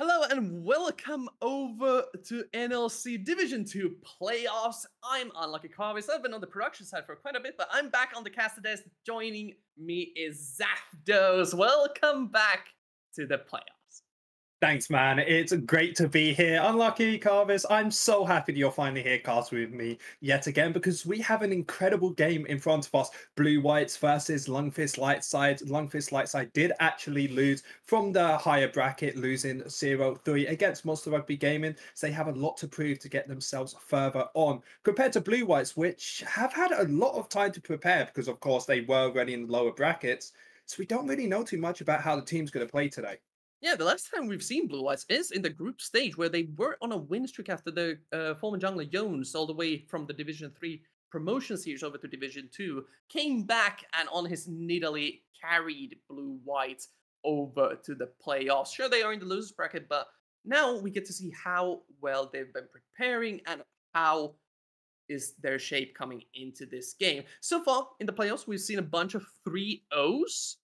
Hello and welcome over to NLC Division 2 playoffs. I'm Unlucky Carvis. I've been on the production side for quite a bit, but I'm back on the caster desk. Joining me is Zapdos. Welcome back to the playoffs. Thanks, man. It's great to be here. Unlucky, Carvis. I'm so happy that you're finally here, casting with me yet again, because we have an incredible game in front of us. BlueWhites versus Lundqvist Lightside. Lundqvist Lightside did actually lose from the higher bracket, losing 0-3 against Monster Rugby Gaming. So they have a lot to prove to get themselves further on, compared to BlueWhites, which have had a lot of time to prepare, because of course they were already in the lower brackets. So we don't really know too much about how the team's going to play today. Yeah, the last time we've seen BlueWhites is in the group stage where they were on a win streak after the former jungler Jones, all the way from the Division 3 promotion series over to Division 2, came back and on his Nidalee carried BlueWhites over to the playoffs. Sure, they are in the losers bracket, but now we get to see how well they've been preparing and how is their shape coming into this game. So far in the playoffs, we've seen a bunch of 3-0s.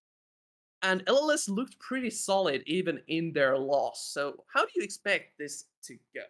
And LLS looked pretty solid even in their loss. So how do you expect this to go?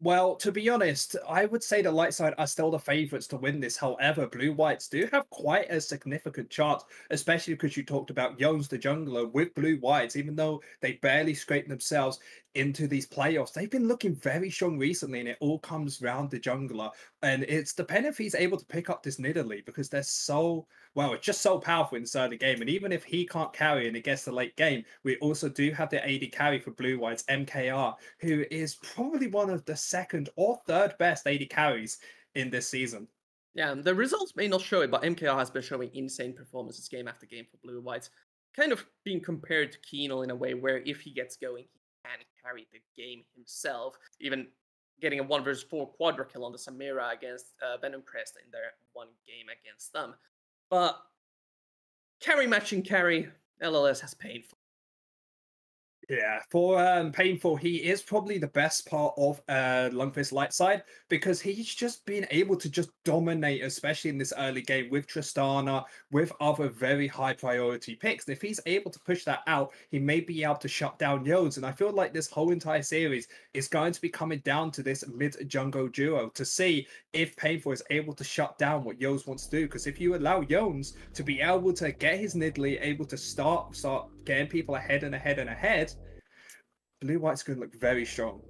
Well, to be honest, I would say the Lightside are still the favourites to win this. However, BlueWhites do have quite a significant chance, especially because you talked about Jones the jungler with BlueWhites. Even though they barely scraped themselves into these playoffs, they've been looking very strong recently, and it all comes round the jungler. And it's dependent if he's able to pick up this Nidalee, because they're so, well, it's just so powerful inside the game. And even if he can't carry and it gets the late game, we also do have the AD carry for BlueWhites, MKR, who is probably one of the second or third best AD carries in this season. Yeah, the results may not show it, but MKR has been showing insane performances game after game for BlueWhites. Kind of being compared to Keenal in a way where if he gets going, he can carry the game himself. Even getting a 1 versus 4 quadra kill on the Samira against Venom Crest in their one game against them. But carry matching carry, LLS has paid for. Yeah, for Painful, he is probably the best part of Lundqvist Lightside, because he's just been able to just dominate, especially in this early game with Tristana, with other very high priority picks. And if he's able to push that out, he may be able to shut down Yodes. And I feel like this whole entire series is going to be coming down to this mid-jungle duo to see if Painful is able to shut down what Yodes wants to do. Because if you allow Yones to be able to get his Nidalee, able to start getting people ahead and ahead and ahead, BlueWhites going to look very strong.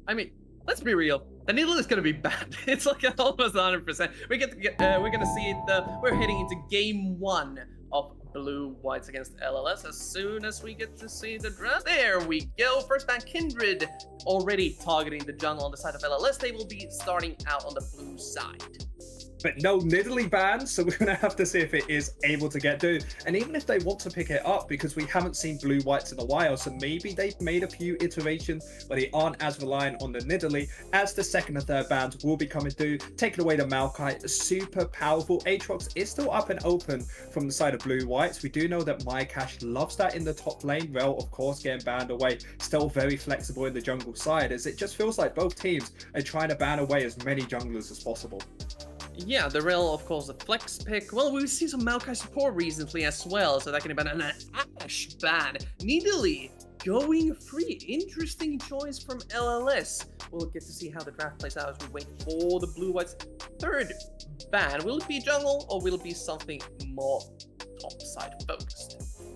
I mean, let's be real. The Nidalee is going to be bad. It's like almost 100%. We're going to see it. We're heading into game 1 of BlueWhites against LLS as soon as we get to see the draft. There we go. First ban Kindred already targeting the jungle on the side of LLS. They will be starting out on the blue side. But no Nidalee ban, so we're going to have to see if it is able to get through. And even if they want to pick it up, because we haven't seen BlueWhites in a while, so maybe they've made a few iterations, but they aren't as reliant on the Nidalee, as the second and third bans will be coming through, taking away the Maokai. Super powerful. Aatrox is still up and open from the side of BlueWhites. We do know that Mycash loves that in the top lane. Rel, of course, getting banned away. Still very flexible in the jungle side, as it just feels like both teams are trying to ban away as many junglers as possible. Yeah, the Rel, of course, the flex pick. Well, we've seen some Maokai support recently as well, so that can be an Ashe ban. Nidalee going free. Interesting choice from LLS. We'll get to see how the draft plays out as we wait for the BlueWhites third ban. Will it be jungle or will it be something more topside focused?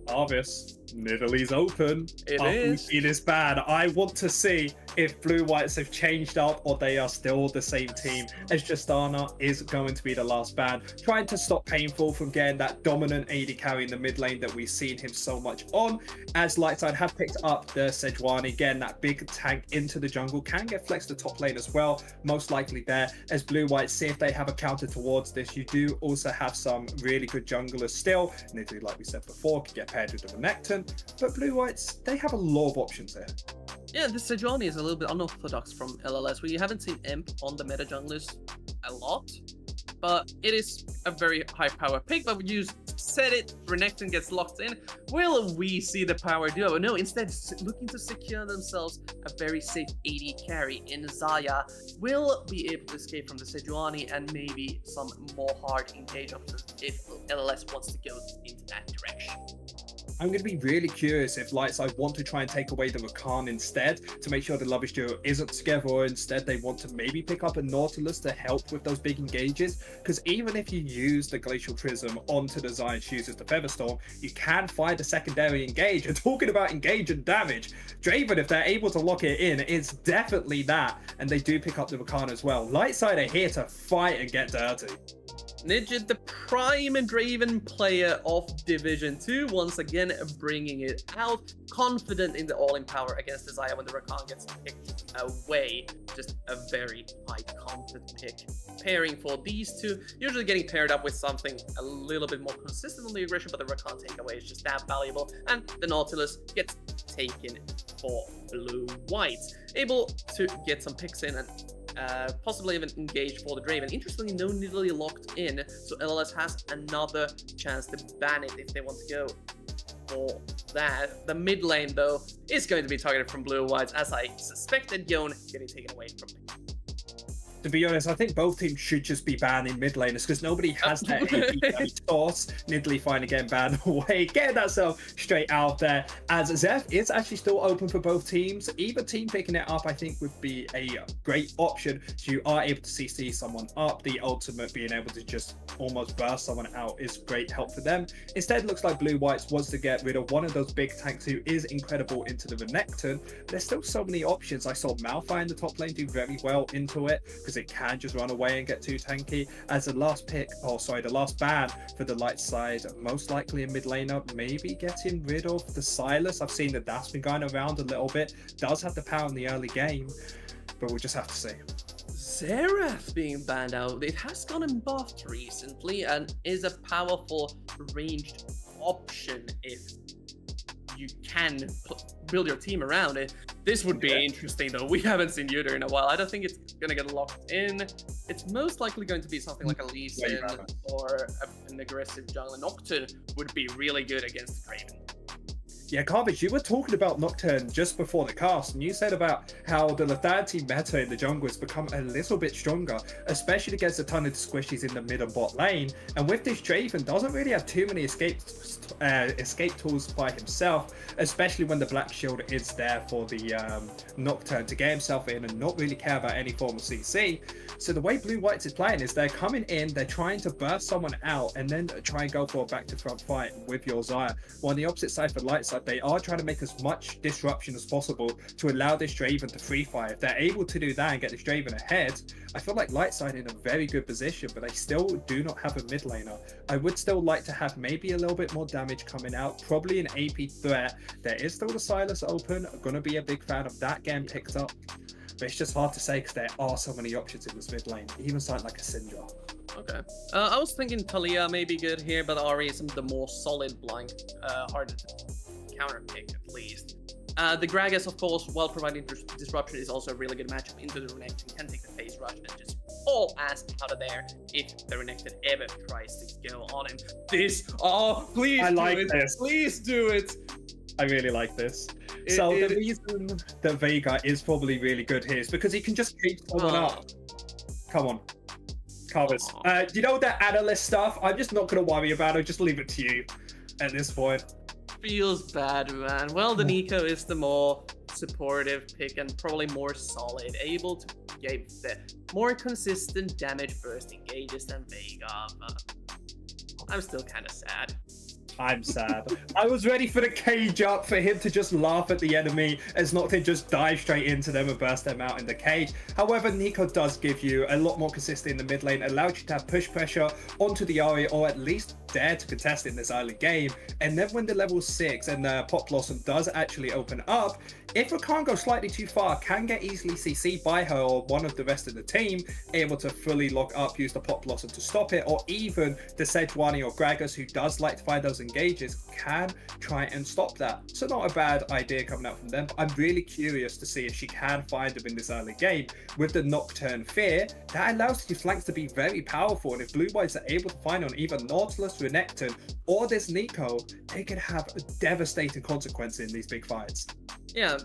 Obvious. Nidalee's open. It is. It is bad. I want to see if BlueWhites have changed up or they are still the same team, as Justana is going to be the last ban, trying to stop Painful from getting that dominant AD carry in the mid lane that we've seen him so much on, as Lightside have picked up the Sejuani. Again, that big tank into the jungle can get flexed to top lane as well, most likely there, as BlueWhites see if they have a counter towards this. You do also have some really good junglers still. Nidalee, like we said before, can get paired with the Renekton, but BlueWhites, they have a lot of options here. Yeah, this Sejuani is a little bit unorthodox from LLS. We haven't seen Imp on the meta junglers a lot, but it is a very high power pick. But you said it, Renekton gets locked in. Will we see the power duo? No, instead looking to secure themselves a very safe AD carry in Xayah. Will be able to escape from the Sejuani and maybe some more hard engage options if LLS wants to go into that direction. I'm going to be really curious if Lightside want to try and take away the Rakan instead to make sure the Lovage duo isn't together, or instead they want to maybe pick up a Nautilus to help with those big engages. Because even if you use the Glacial Prism onto the Zion Shoes as the Featherstorm, you can find a secondary engage. And talking about engage and damage, Draven, if they're able to lock it in, it's definitely that. And they do pick up the Rakan as well. Lightside are here to fight and get dirty. Nidget, the prime and Draven player of Division 2, once again bringing it out, confident in the all-in power against the Xayah when the Rakan gets picked away. Just a very high content pick. Pairing for these two, usually getting paired up with something a little bit more consistent on the aggression, but the Rakan takeaway is just that valuable, and the Nautilus gets taken for BlueWhites. Able to get some picks in and possibly even engage for the Draven. Interestingly, no Nidalee locked in, so LLS has another chance to ban it if they want to go for that. The mid lane, though, is going to be targeted from BlueWhites, as I suspected. Yone getting taken away from me. To be honest, I think both teams should just be banning mid laners because nobody has that AP source. Nidalee finally getting banned away, getting that self straight out there. As Zeph is actually still open for both teams. Either team picking it up, I think, would be a great option. So you are able to CC someone up. The ultimate being able to just almost burst someone out is great help for them. Instead, it looks like BlueWhites wants to get rid of one of those big tanks who is incredible into the Renekton. There's still so many options. I saw Malphite in the top lane do very well into it, because it can just run away and get too tanky. As the last pick, the last ban for the Lightside, most likely a mid laner, maybe getting rid of the Silas. I've seen that that's been going around a little bit. Does have the power in the early game, but we'll just have to see. Xerath being banned out. It has gotten buffed recently and is a powerful ranged option if you can build your team around it. This would be interesting, though. We haven't seen Yutter in a while. I don't think it's going to get locked in. It's most likely going to be something like a Lee Sin or an aggressive jungler. Nocturne would be really good against Draven. Yeah, Carvage, you were talking about Nocturne just before the cast, and you said about how the lethality meta in the jungle has become a little bit stronger, especially against a ton of squishies in the mid and bot lane. And with this, Draven doesn't really have too many escape tools by himself, especially when the Black Shield is there for the Nocturne to get himself in and not really care about any form of CC. So the way BlueWhites is playing is they're coming in, they're trying to burst someone out, and then try and go for a back to front fight with your Xayah. While on the opposite side for Lightside, they are trying to make as much disruption as possible to allow this Draven to free fire. If they're able to do that and get this Draven ahead, I feel like Lightside in a very good position, but they still do not have a mid laner. I would still like to have maybe a little bit more damage coming out, probably an AP threat. There is still the Silas open. I'm going to be a big fan of that getting picked up, but it's just hard to say because there are so many options in this mid lane, even something like a Syndra. Okay. I was thinking Talia may be good here, but Ahri is the more solid blind, harder to counter pick at least. The Gragas, of course, while providing disruption, is also a really good matchup into the Renekton. Can take the phase rush and just haul ass out of there if the Renekton ever tries to go on him. Please I like this. Please do it. I really like this. The reason that Veigar is probably really good here is because he can just keep someone up. Come on. Carvers. You know that analyst stuff? I'm just not going to worry about it. Just leave it to you at this point. Feels bad, man. Well, the Nico is the more supportive pick and probably more solid, able to give the more consistent damage burst engages than Veigar, but I'm still kind of sad. I'm sad. I was ready for the cage up for him to just laugh at the enemy as Nocturne just dive straight into them and burst them out in the cage. However, Nico does give you a lot more consistency in the mid lane, allows you to have push pressure onto the Ahri, or at least dare to contest in this early game. And then when the level 6 and the Pop Blossom does actually open up, if Rakan goes slightly too far, can get easily CC'd by her or one of the rest of the team, able to fully lock up, use the Pop Blossom to stop it, or even the Sejuani or Gragas, who does like to find those engages, can try and stop that. So not a bad idea coming out from them, but I'm really curious to see if she can find them in this early game. With the Nocturne Fear, that allows the flanks to be very powerful, and if BlueWhites are able to find on either Nautilus, Renekton, or this Nico, they could have a devastating consequence in these big fights. Yeah,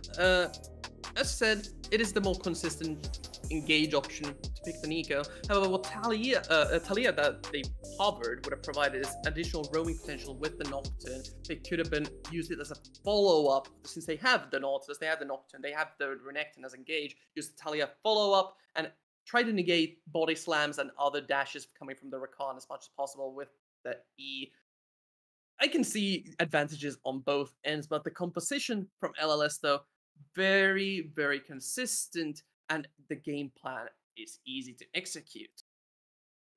as said, it is the more consistent engage option to pick the Nico. However, what Talia that they hovered would have provided is additional roaming potential with the Nocturne. They could have been used it as a follow-up, since they have the Nautilus, they have the Nocturne, they have the Renekton as engage, use the Talia follow-up, and try to negate body slams and other dashes coming from the Rakan as much as possible with the E. I can see advantages on both ends, but the composition from LLS, though, very, very consistent, and the game plan is easy to execute.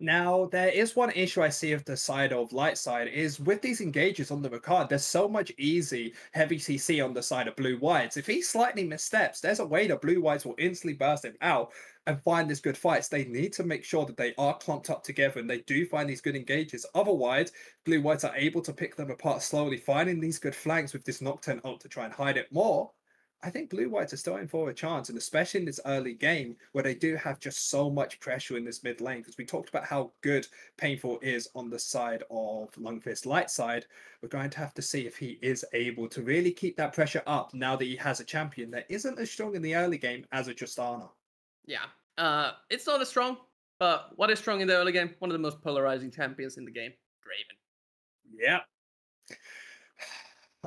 Now, there is one issue I see of the side of Lightside is with these engages on the Ricard, there's so much easy heavy CC on the side of BlueWhites. If he slightly missteps, there's a way that BlueWhites will instantly burst him out and find this good fights. They need to make sure that they are clumped up together and they do find these good engages. Otherwise, BlueWhites are able to pick them apart slowly, finding these good flanks with this Nocturne ult to try and hide it more. I think Blue-Whites are still in for a chance, and especially in this early game where they do have just so much pressure in this mid lane, because we talked about how good Painful is on the side of Lundqvist Lightside. We're going to have to see if he is able to really keep that pressure up now that he has a champion that isn't as strong in the early game as a Justana. Yeah, it's not as strong, but what is strong in the early game? One of the most polarizing champions in the game, Draven. Yeah.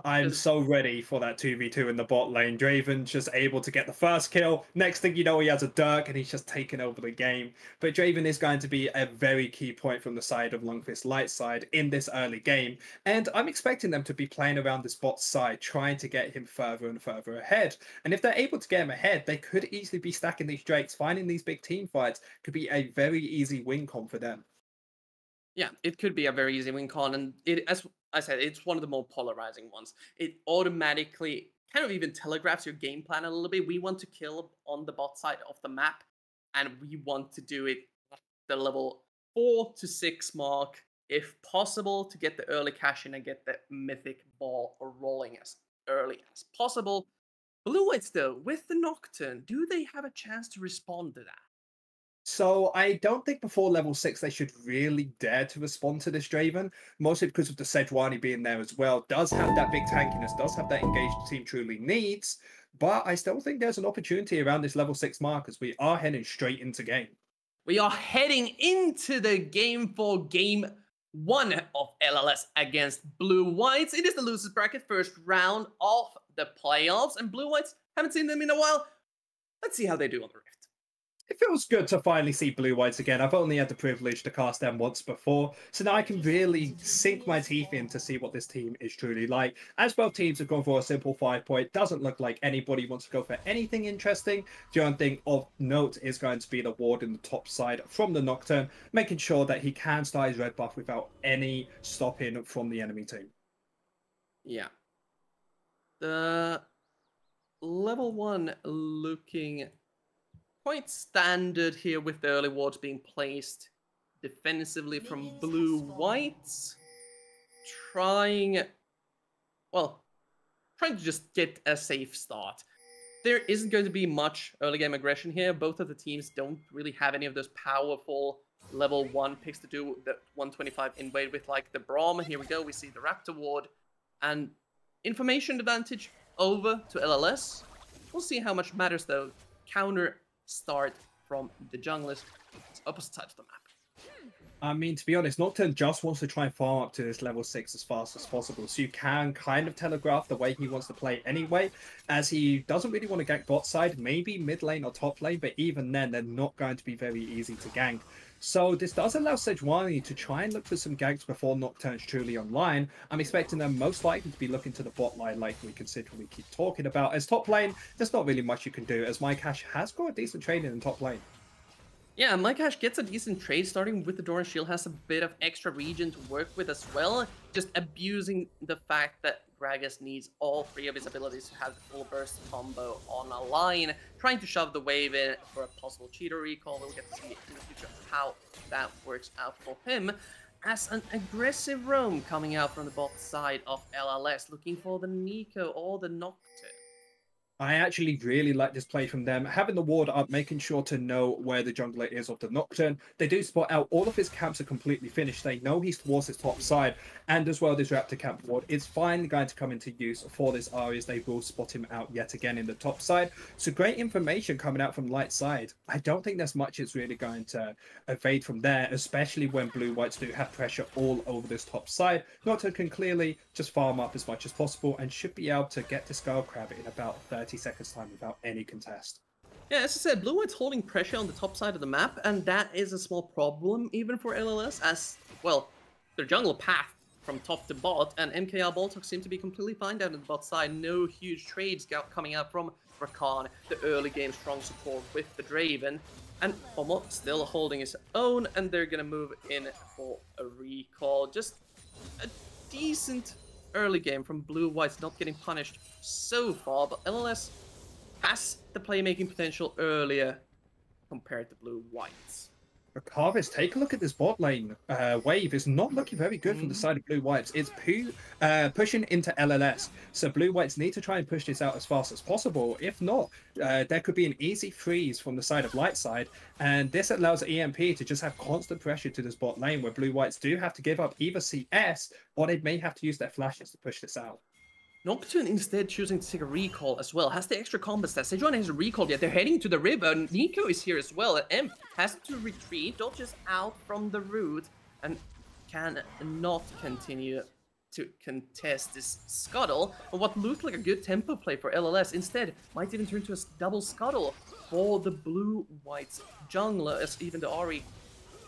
I'm so ready for that 2v2 in the bot lane. Draven's just able to get the first kill. Next thing you know, he has a Dirk and he's just taken over the game. But Draven is going to be a very key point from the side of Lundqvist Lightside in this early game. And I'm expecting them to be playing around this bot side, trying to get him further and further ahead. And if they're able to get him ahead, they could easily be stacking these Drakes. Finding these big team fights could be a very easy win con for them. Yeah, it could be a very easy win con, and as I said, it's one of the more polarizing ones. It automatically kind of even telegraphs your game plan a little bit. We want to kill on the bot side of the map, and we want to do it at the level 4 to 6 mark, if possible, to get the early cash in and get the mythic ball rolling as early as possible. BlueWhites, though, with the Nocturne, do they have a chance to respond to that? So I don't think before level 6 they should really dare to respond to this Draven, mostly because of the Sejuani being there as well. Does have that big tankiness, does have that engaged the team truly needs, but I still think there's an opportunity around this level 6 mark as we are heading straight into game. We are heading into the game for game 1 of LLS against BlueWhites. It is the losers bracket, first round of the playoffs, and BlueWhites, haven't seen them in a while. Let's see how they do on the Rift. It feels good to finally see BlueWhites again. I've only had the privilege to cast them once before, so now I can really sink my teeth in to see what this team is truly like. As both teams have gone for a simple 5-point, doesn't look like anybody wants to go for anything interesting. The only thing of note is going to be the ward in the top side from the Nocturne, making sure that he can start his red buff without any stopping from the enemy team. Yeah. The level 1 looking quite standard here with the early wards being placed defensively from BlueWhites. Trying to just get a safe start. There isn't going to be much early game aggression here. Both of the teams don't really have any of those powerful level 1 picks to do the 125 invade with, like the Braum. Here we go, we see the Raptor ward. And information advantage over to LLS. We'll see how much matters though. Counter start from the junglers, opposite side of the map. I mean, to be honest, Nocturne just wants to try and farm up to this level 6 as fast as possible. So you can kind of telegraph the way he wants to play anyway, as he doesn't really want to gank bot side, maybe mid lane or top lane, but even then, they're not going to be very easy to gank. So this does allow Sejuani to try and look for some ganks before Nocturne's truly online. I'm expecting them most likely to be looking to the bot line like we consistently keep talking about. As top lane, there's not really much you can do, as mycash has got a decent trade in the top lane. Yeah, mycash gets a decent trade, starting with the Doran Shield, has a bit of extra region to work with as well, just abusing the fact that Gragas needs all 3 of his abilities to have the full burst combo on a line, trying to shove the wave in for a possible cheater recall. We'll get to see in the future how that works out for him, as an aggressive roam coming out from the bot side of LLS, looking for the Nico or the Nocturne. I actually really like this play from them. Having the ward up, making sure to know where the jungler is of the Nocturne. They do spot out all of his camps are completely finished. They know he's towards his top side. And as well, this Raptor camp ward is finally going to come into use for this Ahri as they will spot him out yet again in the top side. So great information coming out from Lightside. I don't think there's much it's really going to evade from there, especially when BlueWhites do have pressure all over this top side. Nocturne can clearly just farm up as much as possible and should be able to get the Skull Crab in about 30 seconds time without any contest. Yeah, as I said, BlueWhites holding pressure on the top side of the map, and that is a small problem even for LLS, as, well, their jungle path from top to bot, and MKR Boltok seem to be completely fine down in the bot side. No huge trades coming out from Rakan, the early game strong support with the Draven, and Omo still holding his own, and they're gonna move in for a recall. Just a decent early game from BlueWhites, not getting punished so far, but LLS has the playmaking potential earlier compared to BlueWhites. Carvis, take a look at this bot lane. Wave is not looking very good from the side of BlueWhites. It's pushing into LLS. So BlueWhites need to try and push this out as fast as possible. If not, there could be an easy freeze from the side of Lightside. And this allows EMP to just have constant pressure to this bot lane where BlueWhites do have to give up either CS or they may have to use their flashes to push this out. Nocturne instead choosing to take a recall as well. Has the extra combat stats. Sejuani has a recall yet. They're heading to the river. Nico is here as well. Emp has to retreat, dodges out from the root, and can not continue to contest this scuttle. But what looked like a good tempo play for LLS instead might even turn to a double scuttle for the BlueWhites jungler, as even the Ahri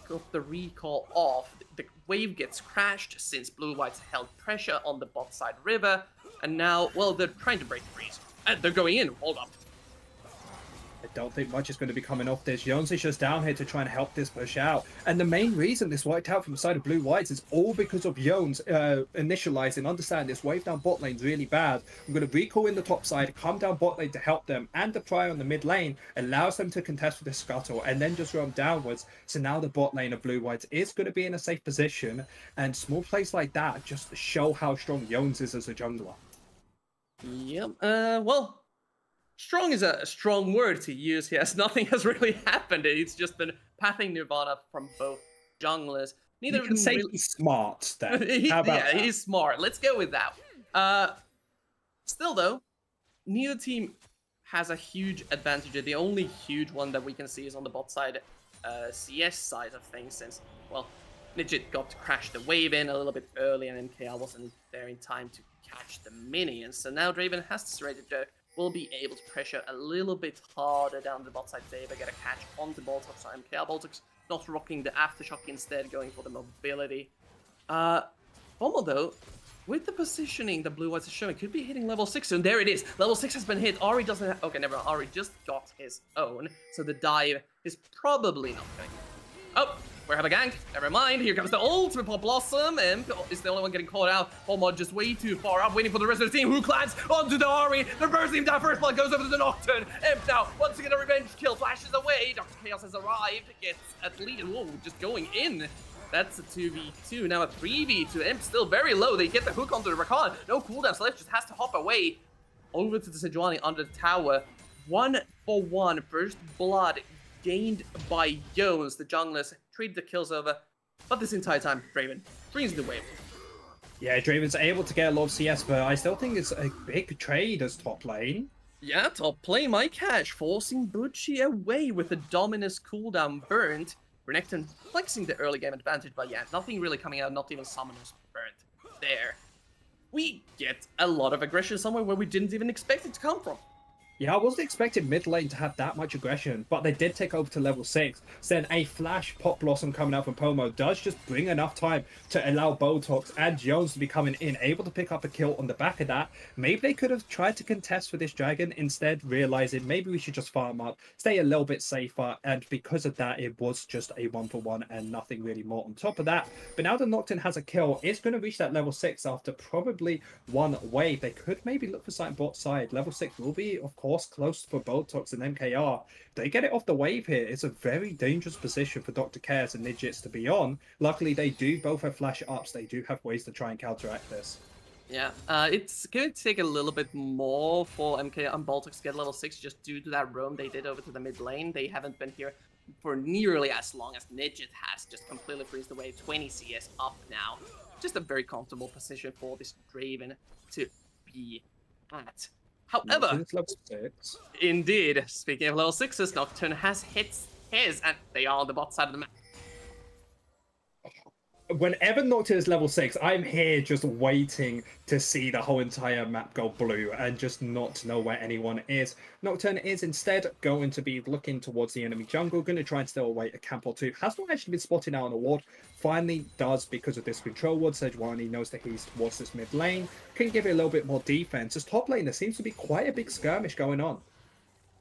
got the recall off. The wave gets crashed since BlueWhites held pressure on the bot side river. And now, well, they're trying to break the freeze. And they're going in. Hold up. I don't think much is going to be coming off this. Jones is just down here to try and help this push out. And the main reason this wiped out from the side of BlueWhites is all because of Jones initializing. Understand this wave down bot lane's really bad. I'm going to recall in the top side, come down bot lane to help them, and deploy on the mid lane allows them to contest with the scuttle and then just roam downwards. So now the bot lane of BlueWhites is going to be in a safe position. And small plays like that just show how strong Jones is as a jungler. Yep. Well, strong is a strong word to use here, as nothing has really happened. It's just been pathing Nirvana from both junglers. Neither you can say really... he's smart, then. How about that? He's smart. Let's go with that. Still, though, neither team has a huge advantage. The only huge one that we can see is on the bot side, CS side of things, since, well, Nidget got to crash the wave in a little bit early, and MKR wasn't there in time to catch the minions. So now Draven has to surrender. Will be able to pressure a little bit harder down the bot side. Deva get a catch onto Boltok, so MKR Boltok's not rocking the Aftershock, instead going for the mobility. Bommel though, with the positioning the BlueWhites is showing, could be hitting level 6 soon. There it is. Level 6 has been hit. Ahri doesn't have... Okay, never mind. Ahri just got his own, so the dive is probably not going. Oh, we have a gank. Never mind. Here comes the ultimate Pop Blossom. Imp is the only one getting caught out. Bomod just way too far up, waiting for the rest of the team. Who clans onto the Ahri. They're bursting him down. First blood goes over to the Nocturne. Imp now, once again, a revenge kill. Flashes away. Dr. Chaos has arrived. Gets at least... Whoa, just going in. That's a 2v2. Now a 3v2. Imp still very low. They get the hook onto the Rakan. No cooldown. Celeste just has to hop away over to the Sejuani under the tower. 1-for-1. First blood gained by Jones. The junglers trade the kills over, but this entire time, Draven brings the wave. Yeah, Draven's able to get a lot of CS, but I still think it's a big trade as top lane. Yeah, top lane might catch, forcing Butchie away with the Dominus cooldown burnt. Renekton flexing the early game advantage, but yeah, nothing really coming out, not even Summoners burnt there. We get a lot of aggression somewhere where we didn't even expect it to come from. Yeah, I wasn't expecting mid lane to have that much aggression, but they did take over to level 6. So then a flash Pop Blossom coming out from Pomo does just bring enough time to allow Botox and Jones to be coming in, able to pick up a kill on the back of that. Maybe they could have tried to contest for this dragon, instead realizing maybe we should just farm up, stay a little bit safer, and because of that, it was just a 1-for-1 and nothing really more on top of that. But now the Nocturne has a kill, it's going to reach that level 6 after probably one wave. They could maybe look for something bot side. Level 6 will be, of course, close for Botox and MKR. They get it off the wave here. It's a very dangerous position for Dr. Chaos and Nidgets to be on. Luckily, they do both have flash ups. They do have ways to try and counteract this. Yeah, it's going to take a little bit more for MK and Baltic to get level 6 just due to that roam they did over to the mid lane. They haven't been here for nearly as long as Nidget has, just completely freezed away 20 CS up now. Just a very comfortable position for this Draven to be at. However, It's level 6. indeed, speaking of level 6s, Nocturne has hit his, and they are on the bot side of the map. Whenever Nocturne is level 6, I'm here just waiting to see the whole entire map go blue and just not to know where anyone is. Nocturne is instead going to be looking towards the enemy jungle, going to try and still await a camp or two. Has not actually been spotting out on a ward. Finally does because of this control ward. Sejuani knows that he's towards this mid lane. Can give it a little bit more defense. As top lane, there seems to be quite a big skirmish going on.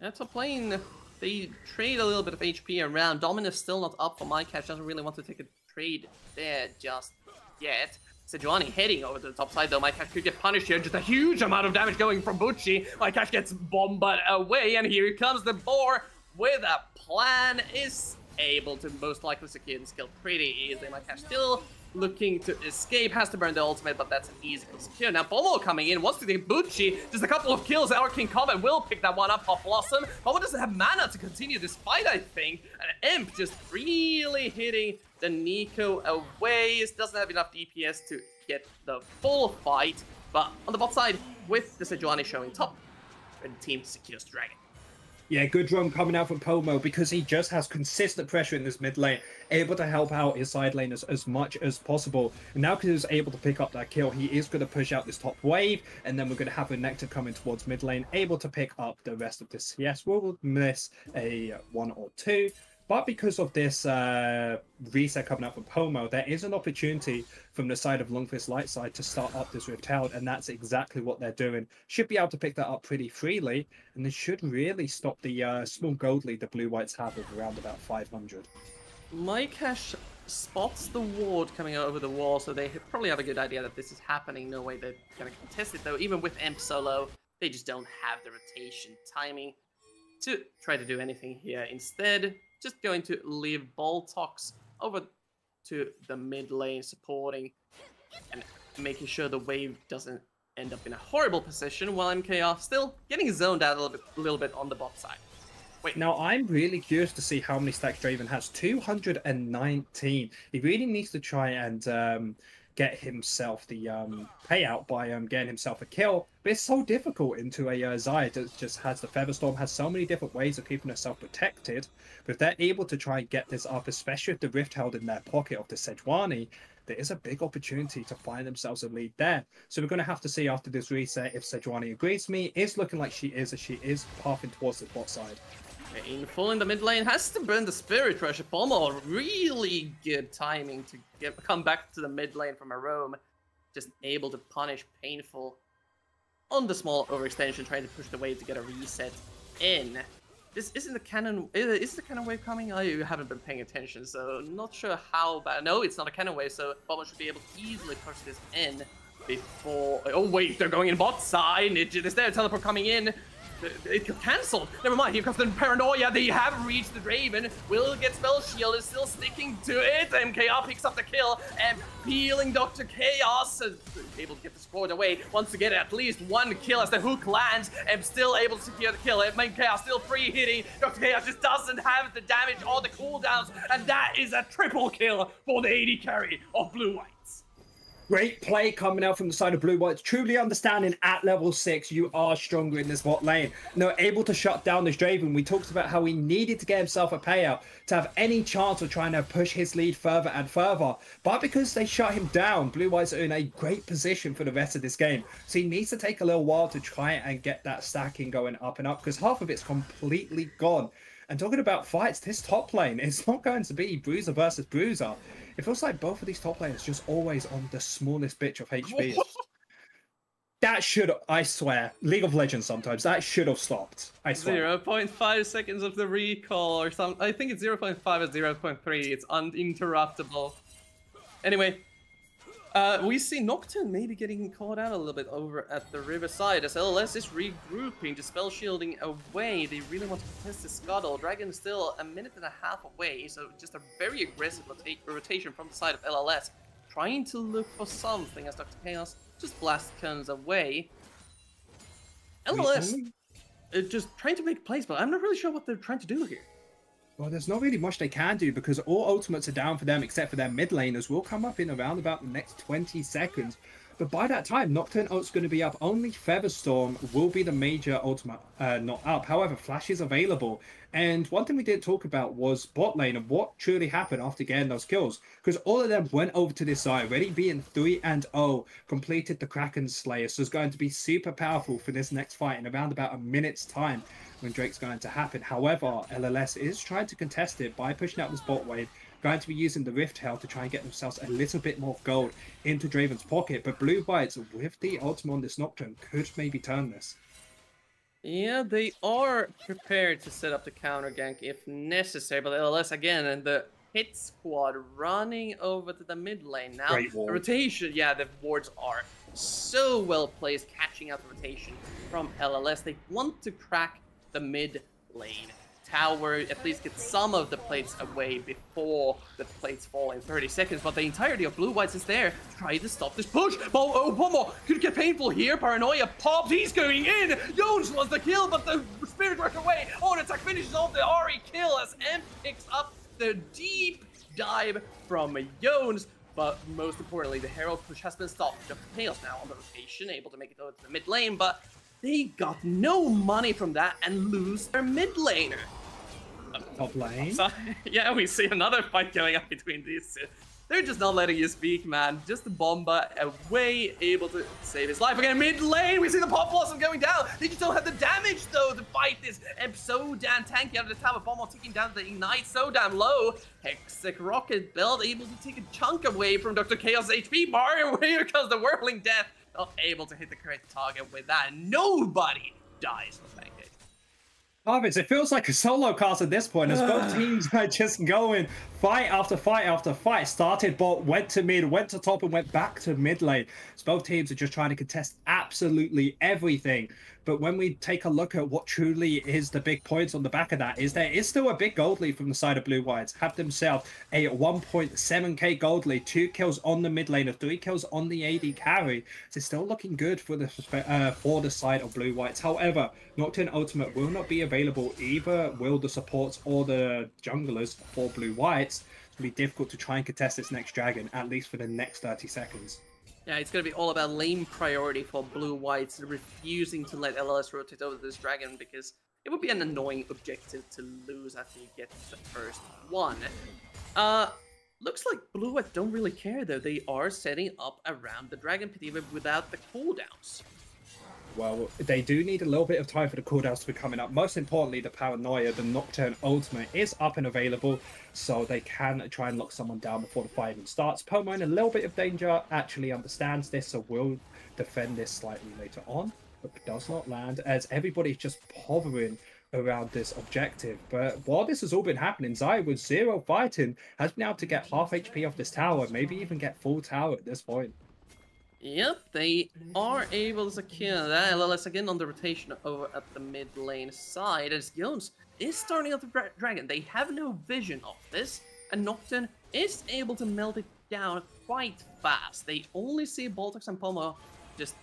Yeah, top lane, they trade a little bit of HP around. Dominus still not up for my catch, doesn't really want to take a trade there just yet. Sejuani heading over to the top side though. My catch could get punished here. Just a huge amount of damage going from Bucci. My catch gets bombarded away, and here comes the boar with a plan. Is able to most likely secure this kill pretty easily. My catch still looking to escape, has to burn the ultimate, but that's an easy kill secure. Now Bomo coming in, wants to take Bucci, just a couple of kills. Our King Combat will pick that one up off Blossom. Bomo doesn't have mana to continue this fight, I think. And Imp just really hitting the Nico away. Doesn't have enough DPS to get the full fight, but on the bot side, with the Sejuani showing top, the team secures Dragon. Yeah, good run coming out from Pomo because he just has consistent pressure in this mid lane, able to help out his side laners as much as possible. And now because he's able to pick up that kill, he is going to push out this top wave, and then we're going to have a Nectar coming towards mid lane, able to pick up the rest of this. Yes, we'll miss a 1 or 2. But because of this reset coming out from Pomo, there is an opportunity from the side of Lundqvist Lightside to start up this Rift Herald, and that's exactly what they're doing. Should be able to pick that up pretty freely, and this should really stop the small gold lead the BlueWhites have of around about 500. Mycash spots the ward coming over the wall, so they probably have a good idea that this is happening. No way they're going to contest it, though. Even with Imp solo, they just don't have the rotation timing to try to do anything here. Instead, just going to leave Boltox over to the mid lane, supporting and making sure the wave doesn't end up in a horrible position, while MKR still getting zoned out a little bit on the bot side. Wait. Now, I'm really curious to see how many stacks Draven has. 219. He really needs to try and get himself the payout by getting himself a kill. But it's so difficult into a Zaya that just has the Featherstorm, has so many different ways of keeping herself protected. But if they're able to try and get this up, especially with the Rift held in their pocket of the Sejuani, there is a big opportunity to find themselves a lead there. So we're going to have to see after this reset if Sejuani agrees with me. It's looking like she is, as she is pathing towards the bot side. In full in the mid lane, has to burn the Spirit Rush. Pomo, really good timing to come back to the mid lane from a roam. Just able to punish Painful on the small overextension, trying to push the wave to get a reset in. This isn't the cannon. Is the cannon wave coming? I haven't been paying attention, so not sure how bad. No, it's not a cannon wave, so Pomo should be able to easily push this in before. Oh wait, they're going in bot side. Is there a teleport coming in? It cancelled. Never mind. Here comes the paranoia. They have reached the Draven. Will get spell shield. Is still sticking to it. MKR picks up the kill and peeling Dr. Chaos. Able to get the squad away. Wants to get at least one kill as the hook lands and still able to secure the kill. MKR still free hitting. Dr. Chaos just doesn't have the damage or the cooldowns, and that is a triple kill for the AD carry of BlueWhites. Great play coming out from the side of BlueWhites. Truly understanding at level 6, you are stronger in this bot lane. And they're able to shut down this Draven. We talked about how he needed to get himself a payout to have any chance of trying to push his lead further and further. But because they shut him down, BlueWhites are in a great position for the rest of this game. So he needs to take a little while to try and get that stacking going up and up, because half of it's completely gone. And talking about fights, this top lane, it's not going to be Bruiser versus Bruiser. It feels like both of these top laners just always on the smallest bitch of HP. That should, I swear, League of Legends sometimes, that should have stopped. I swear. 0.5 seconds of the recall or something. I think it's 0.5 or 0.3. It's uninterruptible. Anyway, we see Nocturne maybe getting caught out a little bit over at the riverside as LLS is regrouping, dispel shielding away. They really want to contest the Scuttle. Dragon still a minute and a half away, so just a very aggressive rotation from the side of LLS. trying to look for something as Dr. Chaos just blast cones away. NLS just trying to make plays, but I'm not really sure what they're trying to do here. Well, there's not really much they can do because all ultimates are down for them except for their mid laners will come up in around about the next 20 seconds. But by that time, Nocturne ult's going to be up. Only Featherstorm will be the major ultimate not up. However, Flash is available. And one thing we didn't talk about was bot lane and what truly happened after getting those kills. Because all of them went over to this side, already being 3-0, completed the Kraken Slayer. So it's going to be super powerful for this next fight in around about a minute's time when Drake's going to happen. However, LLS is trying to contest it by pushing out this bot wave. Going to be using the Rift Hell to try and get themselves a little bit more gold into Draven's pocket. But BlueWhites, with the ultimate on this Nocturne, could maybe turn this. Yeah, they are prepared to set up the counter gank if necessary. But LLS again, and the hit squad running over to the mid lane. Now, the rotation, yeah, the wards are so well placed, catching out the rotation from LLS. They want to crack the mid lane tower, at least get some of the plates away before the plates fall in 30 seconds, but the entirety of BlueWhites is there to try to stop this push. Oh, one more could get painful here. Paranoia popped, he's going in. Jones wants the kill, but the Spirit work away. Oh, the attack finishes off the Ari kill as M picks up the deep dive from Jones. But most importantly, the Herald push has been stopped. Dr. Chaos now on the rotation, able to make it over to the mid lane, but they got no money from that and lose their mid laner. Top lane. So, yeah, we see another fight going up between these two. They're just not letting you speak, man. Just the Bomba away, able to save his life. Again, mid lane, we see the Pop Blossom going down. They just don't have the damage, though, to fight this. And so damn tanky out of the tower. Bomba ticking down to the Ignite, so damn low. Hexic Rocket Belt able to take a chunk away from Dr. Chaos HP. Mario, here comes the Whirling Death. Not able to hit the correct target with that. Nobody dies with Pancake. Harvest, it feels like a solo cast at this point as both teams are just going fight after fight after fight. Started bot, went to mid, went to top, and went back to mid lane. So both teams are just trying to contest absolutely everything. But when we take a look at what truly is the big points on the back of that, is there is still a big gold lead from the side of BlueWhites. Have themselves a 1.7k gold lead, 2 kills on the mid laner, 3 kills on the AD carry. So it's still looking good for the side of BlueWhites. However, Nocturne Ultimate will not be available. Either will the supports or the junglers for BlueWhites. It's going to be difficult to try and contest this next dragon, at least for the next 30 seconds. Yeah, it's going to be all about lane priority for BlueWhites, refusing to let LLS rotate over this dragon because it would be an annoying objective to lose after you get the first one. Looks like BlueWhites don't really care though. They are setting up around the dragon pit even without the cooldowns. Well, they do need a little bit of time for the cooldowns to be coming up. Most importantly, the Paranoia, the Nocturne Ultimate, is up and available, so they can try and lock someone down before the fight even starts. Pomo in a little bit of danger, actually understands this, so will defend this slightly later on, but does not land, as everybody's just hovering around this objective. But while this has all been happening, Zaya with 0 fighting has been able to get half HP off this tower, maybe even get full tower at this point. Yep, they are able to secure that. LLS again on the rotation over at the mid lane side as Jones is starting up the dragon. They have no vision of this, and Nocturne is able to melt it down quite fast. They only see Boltox and Pomo just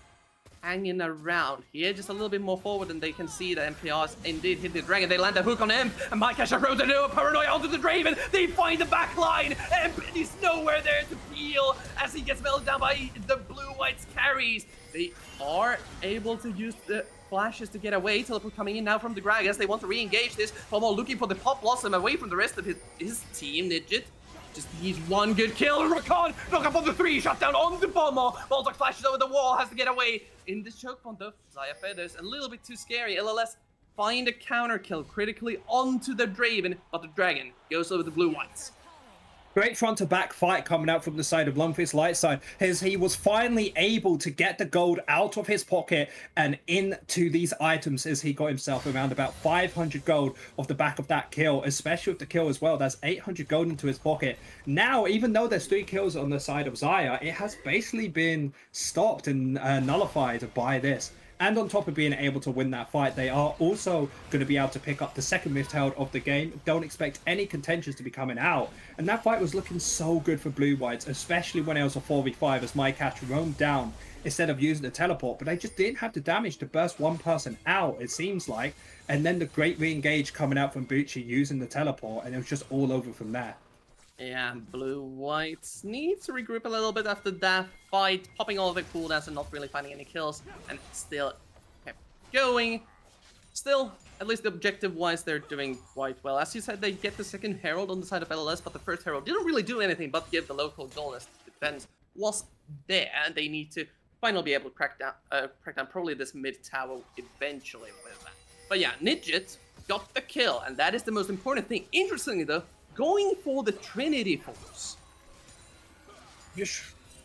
hanging around here, just a little bit more forward, and they can see that MPRs indeed hit the dragon. They land a hook on him, and Mycash throws a Paranoia onto the Draven. They find the back line, and he's nowhere there to peel as he gets melted down by the BlueWhites carries. They are able to use the flashes to get away. Teleport coming in now from the Gragas. They want to re-engage this. Pomo looking for the Pop Blossom away from the rest of his team. Nidget just needs one good kill. Rakan, knock up on the 3, shot down on the Pomo. Boltox flashes over the wall, has to get away. In this choke point though, Zaya Feathers, a little bit too scary. LLS find a counter kill critically onto the Draven, but the dragon goes over the BlueWhites. Great front-to-back fight coming out from the side of Lundqvist Lightside, as he was finally able to get the gold out of his pocket and into these items, as he got himself around about 500 gold off the back of that kill, especially with the kill as well. That's 800 gold into his pocket. Now, even though there's 3 kills on the side of Zaya, it has basically been stopped and nullified by this. And on top of being able to win that fight, they are also going to be able to pick up the second Rift-Herald of the game. Don't expect any contentions to be coming out. And that fight was looking so good for BlueWhites, especially when it was a 4v5 as MyCash roamed down instead of using the teleport. But they just didn't have the damage to burst one person out, it seems like. And then the great re-engage coming out from Bucci using the teleport, and it was just all over from there. Yeah, BlueWhites need to regroup a little bit after that fight, popping all of their cooldowns and not really finding any kills, and still kept going. Still, at least objective-wise, they're doing quite well. As you said, they get the second Herald on the side of LLS, but the first Herald didn't really do anything but give the local goal as defense was there, and they need to finally be able to crack down probably this mid-tower eventually with that. But yeah, Nidget got the kill, and that is the most important thing. Interestingly, though, going for the Trinity Force.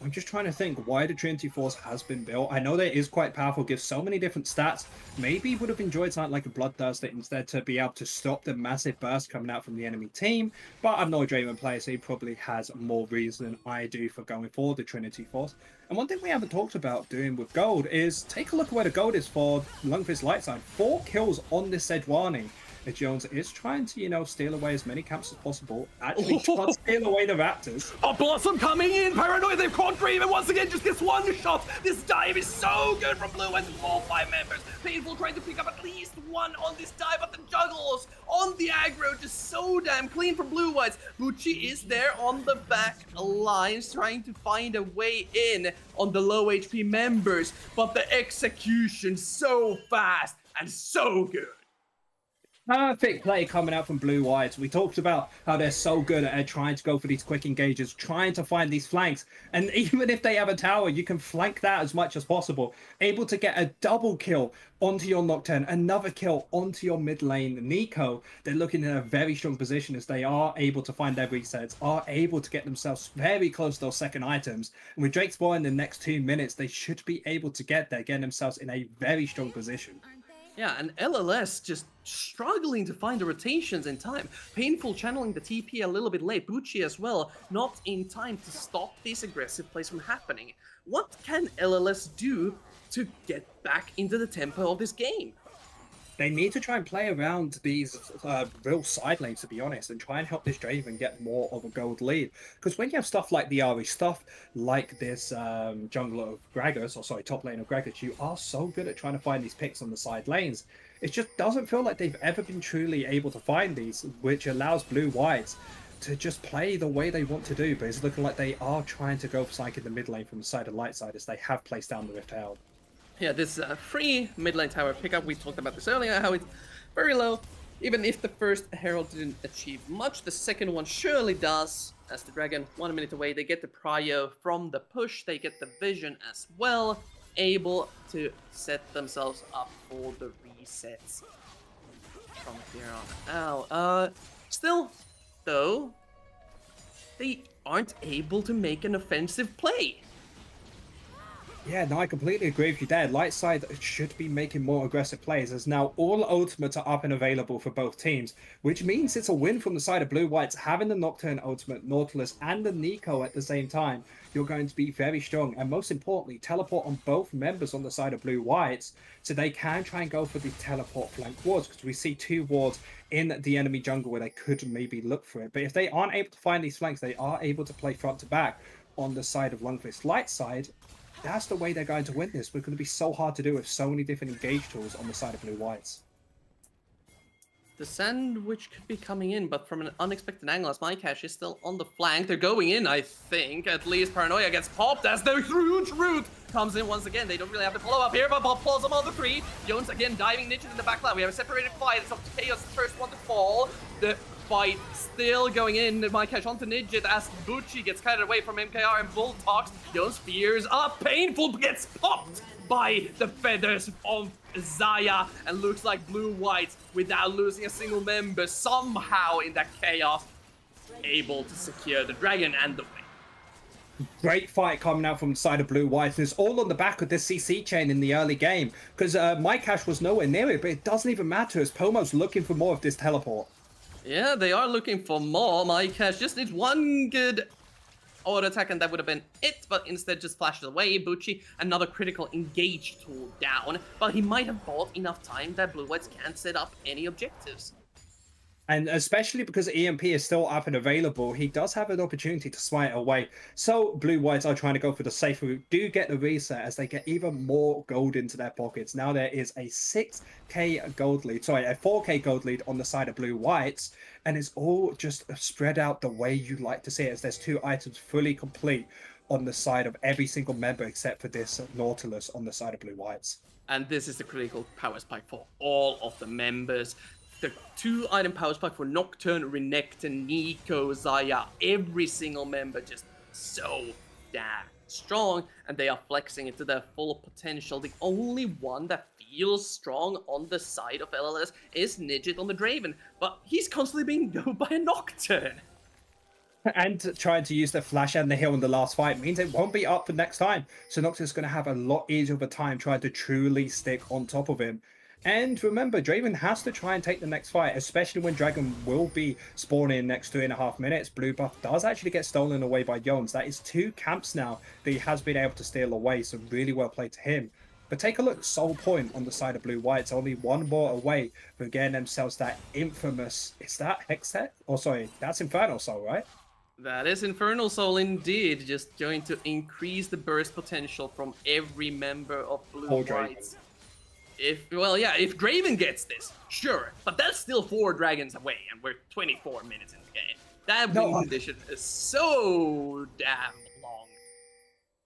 I'm just trying to think why the Trinity Force has been built. I know that it is quite powerful, gives so many different stats. Maybe would have enjoyed something like a Bloodthirster instead to be able to stop the massive burst coming out from the enemy team. But I'm not a Draven player, so he probably has more reason than I do for going for the Trinity Force. And one thing we haven't talked about doing with gold is take a look at where the gold is for Lundqvist Lightside. 4 kills on this Sejuani. Jones is trying to, you know, steal away as many camps as possible. Actually, trying to steal away the Raptors. Oh, Blossom coming in. Paranoid, they've caught Draven once again. Just gets one shot. This dive is so good from BlueWhites with all 5 members. Painful trying to pick up at least one on this dive, but the juggles on the aggro just so damn clean from BlueWhites. Bucci is there on the back lines trying to find a way in on the low HP members, but the execution so fast and so good. Perfect play coming out from BlueWhites. We talked about how they're so good at trying to go for these quick engages, trying to find these flanks. And even if they have a tower, you can flank that as much as possible. Able to get a double kill onto your Nocturne, another kill onto your mid lane Nico. They're looking in a very strong position as they are able to find their resets, are able to get themselves very close to those second items. And with Drake's Ball in the next 2 minutes, they should be able to get there, getting themselves in a very strong position. Yeah, and LLS just struggling to find the rotations in time. Painful channeling the TP a little bit late. Bucci as well, not in time to stop these aggressive plays from happening. What can LLS do to get back into the tempo of this game? They need to try and play around these real side lanes, to be honest, and try and help this Draven get more of a gold lead. Because when you have stuff like the Ari, stuff like this jungler of Gragas, or sorry, top lane of Gragas, you are so good at trying to find these picks on the side lanes. It just doesn't feel like they've ever been truly able to find these, which allows BlueWhites to just play the way they want to do. But it's looking like they are trying to go for Psyche in the mid lane from the side of Lightside as they have placed down the Rift-Herald. Yeah, this free mid lane tower pickup, we talked about this earlier, how it's very low. Even if the first Herald didn't achieve much, the second one surely does. As the Dragon 1 minute away, they get the prio from the push, they get the vision as well, able to set themselves up for the resets from here on out. Still, though, they aren't able to make an offensive play. Yeah, no, I completely agree with you there. Lightside should be making more aggressive plays as now all ultimates are up and available for both teams, which means it's a win from the side of BlueWhites. Having the Nocturne ultimate, Nautilus, and the Nico at the same time, you're going to be very strong. And most importantly, teleport on both members on the side of BlueWhites, so they can try and go for the teleport flank wards, because we see 2 wards in the enemy jungle where they could maybe look for it. But if they aren't able to find these flanks, they are able to play front to back on the side of Lundqvist Lightside. That's the way they're going to win this. We're going to be so hard to do with so many different engage tools on the side of BlueWhites. The sandwich could be coming in, but from an unexpected angle as MyCash is still on the flank. They're going in, I think. At least Paranoia gets popped as the huge root comes in once again. They don't really have the follow-up here, but Bob pulls them on the 3. Jones again diving Ninja in the back line. We have a separated fight. It's up to Chaos, the first one to fall. The fight still going in. MyCash onto Nidget as Bucci gets carried away from MKR and Bull talks. Jones fears up. Painful gets popped by the feathers of Zaya, and looks like BlueWhites, without losing a single member, somehow in that chaos, able to secure the dragon and the win. Great fight coming out from the side of BlueWhites. It's all on the back of this CC chain in the early game, because MyCash was nowhere near it, but it doesn't even matter as Pomo's looking for more of this teleport. Yeah, they are looking for more. MyCash just needs one good auto attack and that would have been it, but instead just flashes away. Bucci, another critical engage tool down, but he might have bought enough time that BlueWhites can't set up any objectives. And especially because EMP is still up and available, he does have an opportunity to smite away. So BlueWhites are trying to go for the safe route, do get the reset as they get even more gold into their pockets. Now there is a 6k gold lead, sorry, a 4k gold lead on the side of BlueWhites, and it's all just spread out the way you like to see it, as there's 2 items fully complete on the side of every single member except for this Nautilus on the side of BlueWhites. And this is the critical power spike for all of the members. The 2-item power spike for Nocturne, Renekton, Nico, Zaya, every single member just so damn strong, and they are flexing it to their full potential. The only one that feels strong on the side of LLS is Nidget on the Draven, but he's constantly being killed by a Nocturne. And trying to use the flash and the heal in the last fight means it won't be up for next time. So Nocturne's going to have a lot easier of a time trying to truly stick on top of him. And remember, Draven has to try and take the next fight, especially when Dragon will be spawning in next 3.5 minutes. Blue buff does actually get stolen away by Jones. That is 2 camps now that he has been able to steal away, so really well played to him. But take a look, Soul Point on the side of BlueWhites, only 1 more away from getting themselves that infamous, is that Hextech? Oh, sorry, that's Infernal Soul, right? That is Infernal Soul indeed, just going to increase the burst potential from every member of BlueWhites. If Draven gets this, sure, but that's still 4 dragons away, and we're 24 minutes in the game. That win condition is so damn long.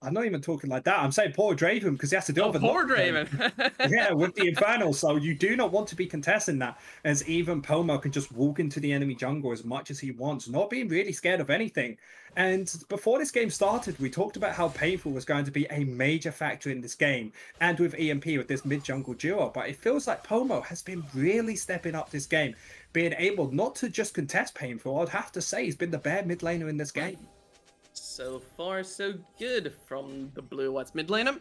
I'm not even talking like that. I'm saying poor Draven, because he has to deal with poor Draven. Yeah, with the Infernal Soul, you do not want to be contesting that, as even Pomo can just walk into the enemy jungle as much as he wants, not being really scared of anything. And before this game started, we talked about how painful was going to be a major factor in this game, and with EMP with this mid-jungle duo, but it feels like Pomo has been really stepping up this game, being able not to just contest painful. I'd have to say he's been the bare mid laner in this game. So far, so good from the BlueWhites mid laner.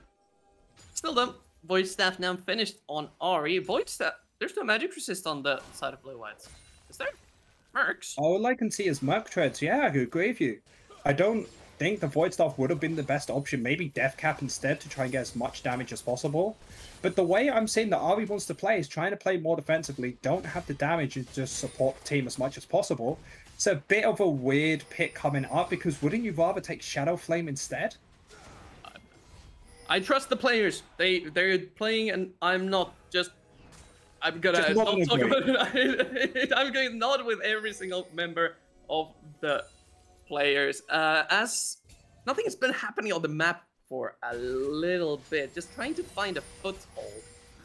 Still though, Void Staff now finished on Ahri. Void Staff, there's no magic resist on the side of BlueWhites. Is there? Mercs? All I can see is Merc Treads. Yeah, I agree with you. I don't think the Void Staff would have been the best option. Maybe Death Cap instead to try and get as much damage as possible. But the way I'm seeing that Ahri wants to play is trying to play more defensively, don't have the damage, and just support the team as much as possible. It's a bit of a weird pick coming up, because wouldn't you rather take Shadow Flame instead? I trust the players. They're playing, and I'm not just. I'm gonna not talk about it. I'm going to nod with every single member of the players. As nothing has been happening on the map for a little bit, just trying to find a foothold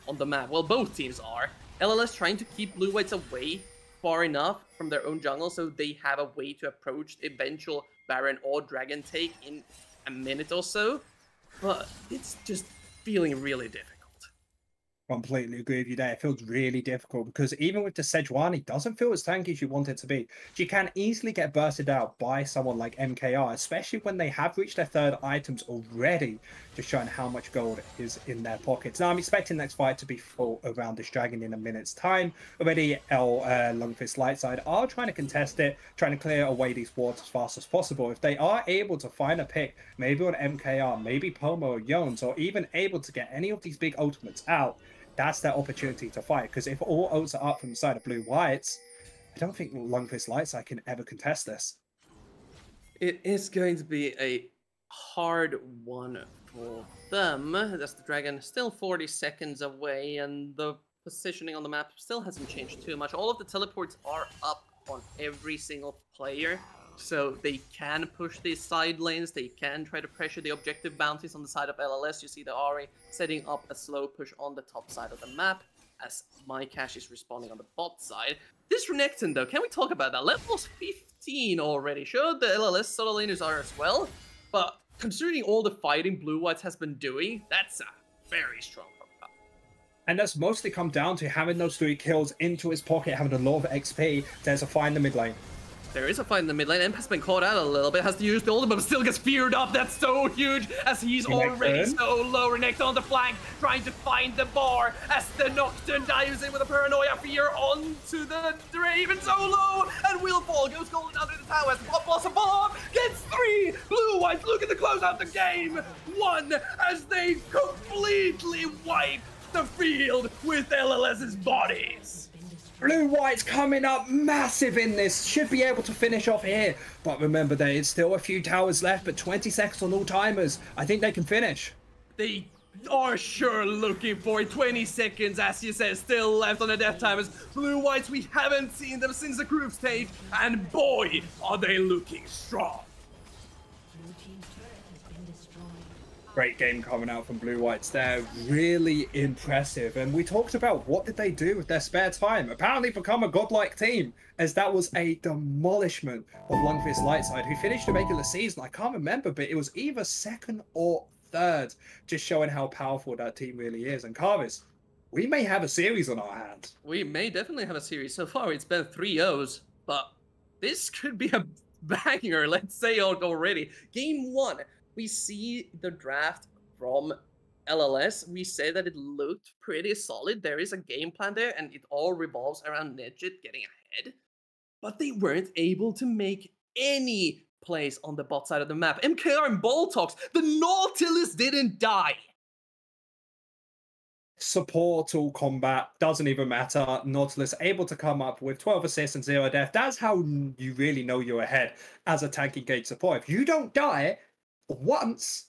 on the map. Well, both teams are. LLS trying to keep BlueWhites away far enough from their own jungle so they have a way to approach the eventual Baron or Dragon take in a minute or so. But it's just feeling really difficult. Completely agree with you there. It feels really difficult, because even with the Sejuani, it doesn't feel as tanky as you want it to be. She can easily get bursted out by someone like MKR, especially when they have reached their 3rd items already, just showing how much gold is in their pockets. Now, I'm expecting the next fight to be full around this dragon in a minute's time. Already, Lundqvist Lightside are trying to contest it, trying to clear away these wards as fast as possible. If they are able to find a pick, maybe on MKR, maybe Pomo or Jones, or even able to get any of these big ultimates out, that's their opportunity to fight. Because if all ults are up from the side of BlueWhites, I don't think Lundqvist Lightside can ever contest this. It is going to be a hard one for them. That's the dragon still 40 seconds away, and the positioning on the map still hasn't changed too much. All of the teleports are up on every single player, so they can push these side lanes, they can try to pressure the objective bounties on the side of LLS. You see the Ahri setting up a slow push on the top side of the map, as MyCash is responding on the bot side. This Renekton though, can we talk about that? Level 15 already. Sure, the LLS solo laners are as well, but considering all the fighting BlueWhites has been doing, that's a very strong profile. And that's mostly come down to having those 3 kills into his pocket, having a lot of XP. There's a fight in the mid lane. There is a fight in the mid lane. Imp has been caught out a little bit, has to use the ultimate, but still gets feared up. That's so huge, as he's already so low. Renekton on the flank, trying to find the bar, as the Nocturne dives in with a Paranoia Fear onto the Draven, so low, and will fall. Goes golden under the tower as the bot blossom fall off, gets 3. close out the game 1 as they completely wipe the field with LLS's bodies. BlueWhites coming up massive in this, should be able to finish off here. But remember, there is still a few towers left, but 20 seconds on all timers. I think they can finish. They are sure looking for it. 20 seconds, as you said, still left on the death timers. BlueWhites, we haven't seen them since the group stage, and boy, are they looking strong. Great game coming out from BlueWhites there, really impressive. And we talked about what did they do with their spare time. Apparently become a godlike team, as that was a demolishment of Lundqvist Lightside, who finished the regular season. I can't remember, but it was either second or third, just showing how powerful that team really is. And Carvis, we may have a series on our hands. We may definitely have a series. So far, it's been 3-0s, but this could be a banger, let's say already. Game 1. We see the draft from LLS. We say that it looked pretty solid. There is a game plan there, and it all revolves around Nedget getting ahead. But they weren't able to make any plays on the bot side of the map. MKR and Boltox, the Nautilus didn't die. Support all combat, doesn't even matter. Nautilus able to come up with 12 assists and 0 death. That's how you really know you're ahead as a tank engaged support. If you don't die once,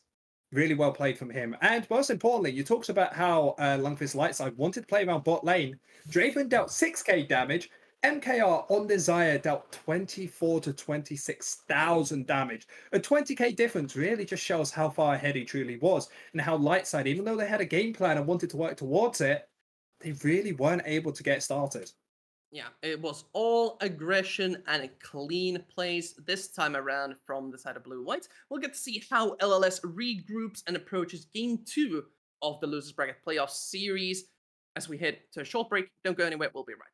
really well played from him. And most importantly, you talked about how Lundqvist Lightside wanted to play around bot lane. Draven dealt 6k damage. MKR on Desire dealt 24 to 26,000 damage. A 20k difference really just shows how far ahead he truly was, and how Lightside, even though they had a game plan and wanted to work towards it, they really weren't able to get started. Yeah, it was all aggression and clean plays this time around from the side of BlueWhites. We'll get to see how LLS regroups and approaches Game 2 of the Losers Bracket Playoff Series as we head to a short break. Don't go anywhere, we'll be right back.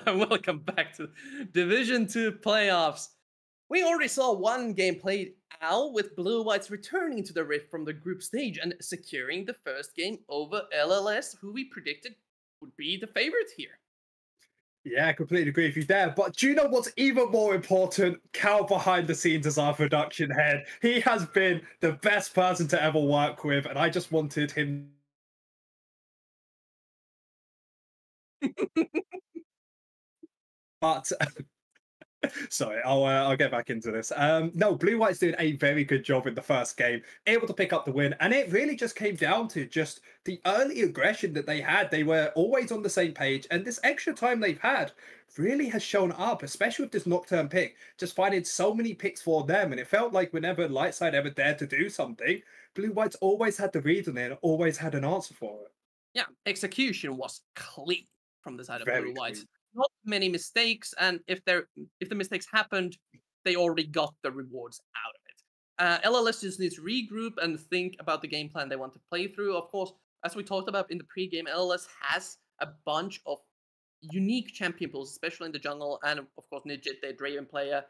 Welcome back to Division 2 playoffs. We already saw one game played out with BlueWhites returning to the Rift from the group stage and securing the first game over LLS, who we predicted would be the favorite here. Yeah, I completely agree with you there. But do you know what's even more important? Cal behind the scenes as our production head. He has been the best person to ever work with, and I just wanted him. But sorry, I'll get back into this. No, BlueWhites doing a very good job in the first game, able to pick up the win, and it really just came down to just the early aggression that they had. They were always on the same page, and this extra time they've had really has shown up, especially with this Nocturne pick, just finding so many picks for them, and it felt like whenever Lightside ever dared to do something, BlueWhites always had the read on it, always had an answer for it. Yeah, execution was clean from the side of Very BlueWhites. clean. Not many mistakes, and if the mistakes happened, they already got the rewards out of it. LLS just needs to regroup and think about the game plan they want to play through. Of course, as we talked about in the pregame, LLS has a bunch of unique champion pools, especially in the jungle, and of course Nidget, their Draven player.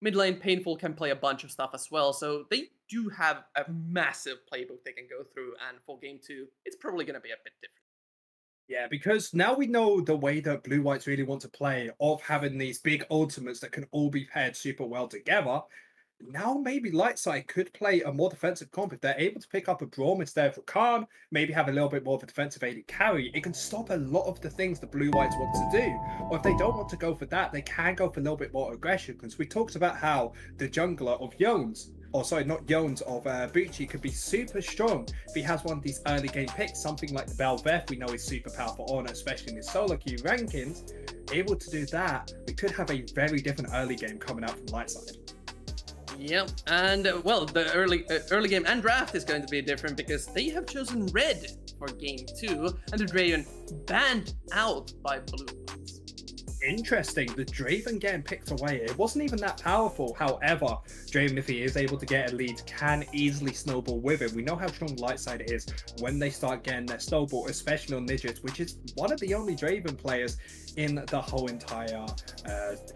Mid lane, Painful can play a bunch of stuff as well, so they do have a massive playbook they can go through, and for game 2, it's probably going to be a bit different. Yeah, because now we know the way that BlueWhites really want to play, of having these big ultimates that can all be paired super well together. Now maybe Lightside could play a more defensive comp if they're able to pick up a Braum instead of Rakan, maybe have a little bit more of a defensive AD carry. It can stop a lot of the things the BlueWhites want to do. Or if they don't want to go for that, they can go for a little bit more aggression, because we talked about how the jungler of Jones, or sorry, not Jones, of Bucci could be super strong if he has one of these early game picks, something like the BO5 we know is super powerful on, especially in his solo queue rankings. Able to do that, we could have a very different early game coming out from Lightside. Yep, and well, the early game and draft is going to be different because they have chosen red for game 2, and the Draven banned out by BlueWhites. Interesting, the Draven getting picked away. It wasn't even that powerful. However, Draven, if he is able to get a lead, can easily snowball with it. We know how strong Lightside is when they start getting their snowball, especially on Nidget, which is one of the only Draven players in the whole entire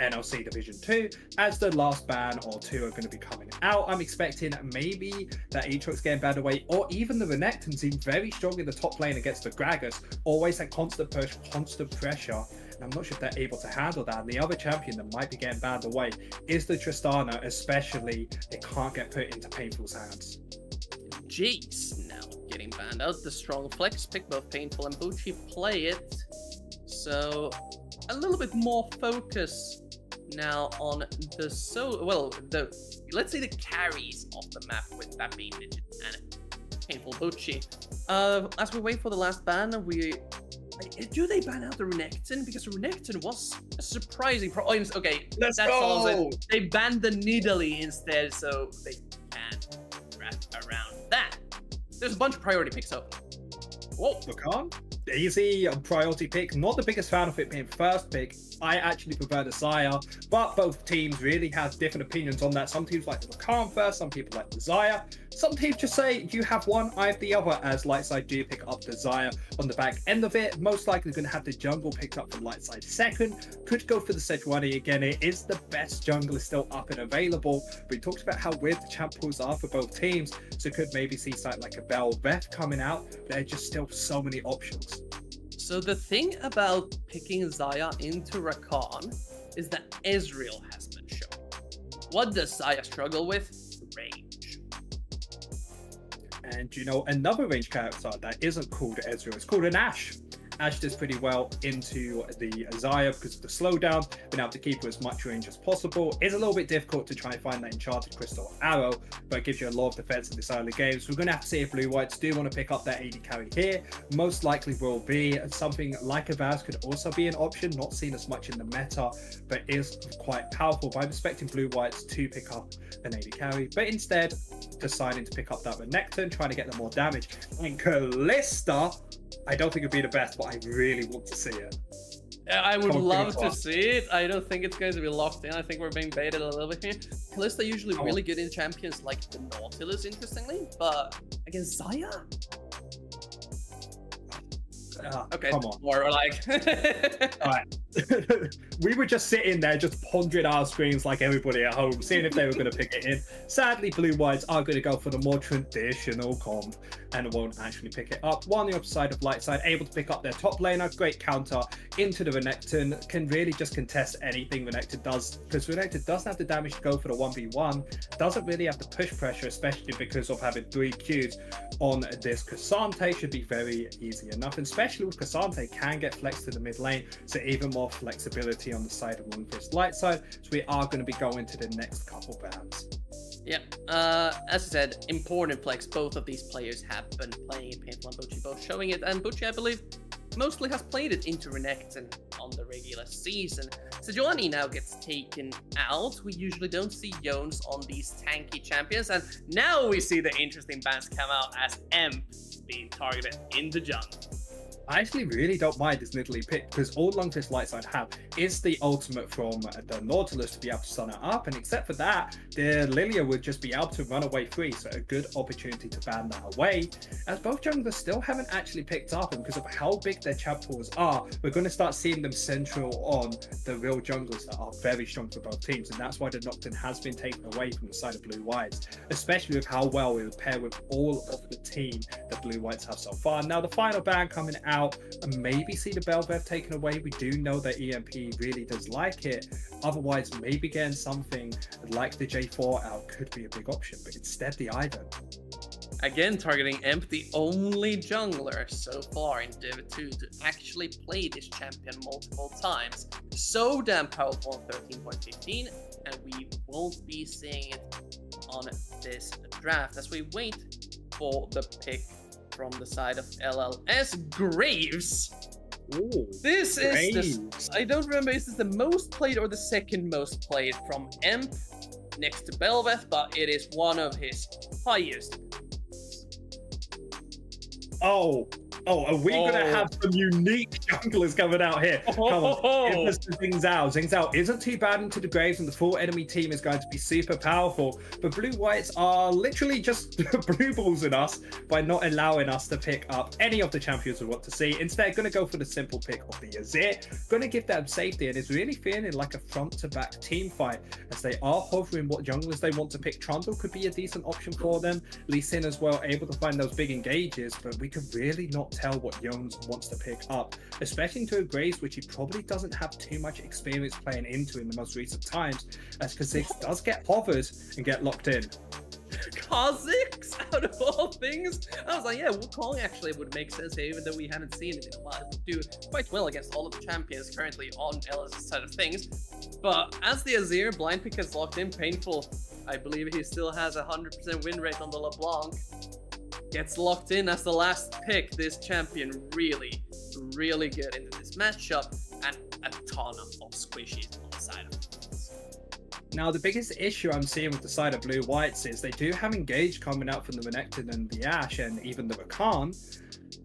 NLC Division 2, as the last ban or 2 are going to be coming out. I'm expecting maybe that Aatrox getting banned away, or even the Renekton seem very strong in the top lane against the Gragas, always that constant push, constant pressure. And I'm not sure if they're able to handle that. And the other champion that might be getting banned away is the Tristana, especially it can't get put into Painful's hands. Jace now getting banned out. The strong flex pick, both Painful and Bucci play it. So a little bit more focus now on the let's say the carries of the map, with that being Nidget and Painful Bucci. As we wait for the last ban, do they ban out the Renekton? Because Renekton was a surprising okay, Let's that go! solves it. They banned the Nidalee instead, so they can't wrap around that. There's a bunch of priority picks up. Whoa. Rakan? Easy priority pick. Not the biggest fan of it being first pick. I actually prefer the Xayah, but both teams really have different opinions on that. Some teams like the Rakan first, some people like the Xayah. Some teams just say you have one, I have the other, as Lightside do pick up the Xayah on the back end of it. Most likely going to have the jungle picked up from Lightside second. Could go for the Sejuani again. It is the best jungle, is still up and available. But we talked about how weird the champ pools are for both teams, so could maybe see something like a BO5 coming out. There are just still so many options. So the thing about picking Xayah into Rakan is that Ezreal has been shown. What does Xayah struggle with? Range. And you know, another range character that isn't called Ezreal, it's called an Ashe. Ashe does pretty well into the Xayah because of the slowdown, being able to keep her as much range as possible. It's a little bit difficult to try and find that enchanted crystal arrow, but it gives you a lot of defense in this early game. So we're going to have to see if BlueWhites do want to pick up that AD carry here. Most likely will be something like a Vaz could also be an option, not seen as much in the meta, but is quite powerful. But I'm expecting BlueWhites to pick up an AD carry, but instead deciding to pick up that Renekton, trying to get them more damage. And Kalista, I don't think it'd be the best, but I really want to see it. I would love to see it. I don't think it's going to be locked in. I think we're being baited a little bit here. Kalista usually really good in champions like the Nautilus, interestingly, but against Xayah? Okay, come on. More like... All right, we were just sitting there, just pondering our screens like everybody at home, seeing if they were going to pick it in. Sadly, BlueWhites are going to go for the more traditional comp and won't actually pick it up. While on the opposite side of Lightside, able to pick up their top laner, great counter into the Renekton, can really just contest anything Renekton does, because Renekton doesn't have the damage to go for the 1v1, doesn't really have to push pressure, especially because of having 3 Qs on this Cassante. Should be very easy enough, and especially with Cassante, can get flexed to the mid lane, so even more flexibility on the side of Lundqvist Lightside. So we are going to be going to the next couple bans. Yeah, as I said, important flex. Both of these players have been playing it, Painful and Butchie both showing it, and Butchie, I believe, mostly has played it into Renekton on the regular season. So Johnny now gets taken out. We usually don't see Jones on these tanky champions, and now we see the interesting bans come out as Emp being targeted in the jungle. I actually really don't mind this middle pick, because all Lundqvist Lightside have is the ultimate from the Nautilus to be able to stun it up, and except for that, the Lilia would just be able to run away free, so a good opportunity to ban that away, as both junglers still haven't actually picked up, and because of how big their champ pools are, we're going to start seeing them central on the real junglers that are very strong for both teams, and that's why the Nocturne has been taken away from the side of BlueWhites, especially with how well it would pair with all of the team that BlueWhites have so far. Now the final ban coming out, and maybe see the Bel'Veth taken away. We do know that EMP really does like it. Otherwise, maybe getting something like the J4 out could be a big option, but instead the Ivern. Again, targeting Emp, the only jungler so far in Div 2 to actually play this champion multiple times. So damn powerful on 13.15, and we won't be seeing it on this draft as we wait for the pick from the side of LLS. Graves. Ooh, this is Graves. I don't remember, is this the most played or the second most played from Emp next to Bel'Veth, but it is one of his highest. Are we going to have some unique junglers coming out here? Come on, give us the Xingzao. Xingzao isn't too bad into the Graves, and the full enemy team is going to be super powerful. But BlueWhites are literally just blue ballsing us by not allowing us to pick up any of the champions we want to see. Instead, going to go for the simple pick of the Azir. Going to give them safety, and it's really feeling like a front-to-back team fight, as they are hovering what junglers they want to pick. Trundle could be a decent option for them. Lee Sin as well, able to find those big engages, but we could really not tell what Jones wants to pick up, especially into a Graves, which he probably doesn't have too much experience playing into in the most recent times, as Kha'Zix does get hovered and get locked in. Kha'Zix, out of all things, I was like, yeah, Wukong actually would make sense here, even though we haven't seen it in a while. It would do quite well against all of the champions currently on LS's side of things. But as the Azir blind pick is locked in, Painful, I believe he still has a 100% win rate on the LeBlanc. Gets locked in as the last pick. This champion really, really good into this matchup, and a ton of squishies on the side of it. Now, the biggest issue I'm seeing with the side of BlueWhites is they do have Engage coming out from the Renekton and the Ashe and even the Rakan,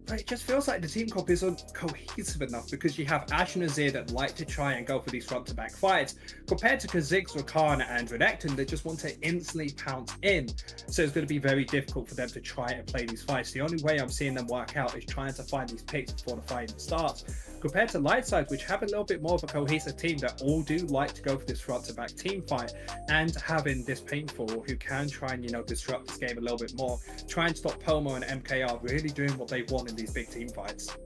but it just feels like the team comp isn't cohesive enough, because you have Ashe and Azir that like to try and go for these front-to-back fights, compared to Kha'Zix, Rakan, and Renekton that just want to instantly pounce in. So it's going to be very difficult for them to try and play these fights. The only way I'm seeing them work out is trying to find these picks before the fight starts, compared to Lightside, which have a little bit more of a cohesive team that all do like to go for this front-to-back team fight, and having this Painful who can try and, you know, disrupt this game a little bit more, try and stop Pomo and MKR really doing what they want in these big team fights.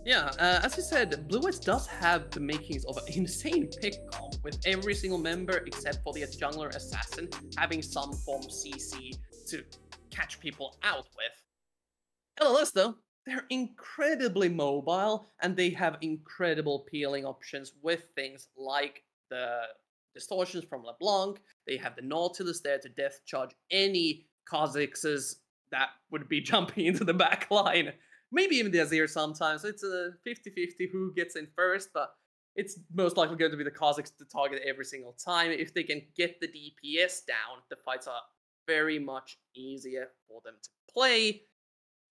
Yeah, as you said, BlueWhites does have the makings of an insane pick comp, with every single member except for the jungler assassin having some form of CC to catch people out with. LLS though, they're incredibly mobile, and they have incredible peeling options with things like the distortions from LeBlanc. They have the Nautilus there to death charge any Kha'Zixes that would be jumping into the back line. Maybe even the Azir sometimes. It's a 50-50 who gets in first, but it's most likely going to be the Kha'Zix to target every single time. If they can get the DPS down, the fights are very much easier for them to play.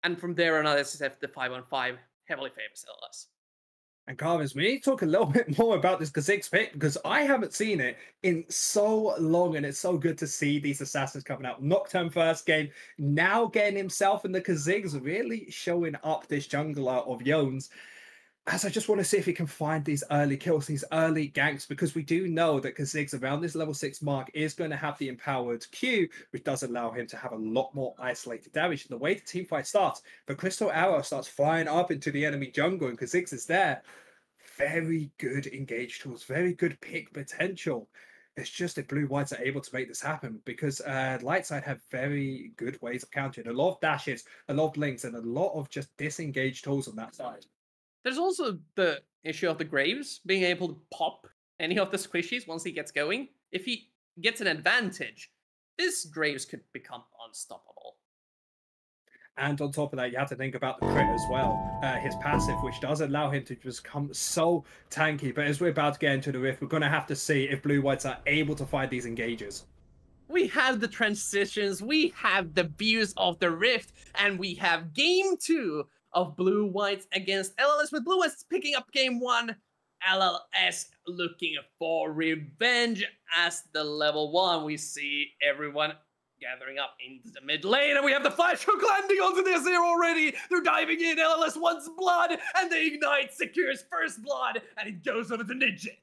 And from there on, SSF, the 5-on-5 heavily favors LS. And Carvins, we need to talk a little bit more about this Kha'Zix pick, because I haven't seen it in so long, and it's so good to see these assassins coming out. Nocturne first game, now getting himself in the Kha'Zix, really showing up this jungler of Jones. as I just want to see if he can find these early kills, these early ganks, because we do know that Kha'Zix around this level 6 mark is going to have the empowered Q, which does allow him to have a lot more isolated damage. And the way the team fight starts, the Crystal Arrow starts flying up into the enemy jungle and Kha'Zix is there. Very good engage tools, very good pick potential. It's just if BlueWhites are able to make this happen, because Lightside have very good ways of countering. A lot of dashes, a lot of blinks, and a lot of just disengaged tools on that side. There's also the issue of the Graves being able to pop any of the squishies once he gets going. If he gets an advantage, this Graves could become unstoppable. And on top of that, you have to think about the crit as well. His passive, which does allow him to just become so tanky. But as we're about to get into the Rift, we're going to have to see if BlueWhites are able to find these engages. We have the transitions, we have the views of the Rift, and we have game 2 of BlueWhites against LLS, with BlueWhites picking up game 1. LLS looking for revenge as the level 1. We see everyone gathering up into the mid lane, and we have the flash hook landing onto this here already. They're diving in. LLS wants blood, and the ignite secures first blood, and it goes over to Nidget.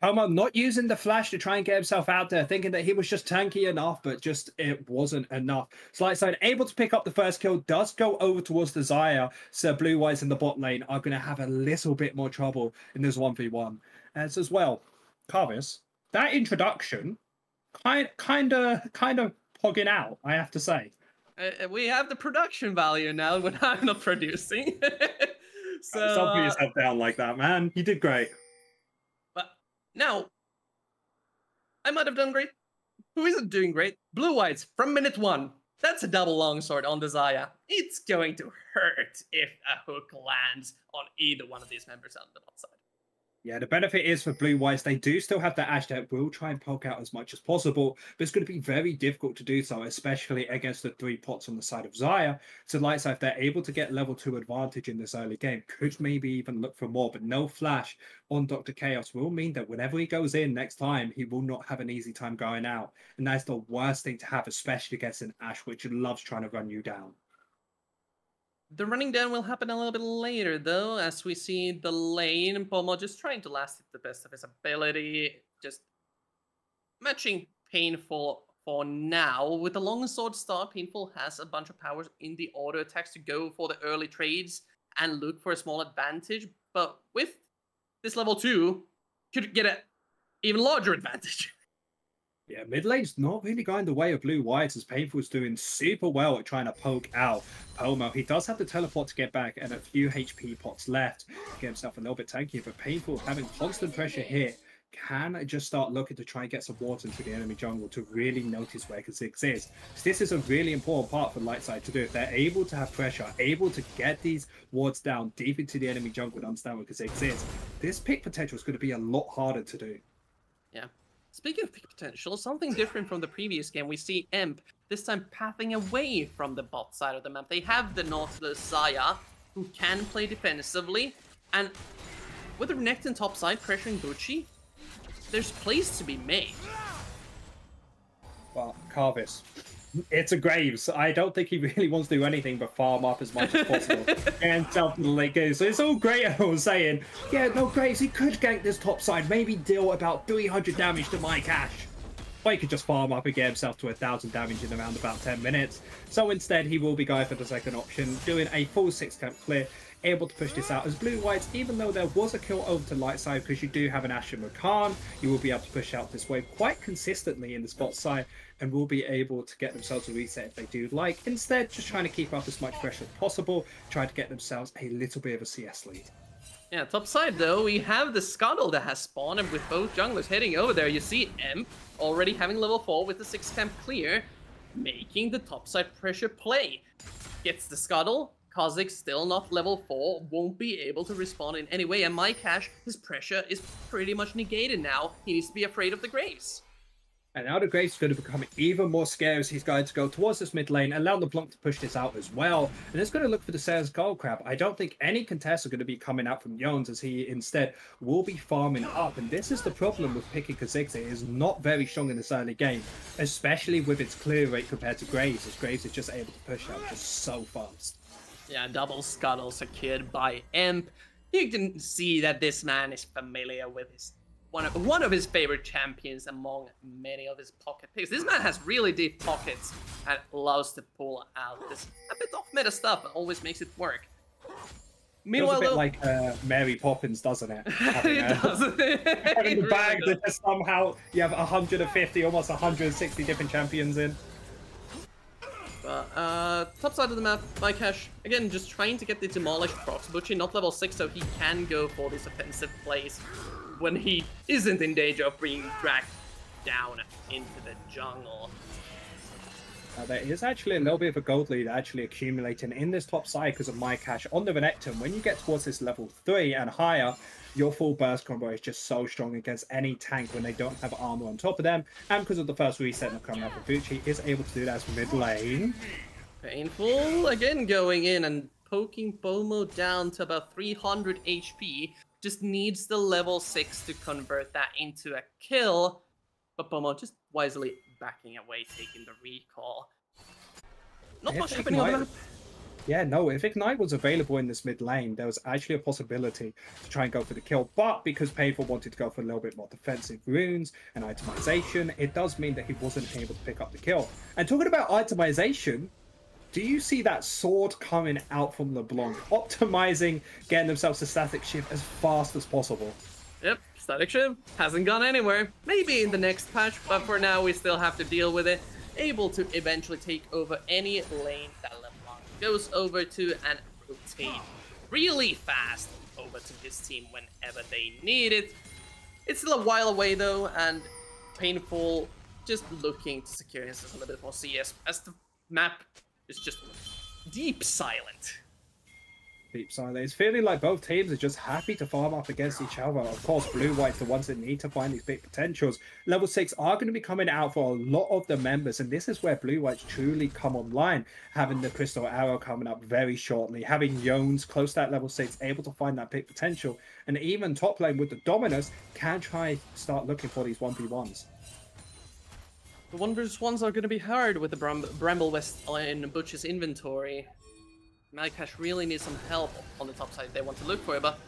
Palmer not using the flash to try and get himself out there, thinking that he was just tanky enough, but just it wasn't enough. Lightside able to pick up the first kill, does go over towards the Xayah, so BlueWhites in the bot lane are going to have a little bit more trouble in this 1v1. As well, Carvis, that introduction kind of hogging out, I have to say. We have the production value now when I'm not producing. So Stop putting yourself down like that, man. You did great. But now, I might have done great. Who isn't doing great? BlueWhites from minute 1. That's a double longsword on the Xayah. It's going to hurt if a hook lands on either one of these members on the bot side. Yeah, the benefit is for BlueWhites, they do still have that Ashe that will try and poke out as much as possible, but it's going to be very difficult to do so, especially against the 3 pots on the side of Xayah. So Lightside, if they're able to get level 2 advantage in this early game, could maybe even look for more, but no flash on Dr. Chaos will mean that whenever he goes in next time, he will not have an easy time going out. And that's the worst thing to have, especially against an Ashe, which loves trying to run you down. The running down will happen a little bit later, though, as we see the lane. Pomo just trying to last it the best of his ability. Just matching Painful for now. With the longsword start, Painful has a bunch of powers in the auto attacks to go for the early trades and look for a small advantage. But with this level 2, could get an even larger advantage. Yeah, mid lane's not really going the way of BlueWhites, as Painful's doing super well at trying to poke out Pomo. He does have the teleport to get back and a few HP pots left to get himself a little bit tanky, but Painful having constant pressure here can just start looking to try and get some wards into the enemy jungle to really notice where Kha'Zix is. So this is a really important part for Lightside to do. If they're able to have pressure, able to get these wards down deep into the enemy jungle and understand where Kha'Zix is, this pick potential is going to be a lot harder to do. Yeah. Speaking of pick potential, something different from the previous game, we see Imp this time pathing away from the bot side of the map. They have the Nautilus Xayah, who can play defensively, and with the Renekton top side pressuring Gucci, there's plays to be made. Well, Carvis, it's a Graves. I don't think he really wants to do anything but farm up as much as possible and himself to the late game. So it's all great. I was saying, yeah, no, Graves, he could gank this top side, maybe deal about 300 damage to my cash. Or he could just farm up and get himself to 1,000 damage in around about 10 minutes. So instead, he will be going for the second option, doing a full 6 camp clear, able to push this out as BlueWhites, even though there was a kill over to Lightside, because you do have an Ashe and Rakan, you will be able to push out this wave quite consistently in the spot side and will be able to get themselves a reset if they do like. Instead, just trying to keep up as much pressure as possible, trying to get themselves a little bit of a CS lead. Yeah, top side though, we have the Scuttle that has spawned, and with both junglers heading over there, you see Imp already having level 4 with the 6 camp clear, making the top side pressure play. Gets the Scuttle, Kha'Zix still not level 4, won't be able to respond in any way, and mycash, his pressure is pretty much negated now. He needs to be afraid of the Graves. And now the Graves is going to become even more scary as he's going to go towards this mid lane, allow the Blanc to push this out as well. And it's going to look for the Sayers Gold Crab. I don't think any contests are going to be coming out from Jones, as he instead will be farming up. And this is the problem with picking Kha'Zix. It is not very strong in this early game, especially with its clear rate compared to Graves, as Graves is just able to push out just so fast. Yeah, double Scuttle secured by Imp. You can see that this man is familiar with his one of his favorite champions among many of his pocket picks. This man has really deep pockets and loves to pull out this a bit off meta stuff, but always makes it work. Meanwhile, feels a bit like Mary Poppins, doesn't it? It does. Having the bag that just somehow you have 150, almost 160 different champions in. But top side of the map, Mycash, again, just trying to get the demolished procs. Butchie not level 6, so he can go for these offensive plays when he isn't in danger of being dragged down into the jungle. There is actually a little bit of a gold lead actually accumulating in this top side because of Mycash on the Renekton. When you get towards this level 3 and higher, your full burst combo is just so strong against any tank when they don't have armor on top of them. And because of the first reset not coming out for Bucci, is able to do that as mid lane. Painful, again going in and poking Bomo down to about 300 HP. Just needs the level 6 to convert that into a kill. But Bomo just wisely backing away, taking the recall. Not much happening on the map. Yeah, no, if Ignite was available in this mid lane, there was actually a possibility to try and go for the kill. But because Painful wanted to go for a little bit more defensive runes and itemization, it does mean that he wasn't able to pick up the kill. And talking about itemization, do you see that sword coming out from LeBlanc, optimizing, getting themselves a static shift as fast as possible? Yep, static shift hasn't gone anywhere. Maybe in the next patch, but for now we still have to deal with it. Able to eventually take over any lane that LeBlanc goes over to and rotate really fast over to his team whenever they need it. It's still a while away though, and Painful just looking to secure himself a little bit more CS as the map is just deep silent. Deep silent. It's feeling like both teams are just happy to farm up against each other. Of course, BlueWhites, the ones that need to find these big potentials. Level 6 are going to be coming out for a lot of the members, and this is where BlueWhites truly come online. Having the Crystal Arrow coming up very shortly, having Yones close to that level 6, able to find that big potential, and even top lane with the Dominus can try start looking for these 1v1s. The 1v1s are going to be hard with the Bramble West in Butch's inventory. Mycash really needs some help on the top side they want to look for it, but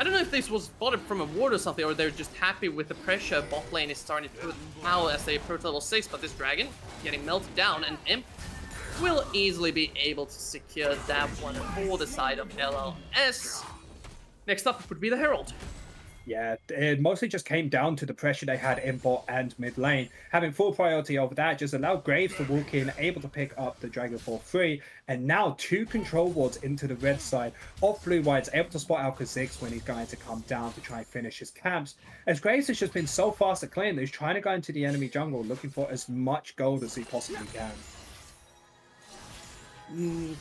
I don't know if this was spotted from a ward or something, or they're just happy with the pressure bot lane is starting to put out as they approach level 6, but this dragon getting melted down, and Imp will easily be able to secure that one for the side of LLS. Next up would be the Herald. Yeah, it mostly just came down to the pressure they had in bot and mid lane. Having full priority over that just allowed Graves to walk in, able to pick up the Dragon for free, and now 2 control wards into the red side of BlueWhites, able to spot out Kha'Zix when he's going to come down to try and finish his camps. As Graves has just been so fast at clearing, he's trying to go into the enemy jungle looking for as much gold as he possibly can.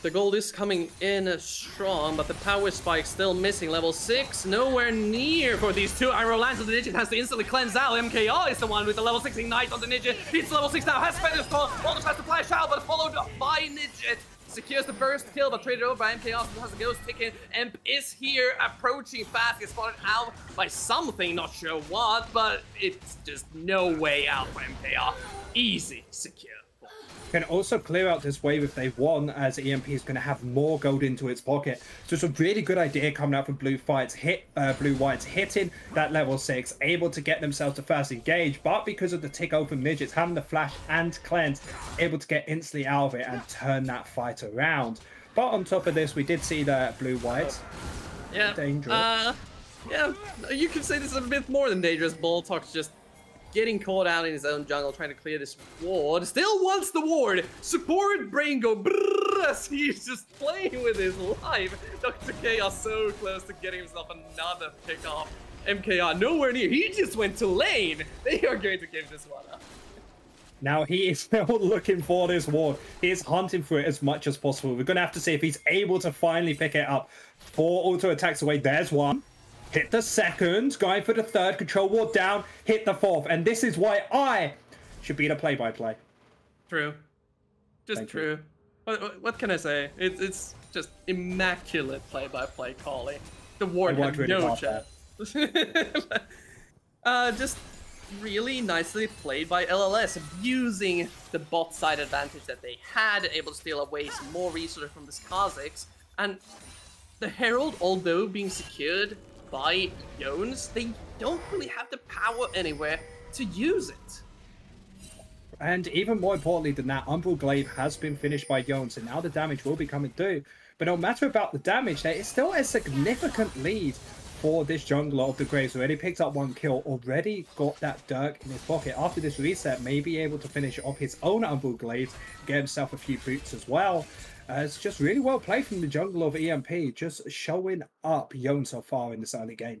The gold is coming in strong, but the power spike still missing. Level 6, nowhere near for these 2 Iron Lands. The Nidget has to instantly cleanse out. MKR is the one with the level 6 Ignite on the Nidget. It's level 6 now, has Featherstone, almost has to flash out, but followed up by Nidget. Secures the first kill, but traded over by MKR, still has a ghost ticking. Emp is here, approaching fast, gets spotted out by something, not sure what, but it's just no way out for MKR. Easy, secure. Can also clear out this wave if they want, as EMP is going to have more gold into its pocket. So it's a really good idea coming out from BlueWhites, hitting that level 6, able to get themselves to first engage, but because of the tick open midgets, having the flash and cleanse, able to get instantly out of it and turn that fight around. But on top of this, we did see that BlueWhites, dangerous. Yeah, you could say this is a bit more than dangerous. Boltox just getting caught out in his own jungle, trying to clear this ward. Still wants the ward. Support brain go brrrr as he's just playing with his life. Dr. Chaos so close to getting himself another pick off. MKR nowhere near. He just went to lane. They are going to give this one up. Now he is still looking for this ward. He is hunting for it as much as possible. We're going to have to see if he's able to finally pick it up. 4 auto attacks away. There's one. Hit the second, going for the third, control ward down, hit the 4th, and this is why I should be the play-by-play. True. Just true. What can I say? It's just immaculate play-by-play calling. The ward had really no chance. Just really nicely played by LLS, abusing the bot side advantage that they had, able to steal away some more resources from the Kha'Zix, and the Herald, although being secured by Jones, they don't really have the power anywhere to use it. And even more importantly than that, Umbral Glaive has been finished by Jones, and now the damage will be coming through. But no matter about the damage, there is still a significant lead for this jungler of the Graves. Already picked up 1 kill, already got that Dirk in his pocket. After this reset, may be able to finish off his own Umbral Glaives, get himself a few boots as well. It's just really well played from the jungler of EMP, just showing up Jones so far in this early game.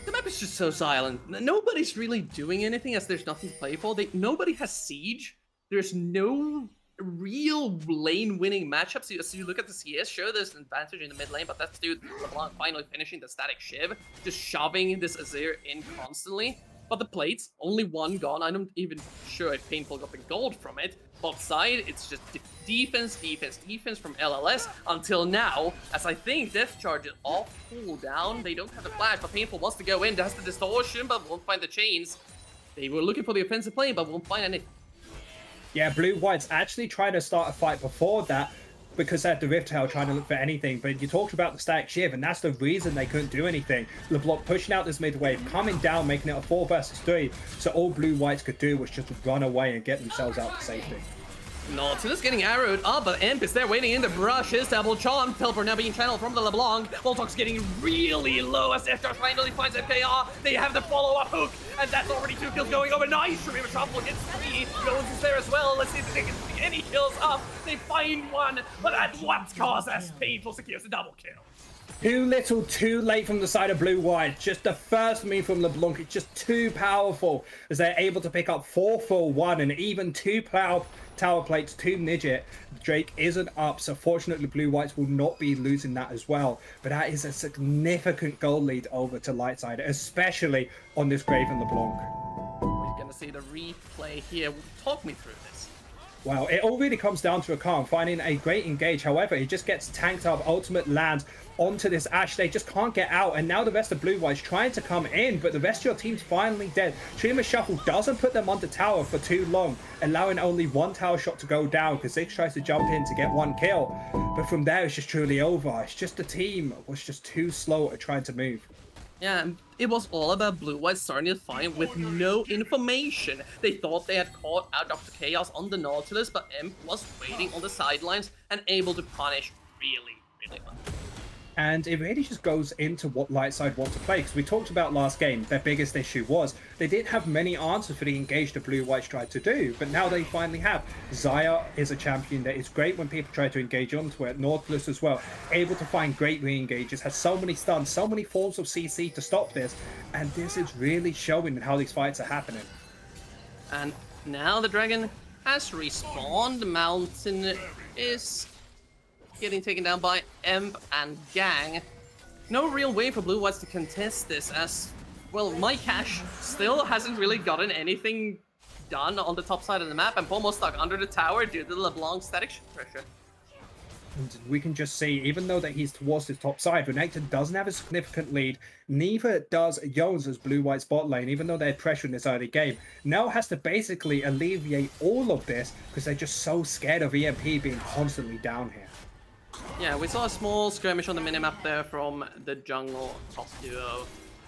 The map is just so silent. Nobody's really doing anything as there's nothing to play for. Nobody has siege. There's no real lane-winning matchups. So you look at the CS, sure, there's an advantage in the mid lane, but that's dude LeBlanc finally finishing the static shiv, just shoving this Azir in constantly. But the plates, only 1 gone. I'm not even sure if Painful got the gold from it. Bot side, it's just defense, defense, defense from LLS until now, as I think Death Charge is off cooldown. They don't have the flash, but Painful wants to go in, does the distortion, but won't find the chains. They were looking for the offensive play, but won't find anything. Yeah, BlueWhites actually trying to start a fight before that because they had the Rift Tail trying to look for anything. But you talked about the static shiv, and that's the reason they couldn't do anything. LeBlanc pushing out this mid wave, coming down, making it a 4 versus 3. So all BlueWhites could do was just run away and get themselves out to safety. Nautilus getting arrowed up, but Imp is there waiting in the brush. His double charm. Teleport now being channeled from the LeBlanc. Voltox getting really low as F-Josh finally finds FKR. They have the follow-up hook, and that's already 2 kills going over. Nice! Shurima Shuffle gets 3. Jones is there as well. Let's see if they can pick any kills up. They find 1, but at what cost as Painful secures the double kill. Too little, too late from the side of BlueWhites. Just the first move from LeBlanc is just too powerful as they're able to pick up 4 for 1 and even 2 tower plates, 2 midget. Drake isn't up, so fortunately BlueWhites will not be losing that as well. But that is a significant goal lead over to Lightside, especially on this Graven LeBlanc. We're going to see the replay here. Talk me through this. Well, it all really comes down to a Khan finding a great engage. However, he just gets tanked up, ultimate lands onto this Ashe. They just can't get out, and now the rest of BlueWhites trying to come in, but the rest of your team's finally dead. Shurima Shuffle doesn't put them under tower for too long, allowing only 1 tower shot to go down because Ziggs tries to jump in to get 1 kill. But from there, it's just truly over. It's just the team was just too slow at trying to move. Yeah, it was all about BlueWhites starting to fight with no information. They thought they had caught out Dr. Chaos on the Nautilus, but Imp was waiting on the sidelines and able to punish really, really well. And it really just goes into what Lightside want to play, because we talked about last game, their biggest issue was they didn't have many answers for the engage that BlueWhites tried to do, but now they finally have. Xayah is a champion that is great when people try to engage onto it. Nautilus as well, able to find great re-engages, has so many stuns, so many forms of CC to stop this, and this is really showing how these fights are happening. And now the dragon has respawned. The mountain is getting taken down by Emp and Gang. No real way for BlueWhites to contest this, as, well, mycash still hasn't really gotten anything done on the top side of the map, and almost stuck under the tower due to the LeBlanc static pressure. And we can just see, even though that he's towards his top side, Renekton doesn't have a significant lead. Neither does Jones as BlueWhites bot lane, even though they had pressure in this early game. Now has to basically alleviate all of this because they're just so scared of EMP being constantly down here. Yeah, we saw a small skirmish on the minimap there from the jungle top duo.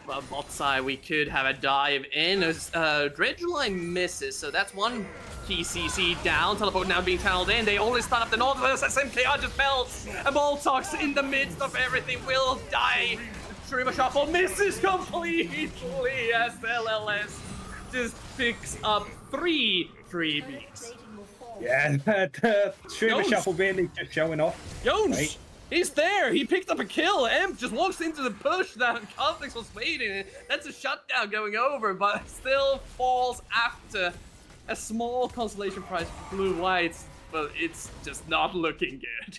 Well, bot side, we could have a dive in as Dredgeline misses, so that's 1 key CC down. Teleport now being channeled in. They only stun up the Nautilus as MKR just melts. And Voltox in the midst of everything will die. Shurima Shuffle misses completely as LLS just picks up 3 freebies. Yeah, Shurima Shuffle really just showing off. Jones! Right? He's there! He picked up a kill! Imp just walks into the push that Conflicts was waiting. That's a shutdown going over, but still falls after a small consolation prize for BlueWhites, but it's just not looking good.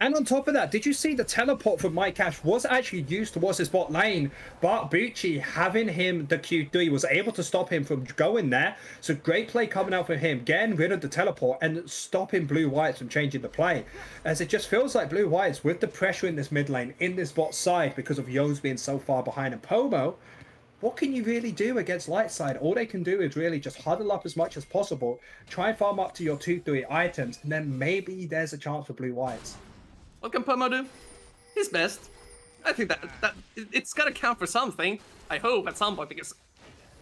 And on top of that, did you see the teleport from mycash was actually used towards his bot lane, but Bucci, having him the Q3, was able to stop him from going there. So great play coming out for him, getting rid of the teleport and stopping BlueWhites from changing the play. As it just feels like BlueWhites, with the pressure in this mid lane, in this bot side, because of Yo's being so far behind and Pomo, what can you really do against Lightside? All they can do is really just huddle up as much as possible, try and farm up to your 2-3 items, and then maybe there's a chance for BlueWhites. What can Pomo do? His best. I think that it's gotta count for something. I hope at some point, because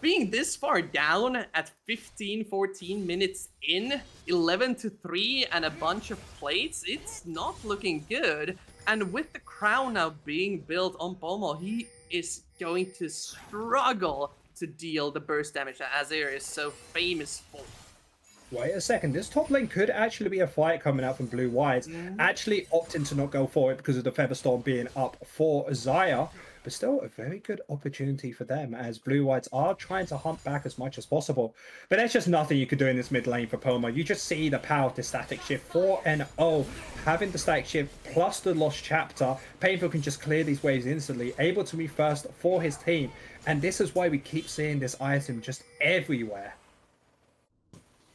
being this far down at 14 minutes in, 11-3 and a bunch of plates, it's not looking good. And with the crown now being built on Pomo, he is going to struggle to deal the burst damage that Azir is so famous for. Wait a second, this top lane could actually be a fight coming out from BlueWhites. Actually opting to not go for it because of the Featherstorm being up for Xayah. But still a very good opportunity for them as BlueWhites are trying to hunt back as much as possible. But there's just nothing you can do in this mid lane for Pomo. You just see the power of the static shift. 4-0, having the static shift plus the lost chapter. Painful can just clear these waves instantly, able to be first for his team. And this is why we keep seeing this item just everywhere.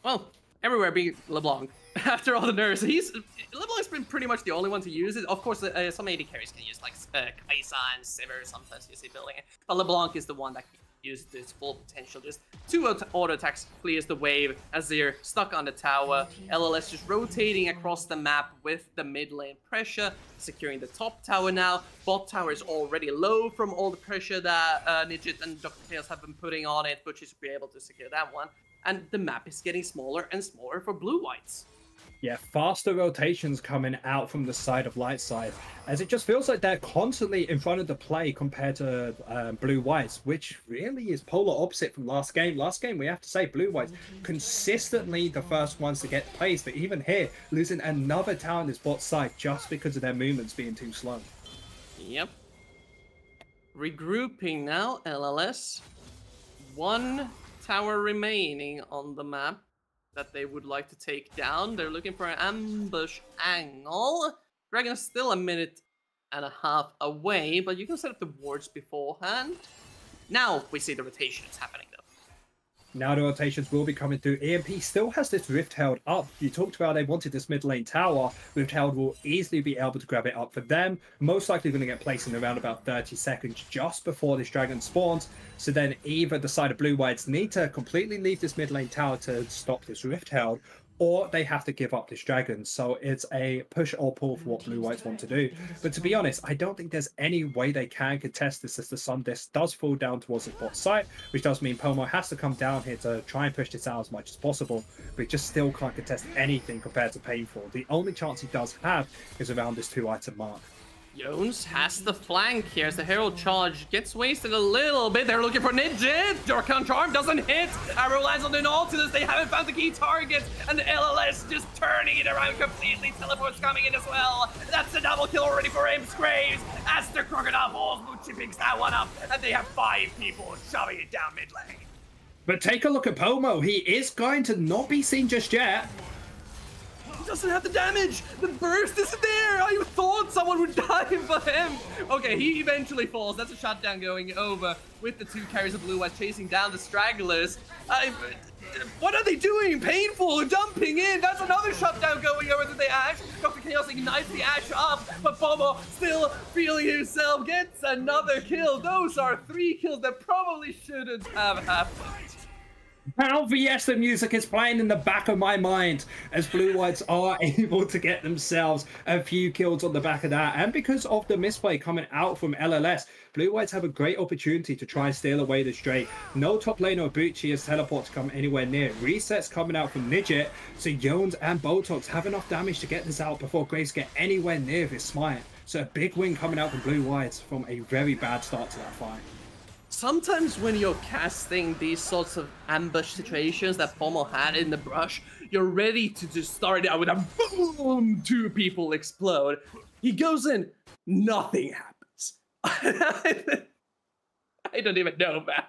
Well, everywhere being LeBlanc. After all the nerfs, LeBlanc's been pretty much the only one to use it. Of course, some AD carries can use like Kai'Sa and Sivir sometimes you see building it. But LeBlanc is the one that can use its full potential. Just 2 auto attacks clears the wave. Azir stuck on the tower. LLS just rotating across the map with the mid lane pressure, securing the top tower now. Bot tower is already low from all the pressure that Nidget and Dr. Chaos have been putting on it, but she's be able to secure that one. And the map is getting smaller and smaller for BlueWhites. Yeah, faster rotations coming out from the side of Lightside, as it just feels like they're constantly in front of the play compared to BlueWhites, which really is polar opposite from last game. Last game, we have to say, BlueWhites consistently the first ones to get plays, but even here, losing another tower on this bot side just because of their movements being too slow. Yep. Regrouping now, LLS. 1 tower remaining on the map that they would like to take down. They're looking for an ambush angle. Dragon is still 1.5 minutes away, but you can set up the wards beforehand. Now we see the rotations happening though. Now the rotations will be coming through. EMP still has this Rift held up. You talked about they wanted this mid lane tower. Rift held will easily be able to grab it up for them. Most likely going to get placed in around about 30 seconds just before this dragon spawns. So then either the side of BlueWhites need to completely leave this mid lane tower to stop this Rift held, or they have to give up this dragon. So it's a push or pull for what BlueWhites want to do. But to be honest, I don't think there's any way they can contest this as the Sun Disc does fall down towards the bot side, which does mean Pomo has to come down here to try and push this out as much as possible. But he just still can't contest anything compared to Painful. The only chance he does have is around this 2-item mark. Jones has the flank here as the Herald charge gets wasted a little bit. They're looking for Nidget. Dorkan Charm doesn't hit. Arrow lands on the Nautilus. They haven't found the key target. And the LLS just turning it around completely. Teleport's coming in as well. That's a double kill already for Ames Graves. As the Crocodile Falls, Mucci picks that one up. And they have 5 people shoving it down mid lane. But take a look at Pomo. He is going to not be seen just yet. Doesn't have the damage. The burst isn't there. I thought someone would die for him. Okay, he eventually falls. That's a shutdown going over with the 2 carries of BlueWhites chasing down the stragglers. What are they doing? Painful, jumping in. That's another shutdown going over to the Ashe. Dr. Chaos ignites the Ashe up, but Pomo still feeling himself gets another kill. Those are 3 kills that probably shouldn't have happened. How Fiesta music is playing in the back of my mind as BlueWhites are able to get themselves a few kills on the back of that. And because of the misplay coming out from LLS, BlueWhites have a great opportunity to try and steal away the Drake. No top lane or Bucci as teleport to come anywhere near. Resets coming out from Nidget, so Jones and Botox have enough damage to get this out before Graves get anywhere near this smite. So a big win coming out from BlueWhites from a very bad start to that fight. Sometimes when you're casting these sorts of ambush situations that Pomo had in the brush, you're ready to just start out with a boom, 2 people explode. He goes in, nothing happens. I don't even know, man.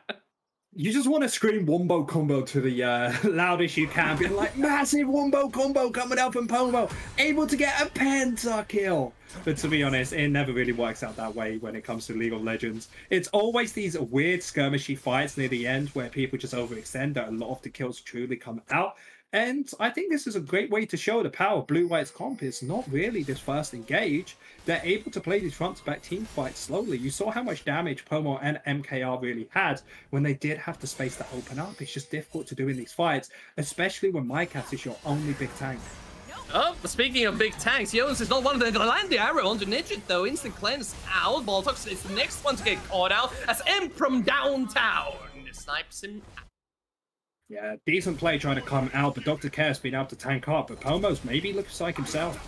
You just want to scream wombo combo to the loudest you can, being like, massive wombo combo coming out from Pomo, able to get a pentakill. But to be honest, it never really works out that way when it comes to League of Legends. It's always these weird skirmishy fights near the end where people just overextend, that a lot of the kills truly come out. And I think this is a great way to show the power of BlueWhites comp. It's not really this first engage. They're able to play these front-to-back team fights slowly. You saw how much damage Pomo and MKR really had when they did have the space to open up. It's just difficult to do in these fights, especially when MyCat is your only big tank. Oh, speaking of big tanks, Jones is not one of them to land the arrow onto Nidget though. Instant cleanse out. Baltox is the next one to get caught out as M from downtown snipes him out. Yeah, decent play trying to come out, but Dr. Chaos been able to tank up, but Pomo's maybe looks like himself.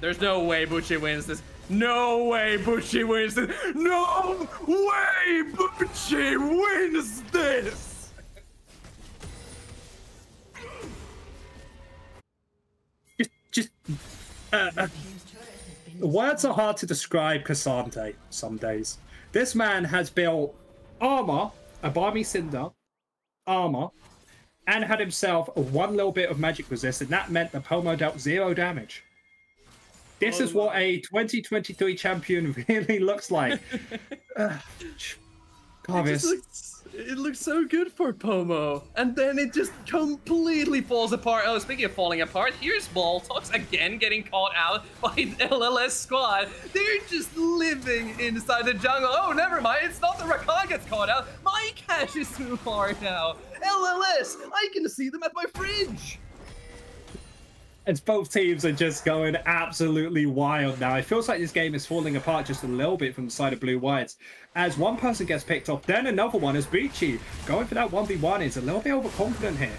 There's no way Bucci wins this. No way Bucci wins this. No way Bucci wins this. Words are hard to describe Cassante some days. This man has built armor, a Barmy Cinder, armor, and had himself one little bit of magic resist, and that meant that Pomo dealt 0 damage. This is what a 2023 champion really looks like. It looks so good for Pomo, and then it just completely falls apart. Oh, speaking of falling apart, here's Baltox again getting caught out by the LLS squad. They're just living inside the jungle. Oh, never mind. It's not the Rakan gets caught out. My cash is too far now. LLS, I can see them at my fridge. And both teams are just going absolutely wild now. It feels like this game is falling apart just a little bit from the side of BlueWhites. As one person gets picked off, then another one is Bucci. Going for that 1v1 is a little bit overconfident here.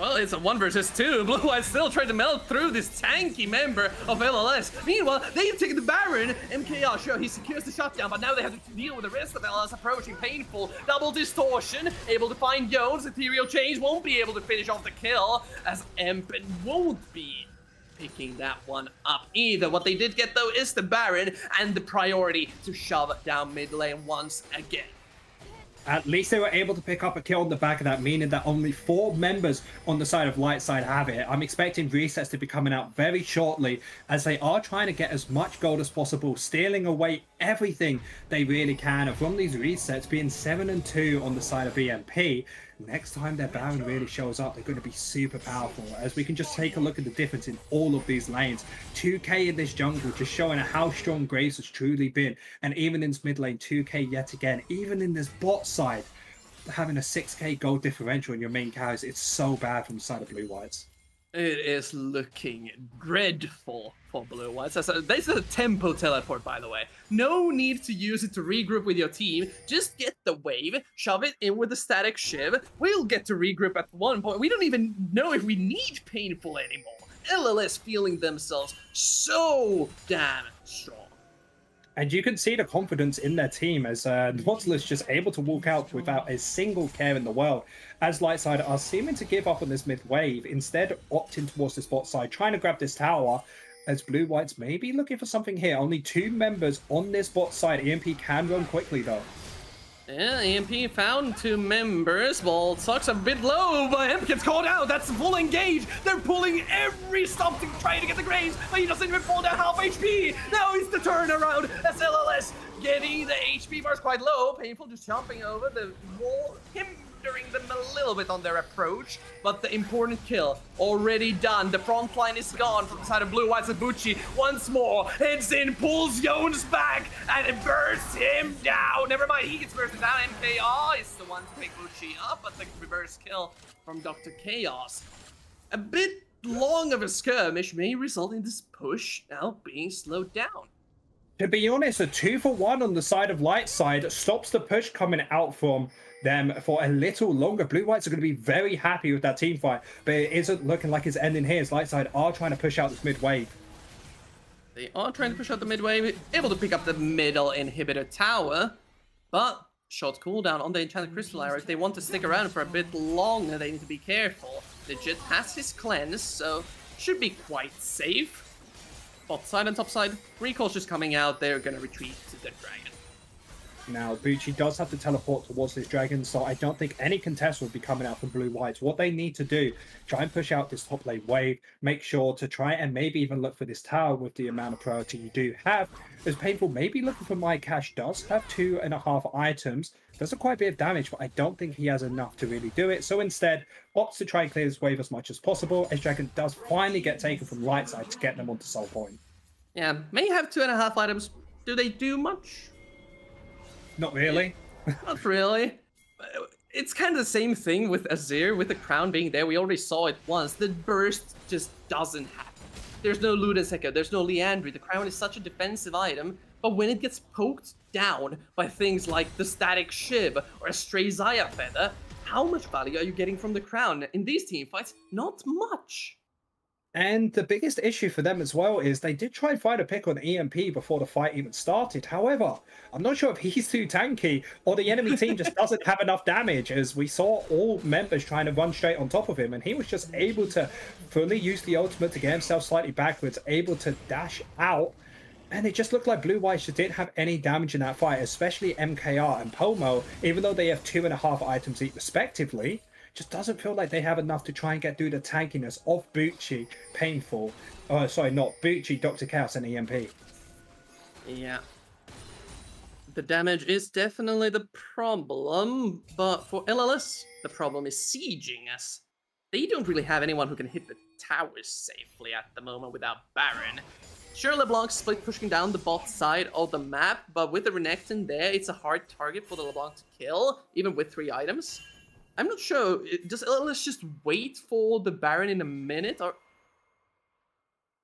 Well, it's a 1 versus 2. BlueWhites still trying to melt through this tanky member of LLS. Meanwhile, they've taken the Baron. MKR, sure, he secures the shutdown, but now they have to deal with the rest of LLS approaching. Painful. Double distortion. Able to find Jones. Ethereal Change won't be able to finish off the kill, as Empen won't be picking that one up either. What they did get, though, is the Baron and the priority to shove down mid lane once again. At least they were able to pick up a kill on the back of that, meaning that only 4 members on the side of Lightside have it. I'm expecting resets to be coming out very shortly, as they are trying to get as much gold as possible, stealing away everything they really can. And from these resets, being 7 and 2 on the side of EMP, next time their Baron really shows up, they're going to be super powerful. As we can just take a look at the difference in all of these lanes. 2k in this jungle, just showing how strong Graves has truly been. And even in this mid lane, 2k yet again. Even in this bot side, having a 6k gold differential in your main carries, it's so bad from the side of BlueWhites. It is looking dreadful for BlueWhites. This is a tempo teleport, by the way. No need to use it to regroup with your team. Just get the wave, shove it in with the static shiv. We'll get to regroup at one point. We don't even know if we need Painful anymore. LLS feeling themselves so damn strong. And you can see the confidence in their team as Nautilus just able to walk out without a single care in the world. As Lightside are seeming to give up on this mid wave, instead opting towards the spot side, trying to grab this tower. As BlueWhites may be looking for something here. Only 2 members on this bot side. EMP can run quickly though. Yeah, EMP found 2 members. Baltox a bit low, but Emp gets called out. That's full engage. They're pulling every stop to try to get the Graves, but he doesn't even fall down half HP. Now it's the turnaround as LLS getting the HP bars quite low. Painful just jumping over the wall, hindering them a little bit on their approach, but the important kill already done. The front line is gone from the side of BlueWhites. And Bucci once more heads in, pulls Jones back, and it bursts him down. Never mind, he gets bursted down. MKR is the one to pick Bucci up, but the reverse kill from Dr. Chaos. A bit long of a skirmish may result in this push now being slowed down. To be honest, a 2-for-1 on the side of Lightside stops the push coming out from them for a little longer. BlueWhites are going to be very happy with that team fight, but it isn't looking like it's ending here as Lightside are trying to push out this mid wave. They are trying to push out the mid wave, able to pick up the middle inhibitor tower, but short cooldown on the enchanted crystal arrows. They want to stick around for a bit longer. They need to be careful. Legit has his cleanse, so should be quite safe. Bot side and top side, recall's just coming out. They're going to retreat to the dragon. Now, Bucci does have to teleport towards this dragon, so I don't think any contest will be coming out from BlueWhites. What they need to do, try and push out this top lane wave, make sure to try and maybe even look for this tower with the amount of priority you do have. As Painful maybe looking for my cash, does have 2.5 items, does quite a bit of damage, but I don't think he has enough to really do it. So instead, opts to try and clear this wave as much as possible, as Dragon does finally get taken from Lightside to get them onto Soul Point. Yeah, may have 2.5 items. Do they do much? Not really. Not really. It's kind of the same thing with Azir, with the crown being there. We already saw it once. The burst just doesn't happen. There's no Ludenseka, there's no Leandry. The crown is such a defensive item, but when it gets poked down by things like the static Shib or a stray Zaya feather, how much value are you getting from the crown? In these team fights, not much. And the biggest issue for them as well is they did try and find a pick on EMP before the fight even started. However, I'm not sure if he's too tanky or the enemy team just doesn't have enough damage, as we saw all members trying to run straight on top of him, and he was just able to fully use the ultimate to get himself slightly backwards, able to dash out. And it just looked like BlueWhites just didn't have any damage in that fight, especially MKR and Pomo, even though they have 2.5 items each respectively. Just doesn't feel like they have enough to try and get through the tankiness of Bucci, Painful. Oh, sorry, not Bucci, Dr. Chaos, and EMP. Yeah. The damage is definitely the problem, but for LLS, the problem is sieging us. They don't really have anyone who can hit the towers safely at the moment without Baron. Sure, LeBlanc's split pushing down the bot side of the map, but with the Renekton there, it's a hard target for the LeBlanc to kill, even with 3 items. I'm not sure. Does LLS just wait for the Baron in a minute, or?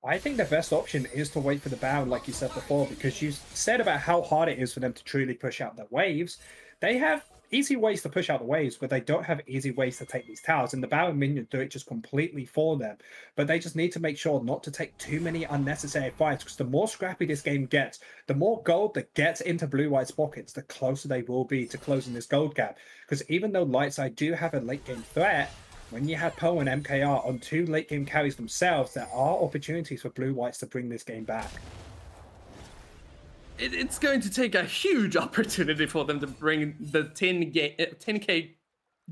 I think the best option is to wait for the Baron, like you said before, because you said about how hard it is for them to truly push out their waves. They have easy ways to push out the waves, but they don't have easy ways to take these towers, and the Baron minions do it just completely for them. But they just need to make sure not to take too many unnecessary fights, because the more scrappy this game gets, the more gold that gets into BlueWhites' pockets, the closer they will be to closing this gold gap. Because even though Lightside do have a late game threat, when you have Poe and MKR on 2 late game carries themselves, there are opportunities for BlueWhites to bring this game back. It's going to take a huge opportunity for them to bring the 10k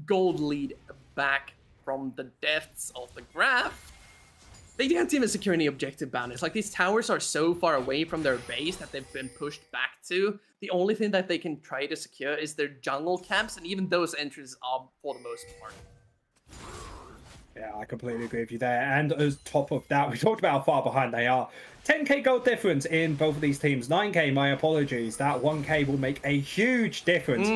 gold lead back from the depths of the graph. They can't even secure any objective bounties. Like, these towers are so far away from their base that they've been pushed back to. The only thing that they can try to secure is their jungle camps, and even those entries are for the most part. Yeah, I completely agree with you there. And as top of that, we talked about how far behind they are. 10k gold difference in both of these teams. 9k, my apologies. That 1k will make a huge difference.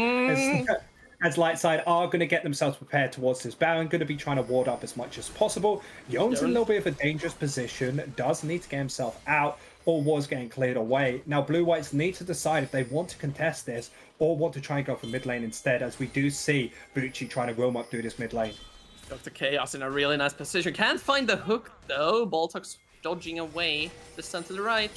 As Lightside are going to get themselves prepared towards this Baron, going to be trying to ward up as much as possible. Yone's in a little bit of a dangerous position, does need to get himself out, or was getting cleared away. Now, BlueWhites need to decide if they want to contest this or want to try and go for mid lane instead, as we do see Bucci trying to roam up through this mid lane. Dr. Chaos in a really nice position. Can't find the hook, though. Baltok's dodging away. The sun to the right.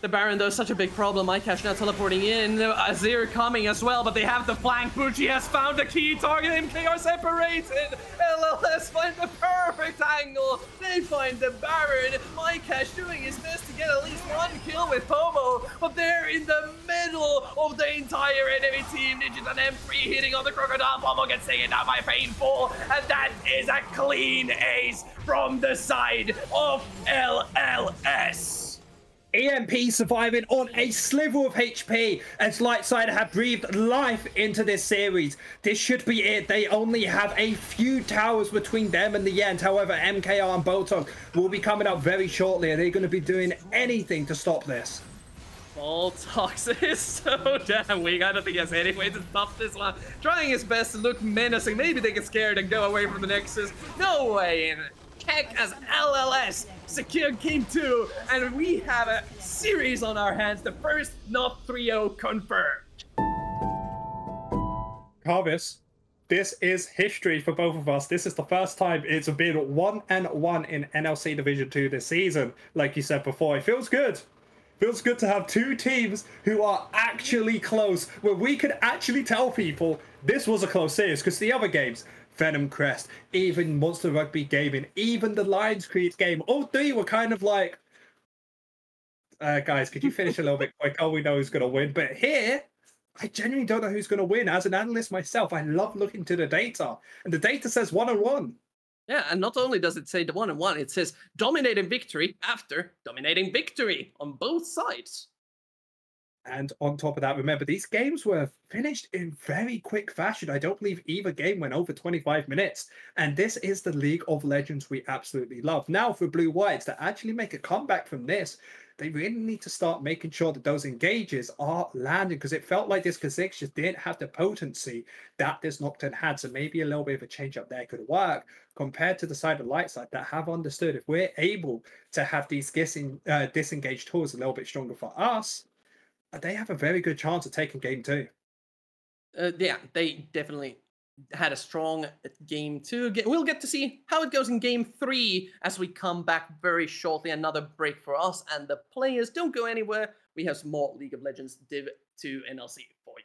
The Baron, though, is such a big problem. iCash now teleporting in. Azir coming as well, but they have the flank. Bucci has found the key target. MKR separated. LLS find the perfect angle. They find the Baron. iCash doing his best to get at least 1 kill with Pomo, but they're in the middle of the entire enemy team. Ninjas and M3 hitting on the Crocodile. Pomo gets taken down by Painful, and that is a clean ace from the side of LLS. EMP surviving on a sliver of HP as Lightside have breathed life into this series. This should be it. They only have a few towers between them and the end. However, MKR and Botok will be coming up very shortly, and they're going to be doing anything to stop this. Baltox is so damn weak. I don't think he has any way to stop this one. Trying his best to look menacing. Maybe they get scared and go away from the Nexus. No way in Keck as LLS secured Game 2, and we have a series on our hands. The first not 3-0 confirmed. Carvis, this is history for both of us. This is the first time it's been 1-1 in NLC Division 2 this season. Like you said before, it feels good. Feels good to have 2 teams who are actually close, where we could actually tell people this was a close series, because the other games, Venom Crest, even Monster Rugby Gaming, even the Lions Creed game, all 3 were kind of like, guys, could you finish a little bit quick? Oh, we know who's going to win. But here, I genuinely don't know who's going to win. As an analyst myself, I love looking to the data, and the data says 1-1. Yeah, and not only does it say the 1-1, it says dominating victory after dominating victory on both sides. And on top of that, remember, these games were finished in very quick fashion. I don't believe either game went over 25 minutes. And this is the League of Legends we absolutely love. Now, for BlueWhites to actually make a comeback from this, they really need to start making sure that those engages are landing, because it felt like this Kha'Zix just didn't have the potency that this Nocturne had. So maybe a little bit of a change up there could work compared to the side of Lightside that have understood if we're able to have these disengaged tools a little bit stronger for us, they have a very good chance of taking game two. Yeah, they definitely had a strong game two. We'll get to see how it goes in game three as we come back very shortly. Another break for us and the players. Don't go anywhere. We have some more League of Legends Div 2 NLC for you.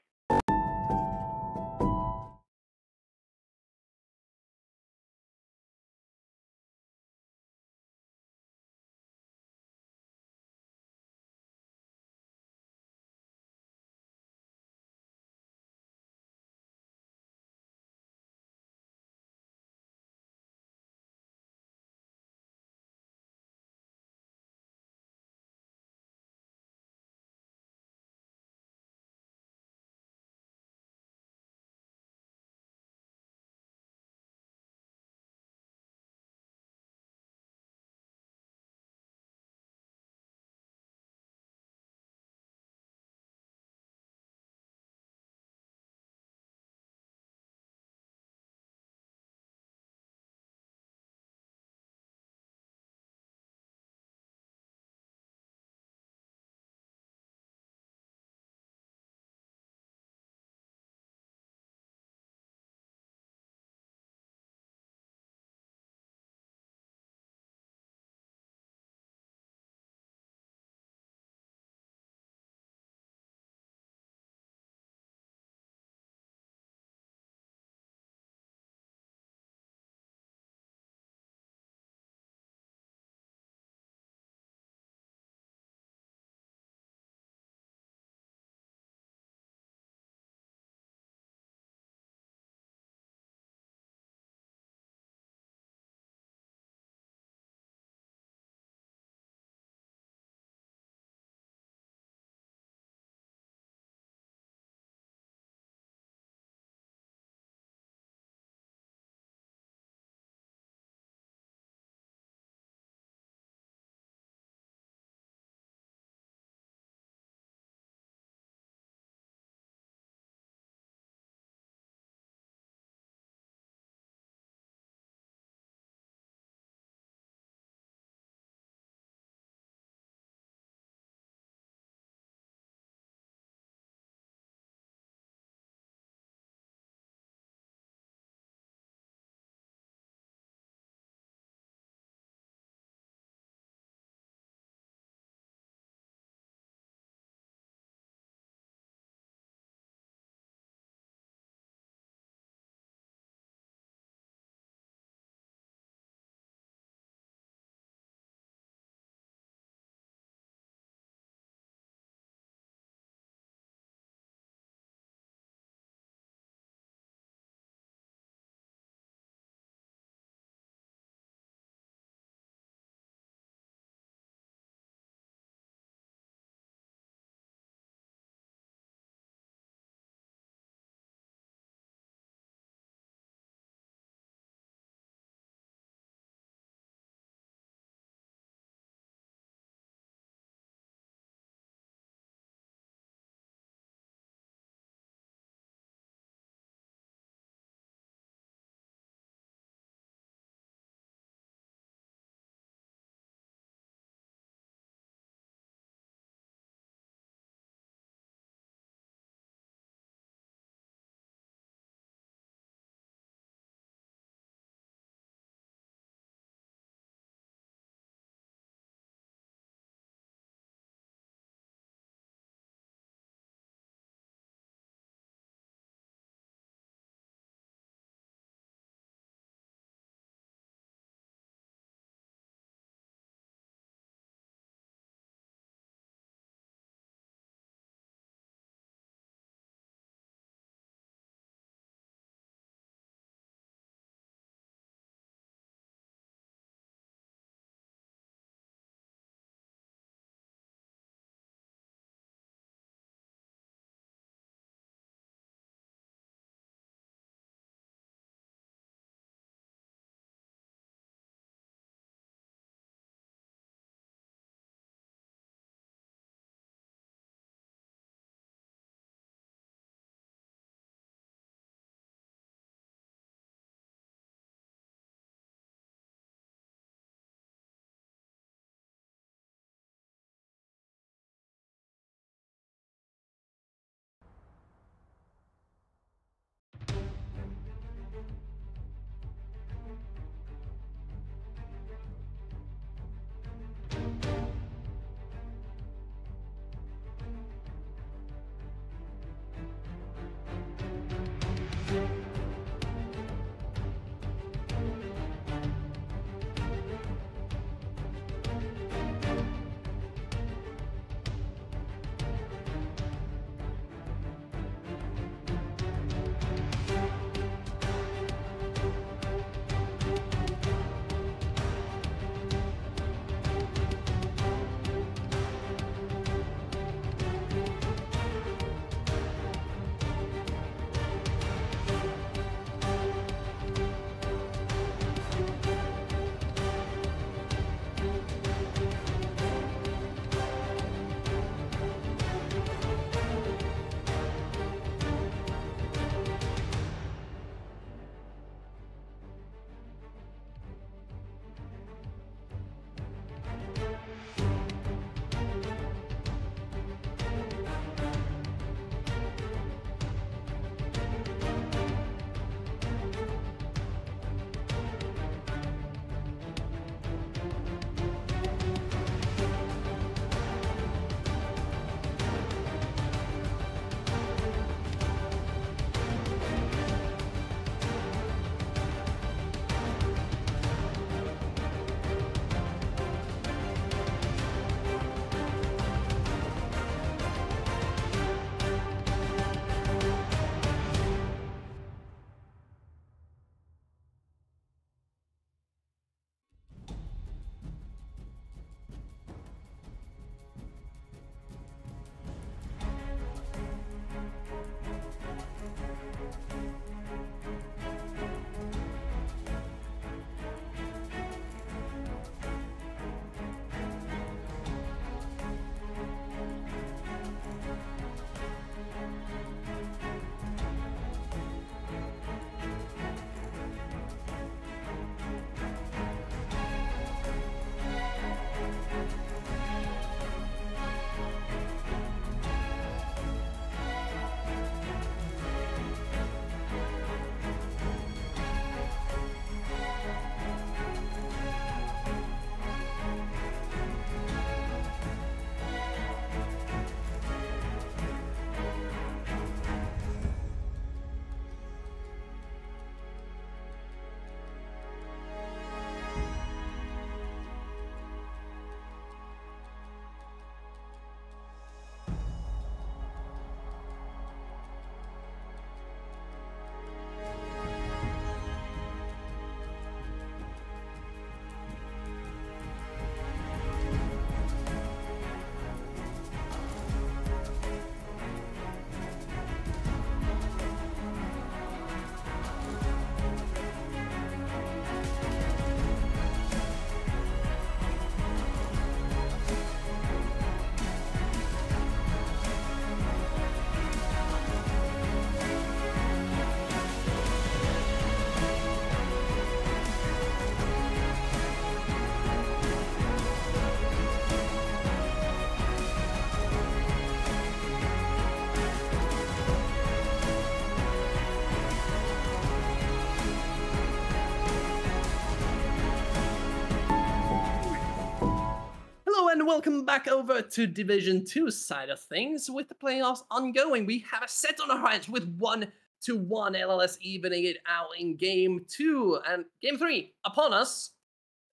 welcome back over to Division 2 side of things. With the playoffs ongoing, we have a set on our hands with 1-1 LLS evening it out in Game 2. And Game 3 upon us.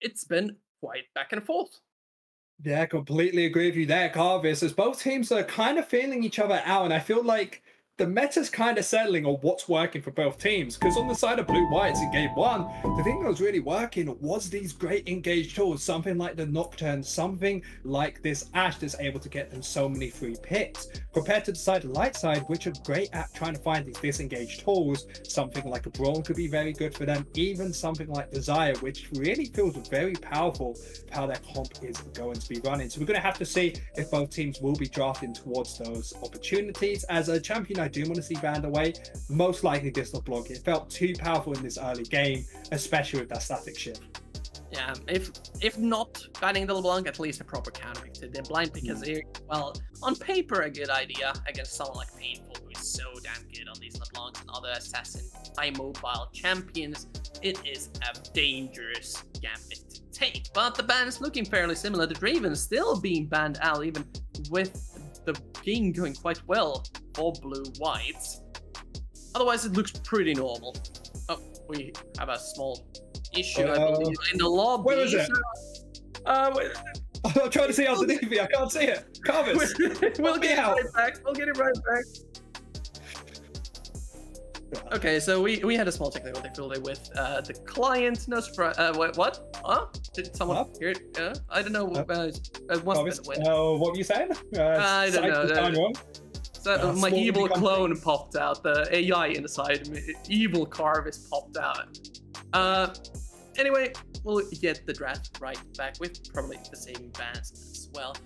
It's been quite back and forth. Yeah, completely agree with you there, Carvis, as both teams are kind of feeling each other out, and I feel like the meta's kind of settling on what's working for both teams. Because on the side of BlueWhites in Game 1, the thing that was really working was these great engaged tools, something like the Nocturne, something like this Ashe that's able to get them so many free picks. Compared to the side of Lightside, which are great at trying to find these disengaged tools, something like a Brawl could be very good for them, even something like Desire, which really feels very powerful for how their comp is going to be running. So we're going to have to see if both teams will be drafting towards those opportunities. As a champion I do want to see banned away, most likely this LeBlanc. It felt too powerful in this early game, especially with that static shift. Yeah, if not banning the LeBlanc, at least a proper counter pick to the blind pick is, well, on paper a good idea against someone like Painful, who is so damn good on these LeBlancs and other assassin high mobile champions. It is a dangerous gambit to take, but the ban is looking fairly similar. The Draven still being banned out, even with the game going quite well for BlueWhites. Otherwise, it looks pretty normal. Oh, we have a small issue, I believe, in the lobby. Where is it? I'm trying to see underneath me. I can't see it. Carvis, we'll get it right back. We'll get it right back. Okay, so we had a small technical difficulty with the client. No surprise. What? Huh? Did someone hear it? I don't know. What were you saying? I don't know. So my evil clone popped out. The AI inside me, evil Carvis popped out. Anyway, we'll get the draft right back with probably the same bans as well.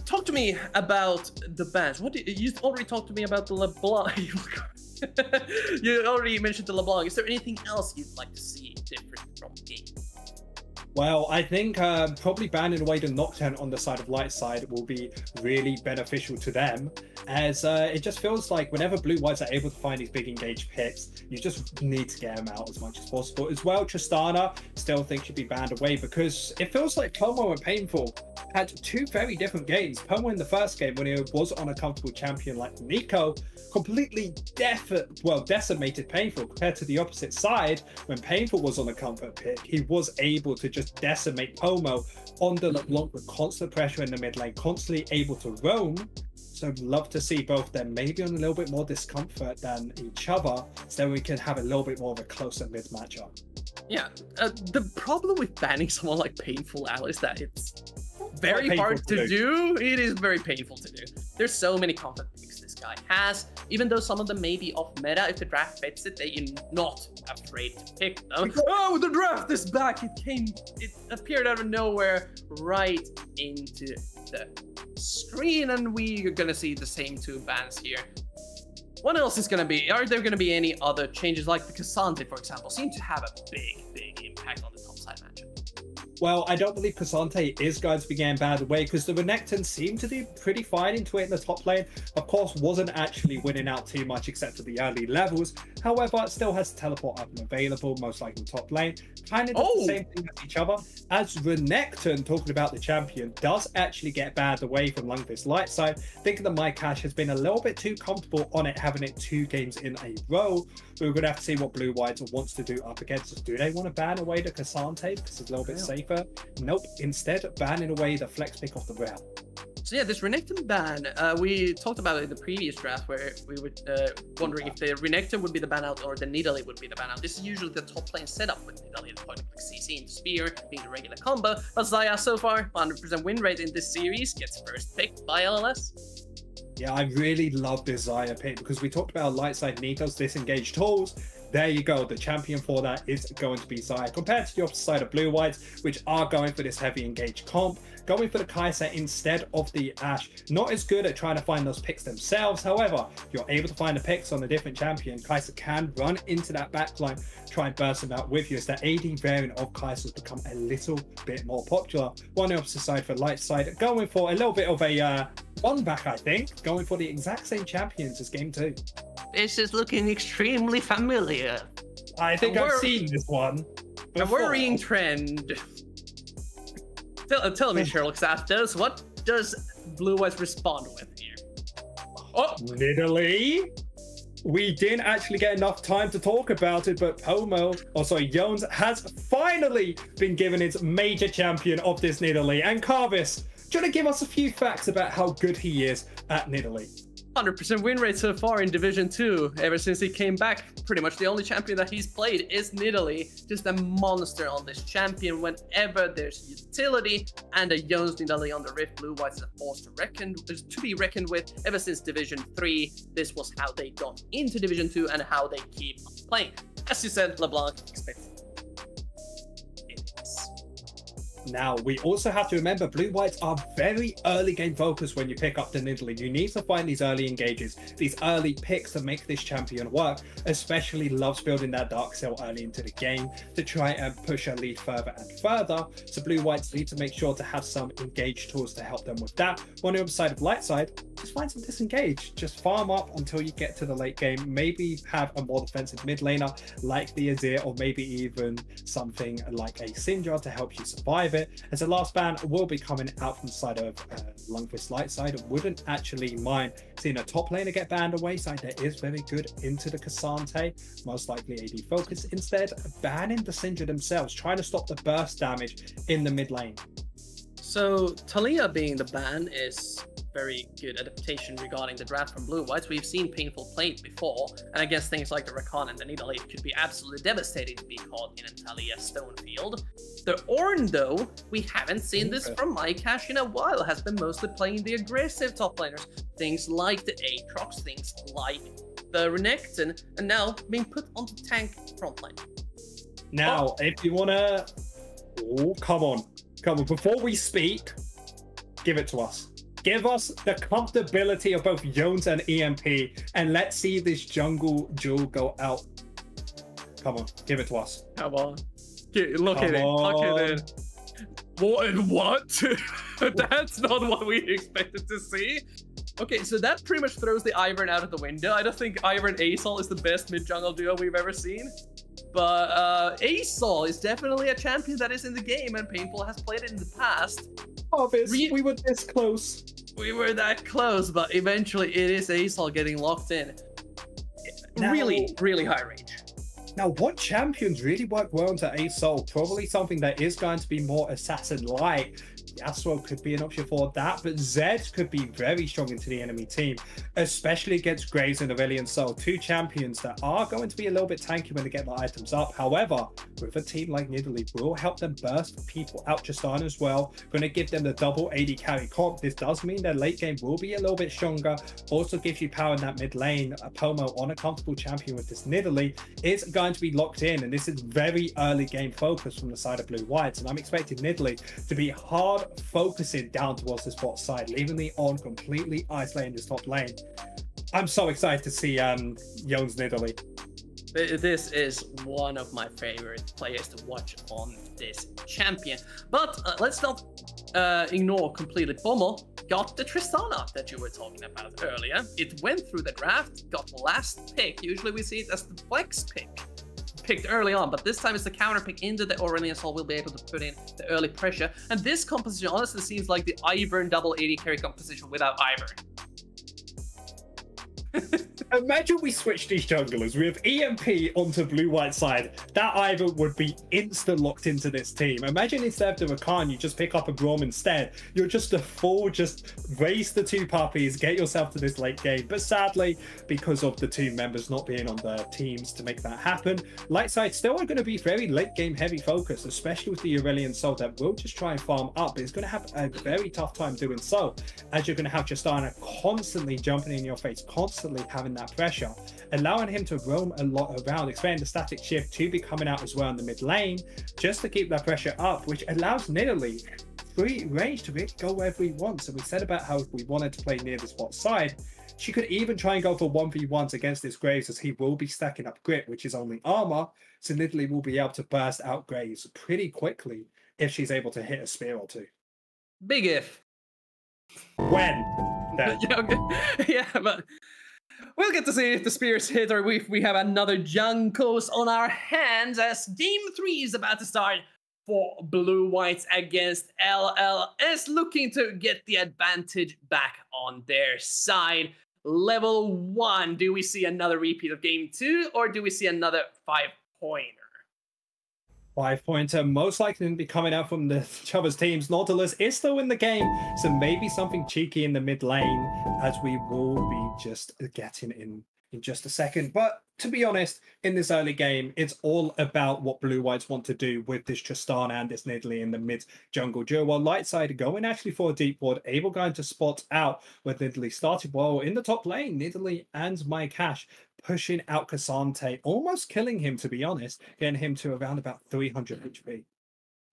Talk to me about the bans. You already talked to me about the LeBlanc? You already mentioned the LeBlanc. Is there anything else you'd like to see different from the game? Well, I think probably banning away the Nocturne on the side of Lightside will be really beneficial to them, as it just feels like whenever BlueWhites are able to find these big engaged picks, you just need to get them out as much as possible. As well, Tristana still think should be banned away, because it feels like Pomo and Painful had two very different games. Pomo in the first game, when he was on a comfortable champion like Nico, completely decimated Painful, compared to the opposite side, when Painful was on a comfort pick, he was able to just decimate Pomo on the LeBlanc with constant pressure in the mid lane, constantly able to roam. So I'd love to see both of them maybe on a little bit more discomfort than each other, so we can have a little bit more of a closer mid matchup. Yeah, the problem with banning someone like Painful out is that it's very hard to do. It is very painful to do. There's so many comfort picks this guy has, even though some of them may be off meta. If the draft fits it, they are not afraid to pick them. Oh, the draft is back. It appeared out of nowhere right into the screen, and we're gonna see the same two bans here. What else is gonna be? Are there gonna be any other changes, like the Cassandra, for example, seem to have a big impact on the top side matchup? Well, I don't believe Cassandra is going to be getting banned away, because the Renekton seemed to do pretty fine into it in the top lane. Of course, wasn't actually winning out too much except for the early levels. However, it still has teleport up and available, most likely top lane. Kind of does the same thing as each other. As Renekton, talking about the champion, does actually get banned away from Lundqvist Lightside. Thinking that MyCash has been a little bit too comfortable on it, having it 2 games in a row. We're going to have to see what BlueWhites wants to do up against us. Do they want to ban away the Cassandra because it's a little bit safer? Nope. Instead, banning away the flex pick off the rail. So yeah, this Renekton ban, we talked about it in the previous draft, where we were wondering if the Renekton would be the ban out or the Nidalee would be the ban out. This is usually the top lane setup with Nidalee, the point of CC into Spear being the regular combo. But Zaya so far, 100% win rate in this series, gets first picked by LLS. Yeah, I really love this Zaya pick, because we talked about Lightside Nico's disengaged tools. There you go. The champion for that is going to be Zaya, compared to the opposite side of BlueWhites, which are going for this heavy engaged comp, going for the Kai'Sa instead of the Ashe. Not as good at trying to find those picks themselves. However, you're able to find the picks on a different champion. Kai'Sa can run into that backline, try and burst them out with you, as that AD variant of Kai'Sa has become a little bit more popular. On the opposite side for Lightside, going for a little bit of a one back, I think, going for the exact same champions as game 2. This is looking extremely familiar. I think I've seen this one before. A worrying trend. Tell me, Sherlock Saftos, what does BlueWhites respond with here? Oh, Nidalee. We didn't actually get enough time to talk about it, but Jones has finally been given its major champion of this Nidalee. And Carvis, do you want to give us a few facts about how good he is at Nidalee? 100% win rate so far in Division 2. Ever since he came back, pretty much the only champion that he's played is Nidalee. Just a monster on this champion whenever there's utility, and a Jones Nidalee on the Rift. BlueWhites is a force to be reckoned with. Ever since Division 3, this was how they got into Division 2 and how they keep playing. As you said, LeBlanc expects Now, we also have to remember BlueWhites are very early game focused when you pick up the Nidalee. You need to find these early engages, these early picks to make this champion work, especially loves building that Dark Cell early into the game to try and push a lead further and further. So BlueWhites need to make sure to have some engage tools to help them with that. On the other side of Lightside, just find some disengage. Just farm up until you get to the late game. Maybe have a more defensive mid laner like the Azir, or maybe even something like a Syndra to help you survive it. As the last ban will be coming out from the side of Lundqvist Lightside, wouldn't actually mind seeing a top laner get banned away. Side that is very good into the Cassante, most likely AD focus. Instead, banning the Syndra themselves, trying to stop the burst damage in the mid lane. So Talia being the ban is very good adaptation regarding the draft from BlueWhites. We've seen Painful play it before, and I guess things like the Rakan and the Nidalee could be absolutely devastating to be caught in a Talia Stonefield. The Ornn, though, we haven't seen this from MyCash in a while, has been mostly playing the aggressive top laners. Things like the Aatrox, things like the Renekton, and now being put onto tank frontline. Now, if you wanna... Oh, come on. Come on, before we speak, give it to us. Give us the comfortability of both Jones and EMP, and let's see this jungle duel go out. Come on, give it to us. Come on. Look at it. Look at it. What and what? That's not what we expected to see. Okay, so that pretty much throws the Ivern out of the window. I don't think Ivern Asol is the best mid-jungle duo we've ever seen. But Asol is definitely a champion that is in the game, and Painful has played it in the past. Obviously, we were this close. We were that close, but eventually it is Asol getting locked in. Now, really high range. Now, what champions really work well into Asol? Probably something that is going to be more assassin-like. Yasuo could be an option for that, but Zed could be very strong into the enemy team, especially against Graves and Aurelion Sol, two champions that are going to be a little bit tanky when they get the items up. However, with a team like Nidalee, will help them burst people out Justana as well, going to give them the double AD carry comp. This does mean their late game will be a little bit stronger, also gives you power in that mid lane. A Pomo on a comfortable champion with this Nidalee is going to be locked in, and this is very early game focus from the side of BlueWhites, and I'm expecting Nidalee to be hard focusing down towards this bot side, leaving the Ornn completely isolating this top lane. I'm so excited to see Jones Nidalee. This is one of my favorite players to watch on this champion. But let's not ignore completely. Bommel got the Tristana that you were talking about earlier. It went through the draft, got last pick. Usually we see it as the flex pick, picked early on, but this time it's the counter pick into the Aurelion Sol. Will be able to put in the early pressure, and this composition honestly seems like the Ivern double AD carry composition without Ivern. Imagine we switch these junglers with EMP onto BlueWhite side. That Ivern would be instant locked into this team. Imagine instead of the Rakan, you just pick up a Braum instead. You're just a full, just race the two puppies, get yourself to this late game. But sadly, because of the two members not being on the teams to make that happen, Lightside still are going to be very late game heavy focus, especially with the Aurelion Sol that will just try and farm up. But it's going to have a very tough time doing so, as you're going to have Justana constantly jumping in your face, constantly having that pressure, allowing him to roam a lot around, expanding the static shift to be coming out as well in the mid lane, just to keep that pressure up, which allows Nidalee free range to really go wherever he wants. And we said about how if we wanted to play near the spot side, she could even try and go for 1v1s against this Graves, as he will be stacking up grit, which is only armor, so Nidalee will be able to burst out Graves pretty quickly if she's able to hit a spear or two. Big if. When? Yeah, okay. Yeah, but we'll get to see if the spears hit or if we have another Junkos on our hands as Game 3 is about to start. for BlueWhites against LLS, looking to get the advantage back on their side. Level 1, do we see another repeat of game 2, or do we see another 5-pointer? 5-pointer most likely going to be coming out from the other's teams. Nautilus is still in the game, so maybe something cheeky in the mid lane, as we will be just getting in just a second. But to be honest, in this early game, it's all about what BlueWhites want to do with this Tristan and this Nidalee in the mid jungle duo. While Lightside going actually for a deep ward, able going to spot out where Nidalee started well in the top lane. Nidalee and My Cash pushing out Cassante, almost killing him, to be honest, getting him to around about 300 HP.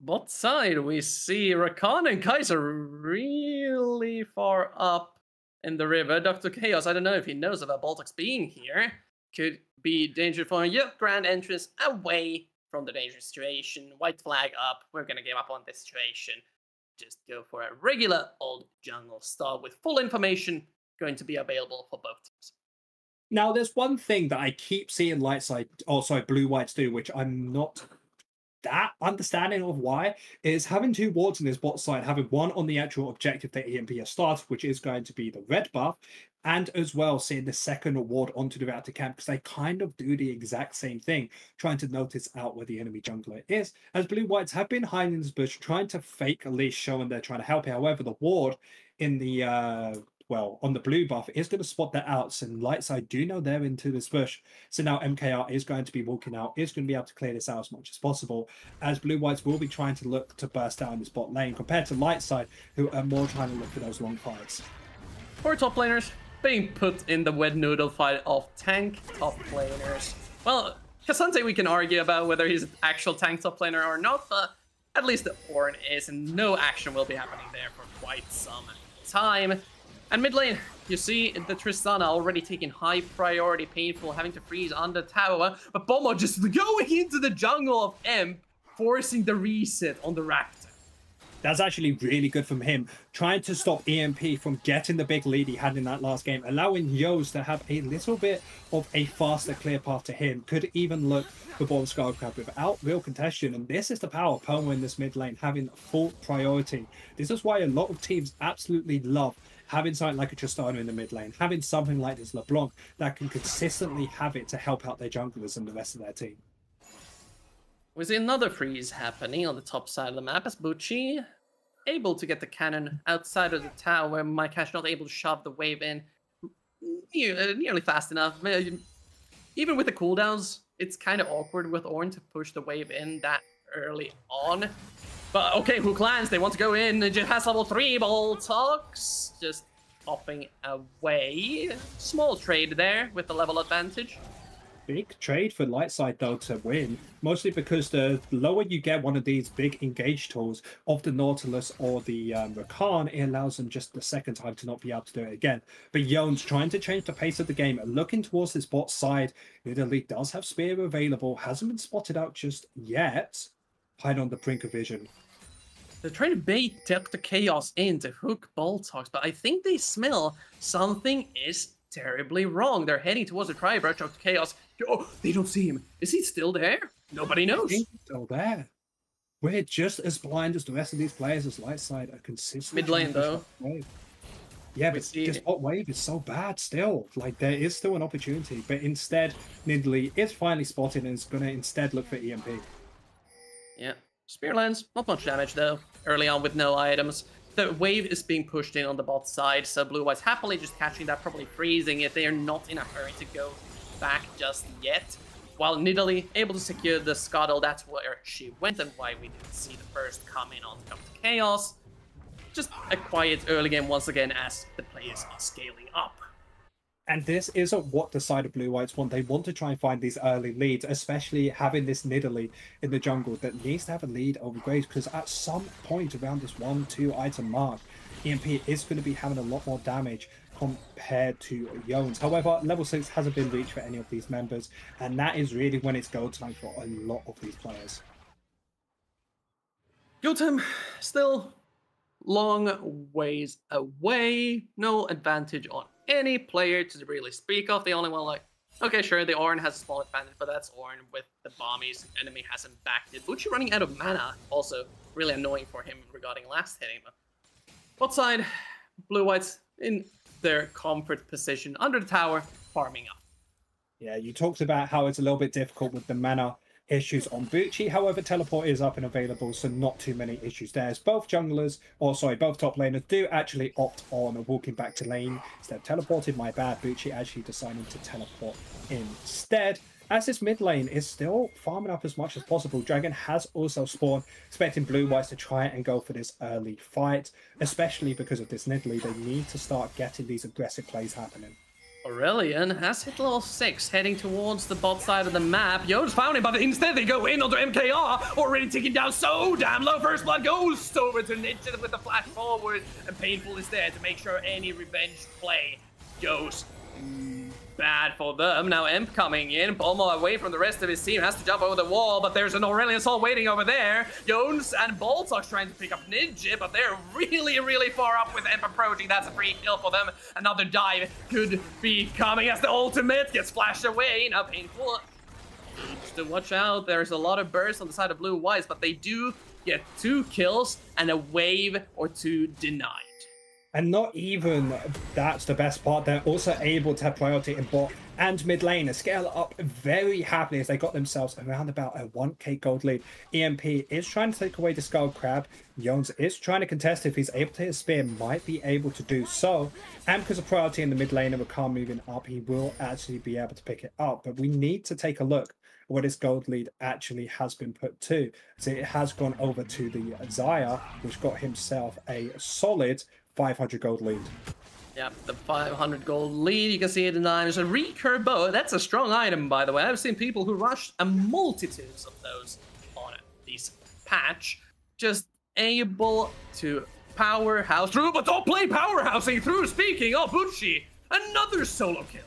Bot side, we see Rakan and Kaiser really far up in the river. Dr. Chaos, I don't know if he knows about Baltox being here. Could be danger for him. Yep, grand entrance away from the dangerous situation. White flag up. We're going to give up on this situation. Just go for a regular old jungle start with full information going to be available for both teams. Now, there's one thing that I keep seeing BlueWhites do, which I'm not that understanding of why, is having 2 wards in this bot side, having one on the actual objective that EMP has started, which is going to be the red buff, and as well seeing the second ward onto the reactor camp, because they kind of do the exact same thing, trying to notice out where the enemy jungler is, as BlueWhites have been hiding in this bush, trying to fake at least showing they're trying to help. However, the ward in the on the blue buff is going to spot that out, and Lightside do know they're into this bush. So now MKR is going to be walking out, is going to be able to clear this out as much as possible, as BlueWhites will be trying to look to burst down this bot lane, compared to Lightside, who are more trying to look for those long fights. For top laners, being put in the wet noodle fight of tank top laners. Well, Cassante we can argue about whether he's an actual tank top laner or not, but at least the Ornn is, and no action will be happening there for quite some time. And mid lane, you see the Tristana already taking high priority, painful, having to freeze on the tower, but Bomo just going into the jungle of Emp, forcing the reset on the Raptor. That's actually really good from him, trying to stop EMP from getting the big lead he had in that last game, allowing Yos to have a little bit of a faster clear path to him. Could even look for Bomb Skullcrab without real contention, and this is the power of Pomo in this mid lane, having full priority. This is why a lot of teams absolutely love having something like a Tristana in the mid lane, having something like this LeBlanc that can consistently have it to help out their junglers and the rest of their team. We see another freeze happening on the top side of the map as Bucci able to get the cannon outside of the tower, where My Cash not able to shove the wave in nearly fast enough. Even with the cooldowns, it's kind of awkward with Ornn to push the wave in that early on. But okay, Hook lands, they want to go in, and just has level 3 Baltox, just popping away. Small trade there with the level advantage. Big trade for Lightside though to win, mostly because the lower you get one of these big engage tools of the Nautilus or the Rakan, it allows them just the second time to not be able to do it again. But Yone's trying to change the pace of the game, looking towards this bot side. Nidalee does have Spear available, hasn't been spotted out just yet. Hide on the brink of vision. They're trying to bait Dr. Chaos in to hook Baltox, but I think they smell something is terribly wrong. They're heading towards the Tribe, Dr. Chaos. Oh, they don't see him. Is he still there? Nobody knows. He's still there. We're just as blind as the rest of these players as Lightside are consistently. Mid lane though. Yeah, but this bot wave is so bad still. Like, there is still an opportunity, but instead, Nidalee is finally spotted and is going to instead look for EMP. Yeah. Spear lands, not much damage though, early on with no items. The wave is being pushed in on the bot side, so BlueWhites happily just catching that, probably freezing it. They are not in a hurry to go back just yet. While Nidalee able to secure the scuttle, that's where she went and why we didn't see the first come in on Dr. Chaos. Just a quiet early game once again as the players are scaling up. And this isn't what the side of BlueWhites want. They want to try and find these early leads, especially having this Nidalee in the jungle that needs to have a lead over Graves, because at some point around this 1-2 item mark, EMP is going to be having a lot more damage compared to Yones. However, level 6 hasn't been reached for any of these members, and that is really when it's go time for a lot of these players. Go time, still long ways away. No advantage on any player to really speak of. The only one like Okay, sure, the Ornn has a small advantage, but that's Ornn with the bombies. Enemy hasn't backed it. Bucci running out of mana, also really annoying for him regarding last hitting. Bot side, Blue-Whites in their comfort position under the tower, farming up. Yeah, you talked about how it's a little bit difficult with the mana issues on Bucci. However, teleport is up and available, so not too many issues there. As both junglers, or sorry, both top laners do actually opt on walking back to lane instead of teleporting. My bad, Bucci actually deciding to teleport instead. As this mid lane is still farming up as much as possible, Dragon has also spawned, expecting Blue-Whites to try and go for this early fight, especially because of this Nidalee. They need to start getting these aggressive plays happening. Aurelian has hit level 6, heading towards the bot side of the map. Yode's found him, but instead they go in onto MKR, already ticking down so damn low. First blood goes over to Ninja with the flash forward, and Painful is there to make sure any revenge play goes bad for them. Now Imp coming in, Pomo away from the rest of his team, has to jump over the wall, but there's an Aurelian Soul waiting over there. Jones and Boltox trying to pick up Ninja, but they're really far up with Imp approaching. That's a free kill for them. Another dive could be coming as the ultimate gets flashed away. Now Painful needs to watch out. There's a lot of bursts on the side of Blue-Whites, but they do get 2 kills and a wave or 2 denied. And not even that's the best part. They're also able to have priority in bot and mid lane and scale up very happily as they got themselves around about a 1k gold lead. EMP is trying to take away the Skull Crab. Jones is trying to contest. If he's able to hit a spear, might be able to do so. And because of priority in the mid lane and with Khan moving up, he will actually be able to pick it up. But we need to take a look at what his gold lead actually has been put to. So it has gone over to the Xayah, which got himself a solid 500 gold lead. Yeah, the 500 gold lead, you can see it in there's a recurve bow. That's a strong item, by the way. I've seen people who rushed a multitudes of those on this patch. Just able to powerhouse through, but don't play powerhousing through. Speaking of Bucci, another solo kill.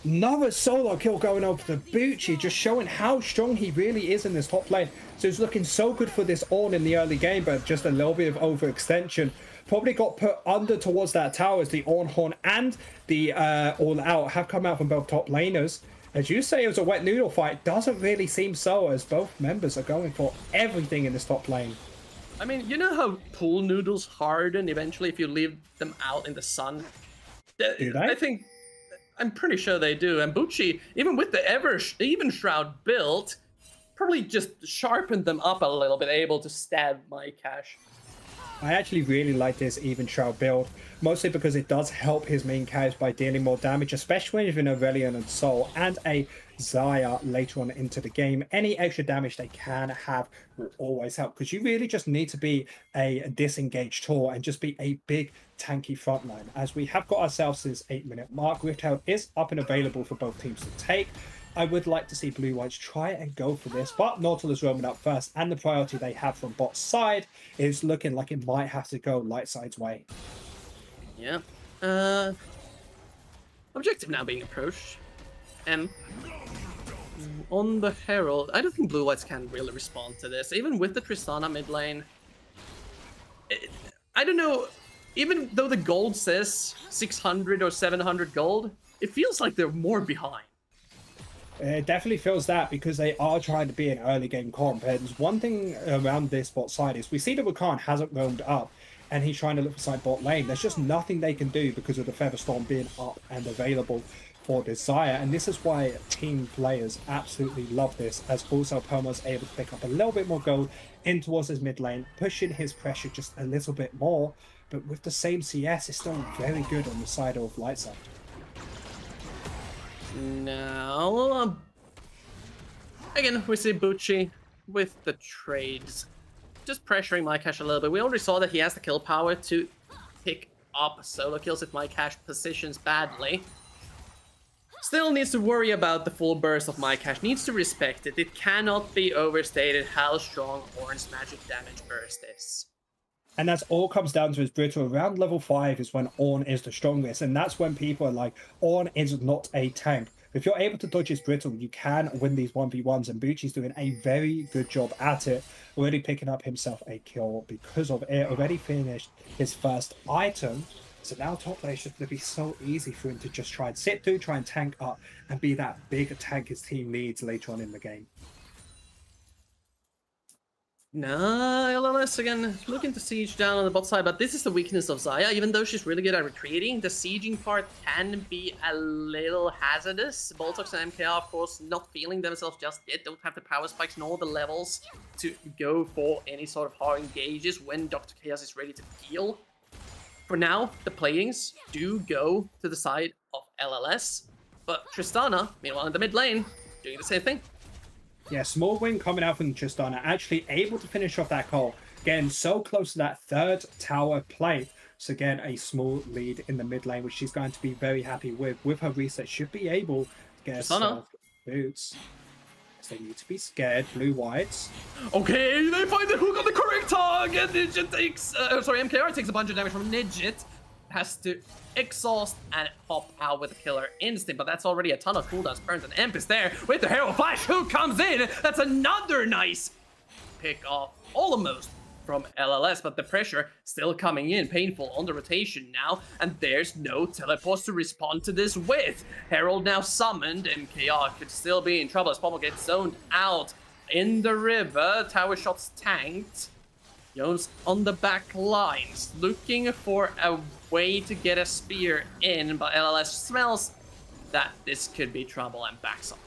Another solo kill going over to Bucci, just showing how strong he really is in this top lane. So it's looking so good for this Ornn in the early game, but just a little bit of overextension. Probably got put under towards that tower as the Ornn Horn and the All Out have come out from both top laners. As you say, it was a wet noodle fight. Doesn't really seem so, as both members are going for everything in this top lane. I mean, you know how pool noodles harden eventually if you leave them out in the sun? Do they? I'm pretty sure they do. And Bucci, even with the Even Shroud built, probably just sharpened them up a little bit, able to stab my cash. I actually really like this Even Shroud build, mostly because it does help his main carries by dealing more damage, especially with an Aurelian and Soul and a Xayah later on into the game. Any extra damage they can have will always help, because you really just need to be a disengaged Tor and just be a big tanky frontline. As we have got ourselves this 8-minute mark, Rifthold is up and available for both teams to take. I would like to see Blue-Whites try and go for this, but Nautilus roaming up first, and the priority they have from bot side is looking like it might have to go Lightside's way. Yeah. Objective now being approached. On the Herald, I don't think Blue-Whites can really respond to this. Even with the Tristana mid lane, I don't know, even though the gold says 600 or 700 gold, it feels like they're more behind. It definitely feels that, because they are trying to be an early game comp. And one thing around this bot side is we see that Rakan hasn't roamed up and he's trying to look for side bot lane. There's just nothing they can do because of the Featherstorm being up and available for Desire. And this is why team players absolutely love this, as also Pomo's able to pick up a little bit more gold in towards his mid lane, pushing his pressure just a little bit more. But with the same CS, it's still very good on the side of Lightside. Now, again, we see Bucci with the trades, just pressuring MyCash a little bit. We already saw that he has the kill power to pick up solo kills if MyCash positions badly. Still needs to worry about the full burst of MyCash, needs to respect it. It cannot be overstated how strong Ornn's magic damage burst is. And that's all comes down to his Brittle. Around level 5 is when Ornn is the strongest. And that's when people are like, Ornn is not a tank. If you're able to dodge his Brittle, you can win these 1v1s. And Bucci's doing a very good job at it. Already picking up himself a kill because of it. Already finished his first item. So now top lane is just going to be so easy for him to just try and sit through, try and tank up, and be that big tank his team needs later on in the game. Nah, LLS again looking to siege down on the bot side, but this is the weakness of Xayah. Even though she's really good at retreating, the sieging part can be a little hazardous. Boltox and MKR, of course, not feeling themselves just yet, don't have the power spikes nor the levels to go for any sort of hard engages when Dr. Chaos is ready to peel. For now, the playings do go to the side of LLS, but Tristana, meanwhile in the mid lane, doing the same thing. Yeah, small win coming out from Tristana, actually able to finish off that call, getting so close to that third tower play. So again, a small lead in the mid lane, which she's going to be very happy with. With her reset, should be able to get herself boots. So they need to be scared. BlueWhites. Okay, they find the hook on the correct target. Nidget takes, MKR takes a bunch of damage from Nidget. Has to exhaust and pop out with a killer instinct, but that's already a ton of cooldowns burnt, and Emp is there with the Hero Flash who comes in. That's another nice pick off almost from LLS, but the pressure still coming in. Painful on the rotation now, and there's no teleports to respond to this with. Herald now summoned, MKR could still be in trouble as Pommel gets zoned out in the river. Tower shots tanked. Jones on the back lines, looking for a way to get a spear in, but LLS smells that this could be trouble and backs off.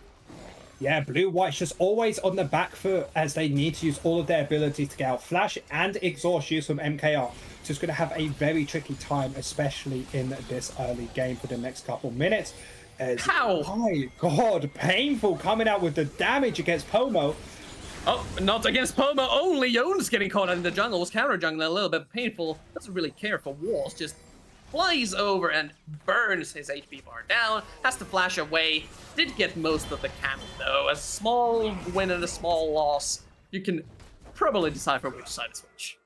Yeah, BlueWhites just always on the back foot as they need to use all of their abilities to get out flash and exhaust use from MKR. So it's going to have a very tricky time, especially in this early game for the next couple minutes. How? Oh my god, painful coming out with the damage against Pomo. Oh, not against Pomo, only Jones getting caught in the jungle. Was counter jungling a little bit painful. Doesn't really care for walls, just flies over and burns his HP bar down. Has to flash away. Did get most of the camp though. A small win and a small loss. You can probably decipher which side is which.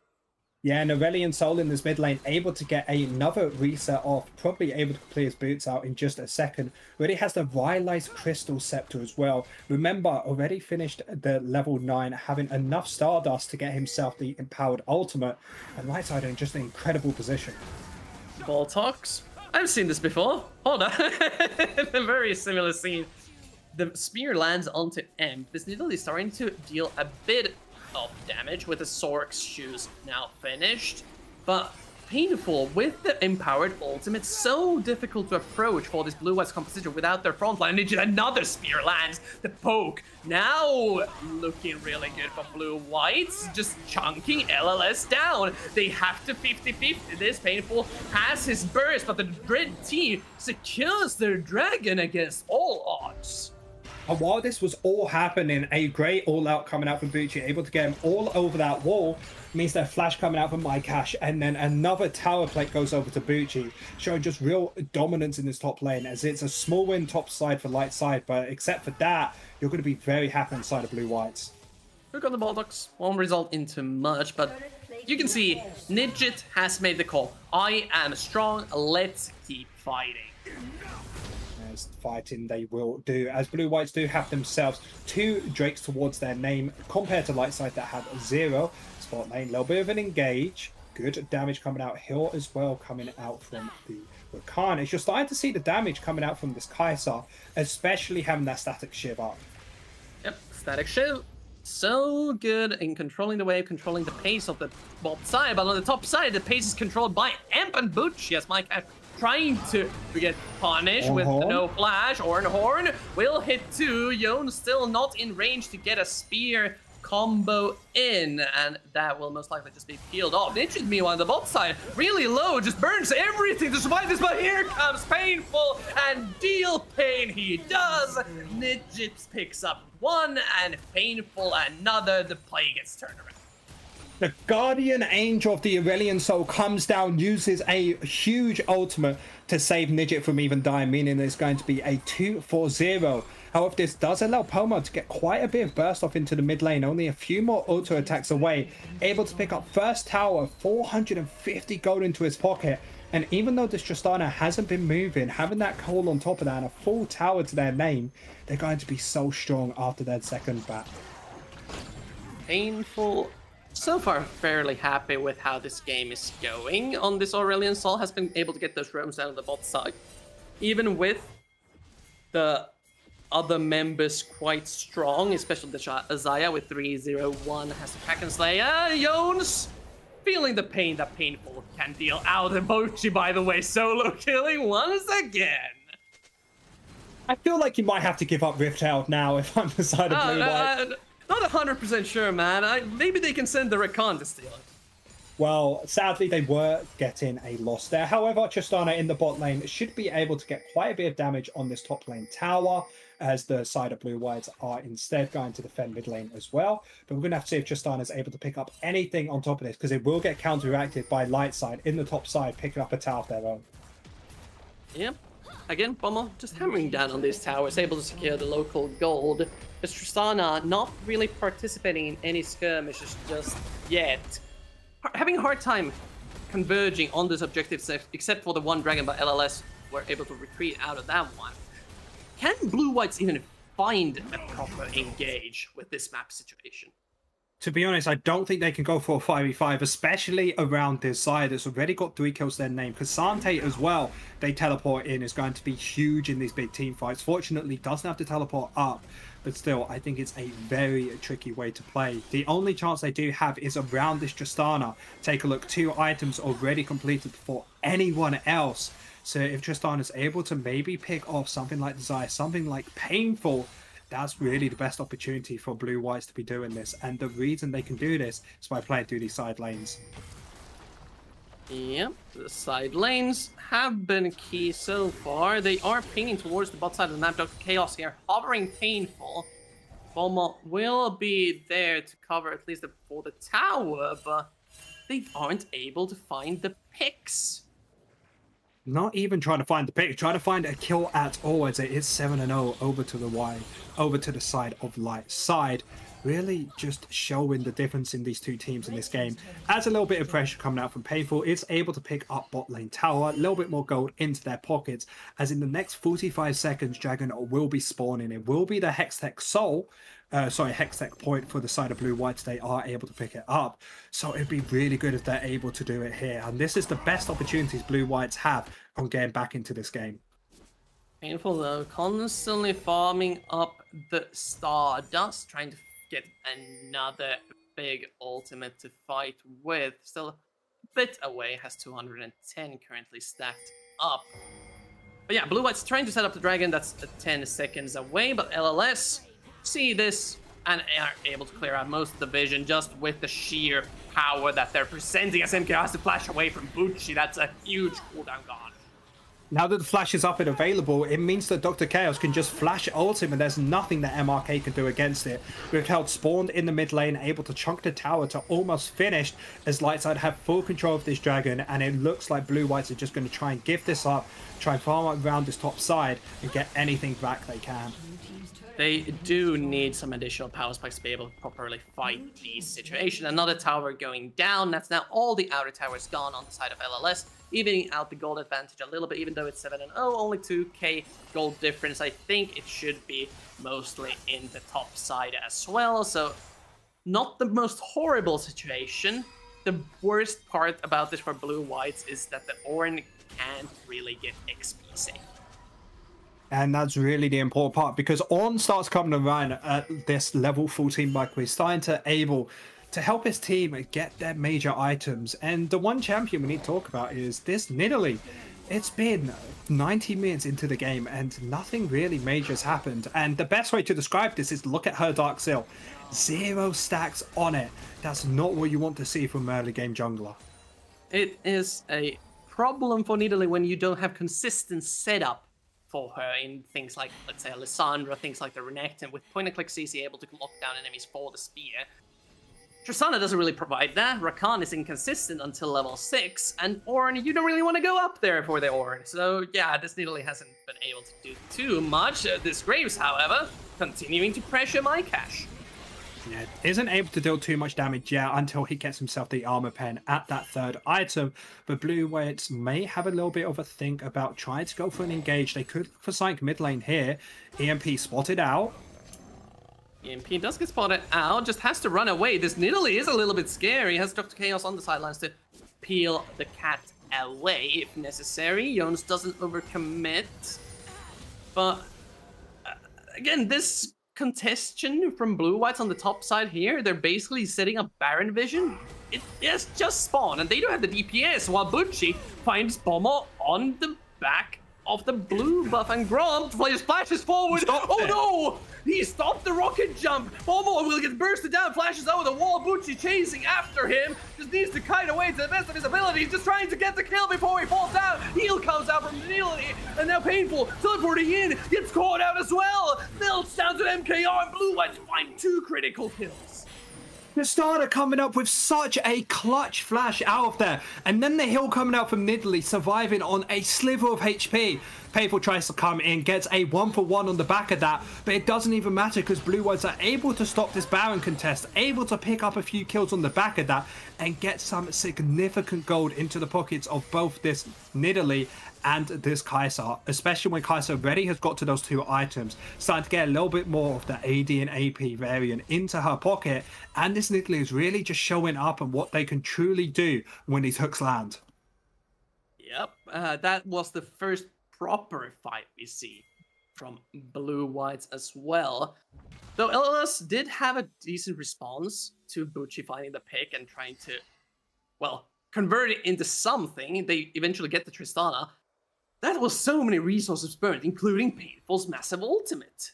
Yeah, and Aurelion Sol in this mid lane able to get another reset off, probably able to clear his boots out in just a second. Already has the Rylai's Crystal Scepter as well. Remember, already finished the level 9, having enough Stardust to get himself the empowered ultimate. And Lightside in just an incredible position. Boltox? I've seen this before. Hold on. A very similar scene. The spear lands onto M. This needle is starting to deal a bit of damage with the Sork's shoes now finished, but painful with the empowered ultimate. So difficult to approach for this BlueWhites composition without their frontline. Another spear lands. The poke now looking really good for BlueWhites, just chunking LLS down. They have to 50-50 this. Painful has his burst, but the Dread team secures their dragon against all odds. And while this was all happening, a great all-out coming out from Bucci, able to get him all over that wall, means that flash coming out from MyCash, and then another tower plate goes over to Bucci, showing just real dominance in this top lane, as it's a small win top side for Lightside, but except for that, you're going to be very happy inside of BlueWhites. Look on the Bulldogs, won't result into much, but you can see Nidget has made the call. I am strong, let's keep fighting. Fighting they will do, as BlueWhites do have themselves 2 Drakes towards their name compared to Lightside that have 0. Spot lane, little bit of an engage, good damage coming out here as well, coming out from the Rakan. As you're starting to see the damage coming out from this Kai'Sa, especially having that static shiv up. Yep, static shiv. So good in controlling the wave, controlling the pace of the bot side, but on the top side, the pace is controlled by Emp and Butch. Yes, Mike trying to get punished with no flash. Horn will hit 2. Yon still not in range to get a spear combo in, and that will most likely just be peeled off. Nidget, meanwhile, on the bot side, really low, just burns everything to survive this, but here comes Painful, and deal pain he does. Nidget picks up 1, and Painful another. The play gets turned around. The Guardian Angel of the Aurelion Soul comes down, uses a huge ultimate to save Nidget from even dying, meaning there's going to be a 2-4-0. However, this does allow Pomo to get quite a bit of burst off into the mid lane, only a few more auto attacks away, able to pick up first tower, 450 gold into his pocket. And even though this Tristana hasn't been moving, having that call on top of that and a full tower to their name, they're going to be so strong after their second bat. Painful So far, fairly happy with how this game is going. On this Aurelion, Sol has been able to get those roams out of the bot side. Even with the other members quite strong, especially the Azaya with 3-0-1 has the Pack and Slay. Jones feeling the pain that Painful can deal out. Emoji, by the way, solo killing once again. I feel like you might have to give up Rift Out now if I'm the side of BlueWhites. Not 100% sure, man. Maybe they can send the Rakan to steal it. Well, sadly, they were getting a loss there. However, Tristana in the bot lane should be able to get quite a bit of damage on this top lane tower, as the side of BlueWhites are instead going to defend mid lane as well. But we're going to have to see if Tristana is able to pick up anything on top of this, because it will get counteracted by Lightside in the top side, picking up a tower of their own. Yep. Again, Bommel just hammering down on these towers, able to secure the local gold. But Tristana not really participating in any skirmishes just yet. Having a hard time converging on this objective, except for the one dragon, but LLS were able to retreat out of that one. Can BlueWhites even find a proper engage with this map situation? To be honest, I don't think they can go for a 5v5, especially around this side that's already got 3 kills to their name. Cassante as well, they teleport in, is going to be huge in these big team fights. Fortunately, doesn't have to teleport up, but still, I think it's a very tricky way to play. The only chance they do have is around this Tristana. Take a look, 2 items already completed before anyone else. So if Tristana is able to maybe pick off something like Desire, something like Painful, that's really the best opportunity for BlueWhites to be doing this. And the reason they can do this is by playing through these side lanes. Yep, the side lanes have been key so far. They are pinging towards the bot side of the map. Dr. Chaos here, hovering Painful. Bomo will be there to cover at least for the tower, but they aren't able to find the picks. Not even trying to find the pick, trying to find a kill at all, as it is 7-0 over to the wide, over to the side of Lightside. Really just showing the difference in these two teams in this game. As a little bit of pressure coming out from Painful, it's able to pick up bot lane tower, a little bit more gold into their pockets, as in the next 45 seconds, Dragon will be spawning. It will be the Hextech Soul, Hextech point for the side of BlueWhites. They are able to pick it up. So it'd be really good if they're able to do it here. And this is the best opportunities BlueWhites have on getting back into this game. Painful though, constantly farming up the Stardust, trying to get another big ultimate to fight with. Still a bit away, has 210 currently stacked up. But yeah, BlueWhites trying to set up the dragon, that's 10 seconds away, but LLS see this and are able to clear out most of the vision just with the sheer power that they're presenting, as MK has to flash away from Bucci. That's a huge cooldown gone. Now that the flash is up and available, it means that Dr. Chaos can just flash ult him, and there's nothing that MRK can do against it. We've held spawned in the mid lane, able to chunk the tower to almost finished, as Lightside have full control of this dragon, and it looks like BlueWhites are just going to try and give this up, try and farm around this top side, and get anything back they can. They do need some additional power spikes to be able to properly fight the situation. Another tower going down. That's now all the outer towers gone on the side of LLS, evening out the gold advantage a little bit, even though it's 7-0, only 2k gold difference. I think it should be mostly in the top side as well. So not the most horrible situation. The worst part about this for BlueWhites is that the Ornn can't really get XP safe. And that's really the important part, because Ornn starts coming around at this level 14 mark. We're starting to able to help his team get their major items. And the one champion we need to talk about is this Nidalee. It's been 90 minutes into the game and nothing really major has happened. And the best way to describe this is look at her Dark Seal. 0 stacks on it. That's not what you want to see from early game jungler. It is a problem for Nidalee when you don't have consistent setup for her in things like, let's say, Alessandra, things like the Renekton, with point-and-click CC able to lock down enemies for the spear. Tristana doesn't really provide that. Rakan is inconsistent until level 6, and Ornn, you don't really want to go up there for the Ornn. So yeah, this Nidalee hasn't been able to do too much. This Graves, however, continuing to pressure my cash. Yeah, isn't able to deal too much damage yet until he gets himself the armor pen at that third item. But BlueWhites may have a little bit of a think about trying to go for an engage. They could look for Psych mid lane here. EMP spotted out. EMP does get spotted out, just has to run away. This Nidalee is a little bit scary. Has Dr. Chaos on the sidelines to peel the cat away if necessary. Jones doesn't overcommit. But again, this congestion from BlueWhites on the top side here, they're basically setting up Baron Vision. It has just spawned, and they don't have the DPS, while Butchie finds Bomber on the back of the blue buff, and Gromp flashes forward. Oh no! He stopped the rocket jump. Bomber will get bursted down, flashes over the wall. Butchie chasing after him. Just needs to kite away to the best of his ability. He's just trying to get the kill before he falls down. Heal comes out from Nidalee, and now Painful teleporting in, gets caught out as well. Melts down to MKR, and BlueWhites find 2 critical kills. Tristana coming up with such a clutch flash out of there, and then the heal coming out from Nidalee, surviving on a sliver of HP. Painful tries to come in, gets a 1-for-1 on the back of that, but it doesn't even matter because BlueWhites are able to stop this Baron contest, able to pick up a few kills on the back of that, and get some significant gold into the pockets of both this Nidalee and this Kai'Sa, especially when Kai'Sa already has got to those 2 items, starting to get a little bit more of the AD and AP variant into her pocket, and this Nidalee is really just showing up and what they can truly do when these hooks land. Yep, that was the first proper fight we see from BlueWhites as well. Though LLS did have a decent response to Butchie finding the pick and trying to, well, convert it into something. They eventually get the Tristana. That was so many resources burned, including Painful's massive ultimate.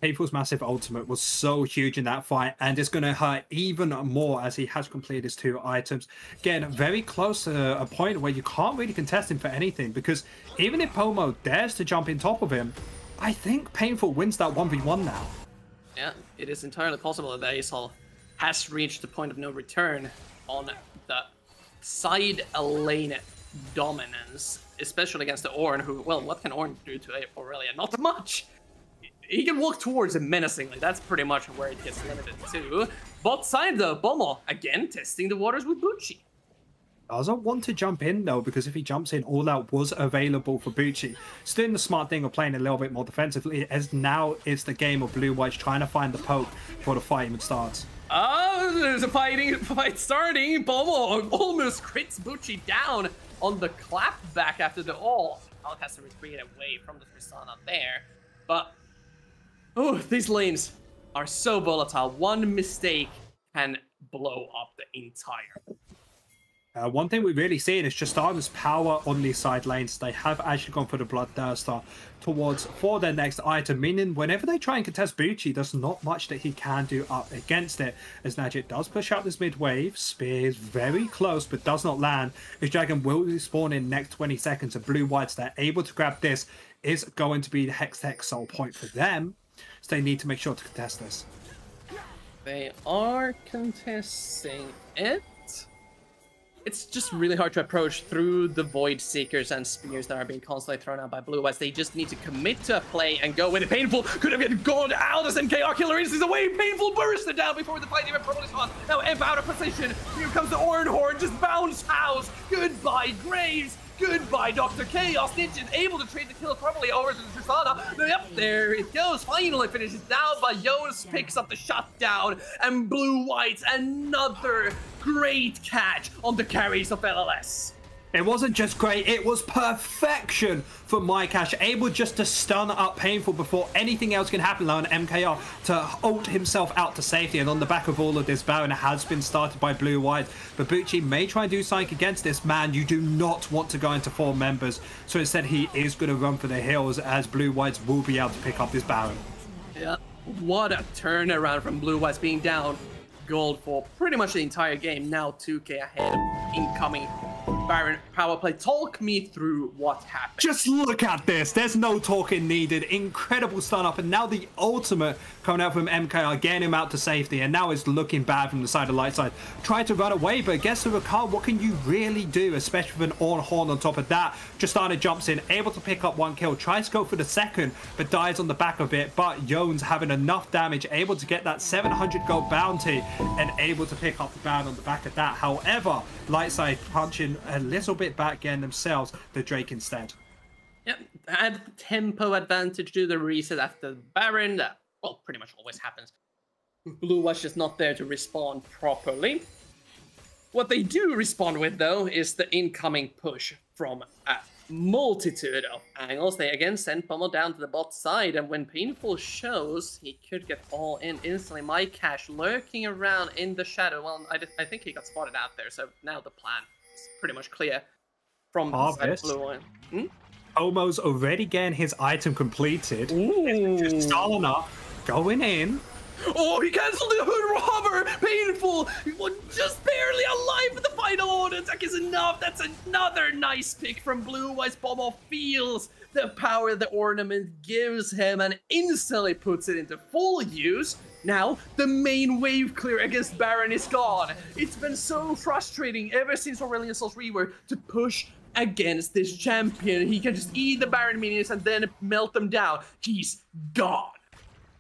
Painful's massive ultimate was so huge in that fight, and it's going to hurt even more as he has completed his 2 items. Getting very close to a point where you can't really contest him for anything, because even if Pomo dares to jump in top of him, I think Painful wins that 1v1 now. Yeah, it is entirely possible that Aesol has reached the point of no return on the side lane dominance, especially against the Ornn, who, well, what can Ornn do to Aurelia? Not much! He can walk towards him menacingly, that's pretty much where it gets limited to. Bot side though, Bomo, again, testing the waters with Butchie. Doesn't want to jump in though, because if he jumps in, all out was available for Butchie. Still doing the smart thing of playing a little bit more defensively, as now it's the game of BlueWhites trying to find the poke before the fight even starts. Oh, there's a fight starting. Bomo almost crits Butchie down on the clap back after the ult. Alec has to retreat away from the Tristana there. But, oh, these lanes are so volatile. One mistake can blow up the entire. One thing we're really seeing is Tristana's power on these side lanes. They have actually gone for the Bloodthirster for their next item, meaning whenever they try and contest Butchie, there's not much that he can do up against it. As Najit does push out this mid wave, Spear is very close but does not land. His Dragon will spawn in next 20 seconds, and BlueWhites, they're able to grab this, is going to be the Hextech soul point for them, so they need to make sure to contest this. They are contesting it. It's just really hard to approach through the Void Seekers and Spears that are being constantly thrown out by BlueWhites. They just need to commit to a play and go with it. Painful could have gone out as MKR killer instance away. Painful bursted down before the fight even probably starts. Now Emp out of position. Here comes the Ornn Horde, just bounce house. Goodbye, Graves. Goodbye, Dr. Chaos. Ninja is able to trade the kill probably over to the Tristana. Yep, there it goes. Finally finishes down, but Jones picks up the shutdown. And BlueWhites, another great catch on the carries of LLS. It wasn't just great, it was perfection for mycash, able just to stun up Painful before anything else can happen, allowing MKR to ult himself out to safety. And on the back of all of this, Baron has been started by BlueWhites, but Butchie may try and do something against this. Man, you do not want to go into 4 members, so instead he is going to run for the hills, as BlueWhites will be able to pick up this Baron. Yeah, what a turnaround from BlueWhites, being down gold for pretty much the entire game. Now 2k ahead of incoming Baron power play. Talk me through what happened. Just look at this. There's no talking needed. Incredible stun up, and now the ultimate coming out from MKR, getting him out to safety, and now it's looking bad from the side of Lightside. Tried to run away, but guess the Ricard, what can you really do, especially with an Ornn Horn on top of that? Tristana jumps in, able to pick up 1 kill, tries to go for the second, but dies on the back of it. But Jones having enough damage, able to get that 700 gold bounty, and able to pick up the Baron on the back of that. However, Lightside punching a little bit back, getting themselves the Drake instead. Yep, had tempo advantage to the reset after the Baron. well, pretty much always happens. BlueWhites just not there to respond properly. What they do respond with, though, is the incoming push from a multitude of angles. They again send Pummel down to the bot side, and when Painful shows, he could get all in instantly. MyCash lurking around in the shadow. Well, I think he got spotted out there, so now the plan is pretty much clear from the side of BlueWhite. Omo's already getting his item completed. Just Stalna going in. Oh, he cancelled the hood robber! Painful! He was just barely alive, but the final auto attack is enough. That's another nice pick from BlueWhites. Pommel feels the power the ornament gives him and instantly puts it into full use. Now, the main wave clear against Baron is gone. It's been so frustrating ever since Aurelion Soul's rework to push against this champion. He can just eat the Baron minions and then melt them down. He's gone.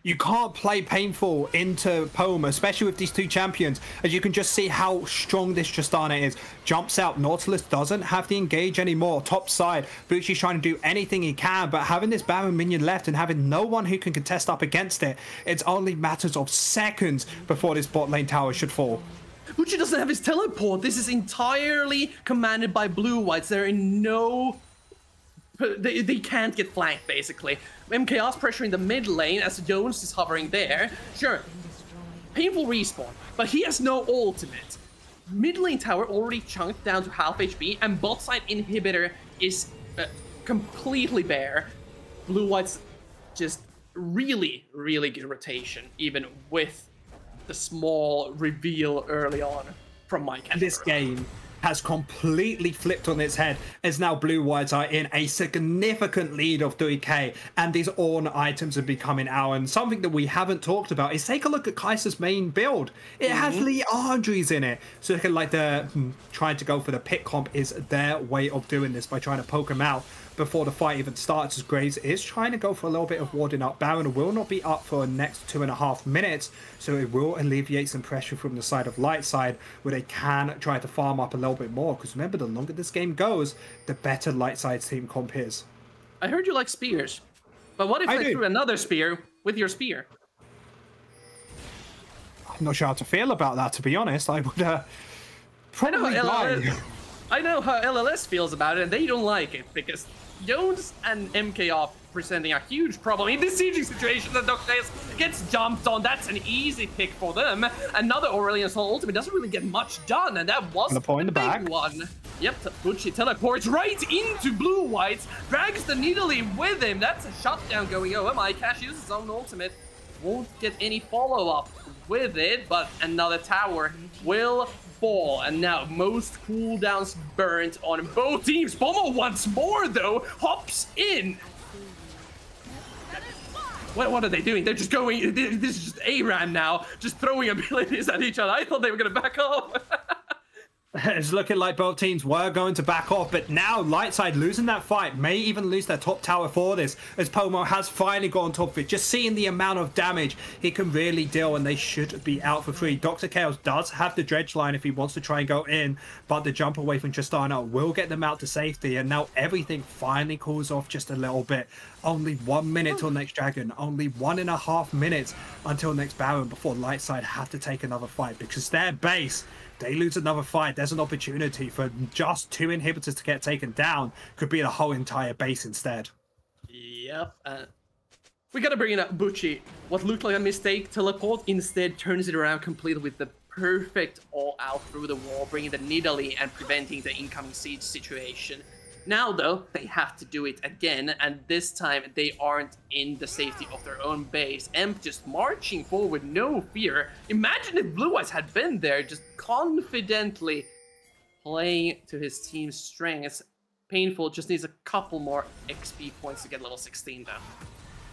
You can't play Painful into Poma, especially with these two champions, as you can just see how strong this Tristana is. Jumps out, Nautilus doesn't have the engage anymore. Top side, Bucci's trying to do anything he can, but having this Baron minion left and having no one who can contest up against it, it's only matters of seconds before this bot lane tower should fall. Bucci doesn't have his teleport. This is entirely commanded by BlueWhites. They're in no... They can't get flanked, basically. MKR's pressuring the mid lane as Jones is hovering there. Sure, Painful respawn, but he has no ultimate. Mid lane tower already chunked down to half HP, and bot side inhibitor is completely bare. BlueWhites just really, really good rotation, even with the small reveal early on from Mike. This game has completely flipped on its head, as now BlueWhites are in a significant lead of 3k, and these Ornn items are becoming our. And something that we haven't talked about is take a look at Kaiser's main build. It has Leandries in it, so looking like they're trying to go for the pick comp is their way of doing this, by trying to poke him out before the fight even starts, as Graves is trying to go for a little bit of warding up. Baron will not be up for the next 2.5 minutes, so it will alleviate some pressure from the side of Lightside, where they can try to farm up a little bit more, because remember, the longer this game goes, the better Lightside's team comp is. I heard you like spears, but what if I threw another spear with your spear? I'm not sure how to feel about that, to be honest. I would probably die. I know how LLS feels about it, and they don't like it, because Jones and MK are presenting a huge problem in this sieging situation. That Doctors gets jumped on. That's an easy pick for them. Another Aurelion Sol ultimate doesn't really get much done, and that was the point in the big back one. Yep, Bucci teleports right into BlueWhites, drags the Nidalee with him. That's a shutdown going over. MyCash uses his own ultimate. Won't get any follow-up with it, but another tower will fall, and now most cooldowns burnt on both teams. Pommel once more, though, hops in. What are they doing? They're just going... This is just ARAM now, just throwing abilities at each other. I thought they were going to back off. It's looking like both teams were going to back off, but now Lightside losing that fight may even lose their top tower for this, as Pomo has finally got on top of it. Just seeing the amount of damage he can really deal, and they should be out for free. Dr. Chaos does have the dredge line if he wants to try and go in, but the jump away from Tristana will get them out to safety, and now everything finally cools off just a little bit. Only 1 minute till next Dragon, only 1.5 minutes until next Baron before Lightside have to take another fight, because their base, they lose another fight, there's an opportunity for just 2 inhibitors to get taken down. Could be the whole entire base instead. Yep. We gotta bring in up Bucci. What looked like a mistake teleport instead turns it around completely with the perfect all out through the wall, bringing the Nidalee and preventing the incoming siege situation. Now, though, they have to do it again, and this time they aren't in the safety of their own base. Emp just marching forward, no fear. Imagine if BlueWhites had been there, just confidently playing to his team's strengths. Painful just needs a couple more XP points to get level 16 though.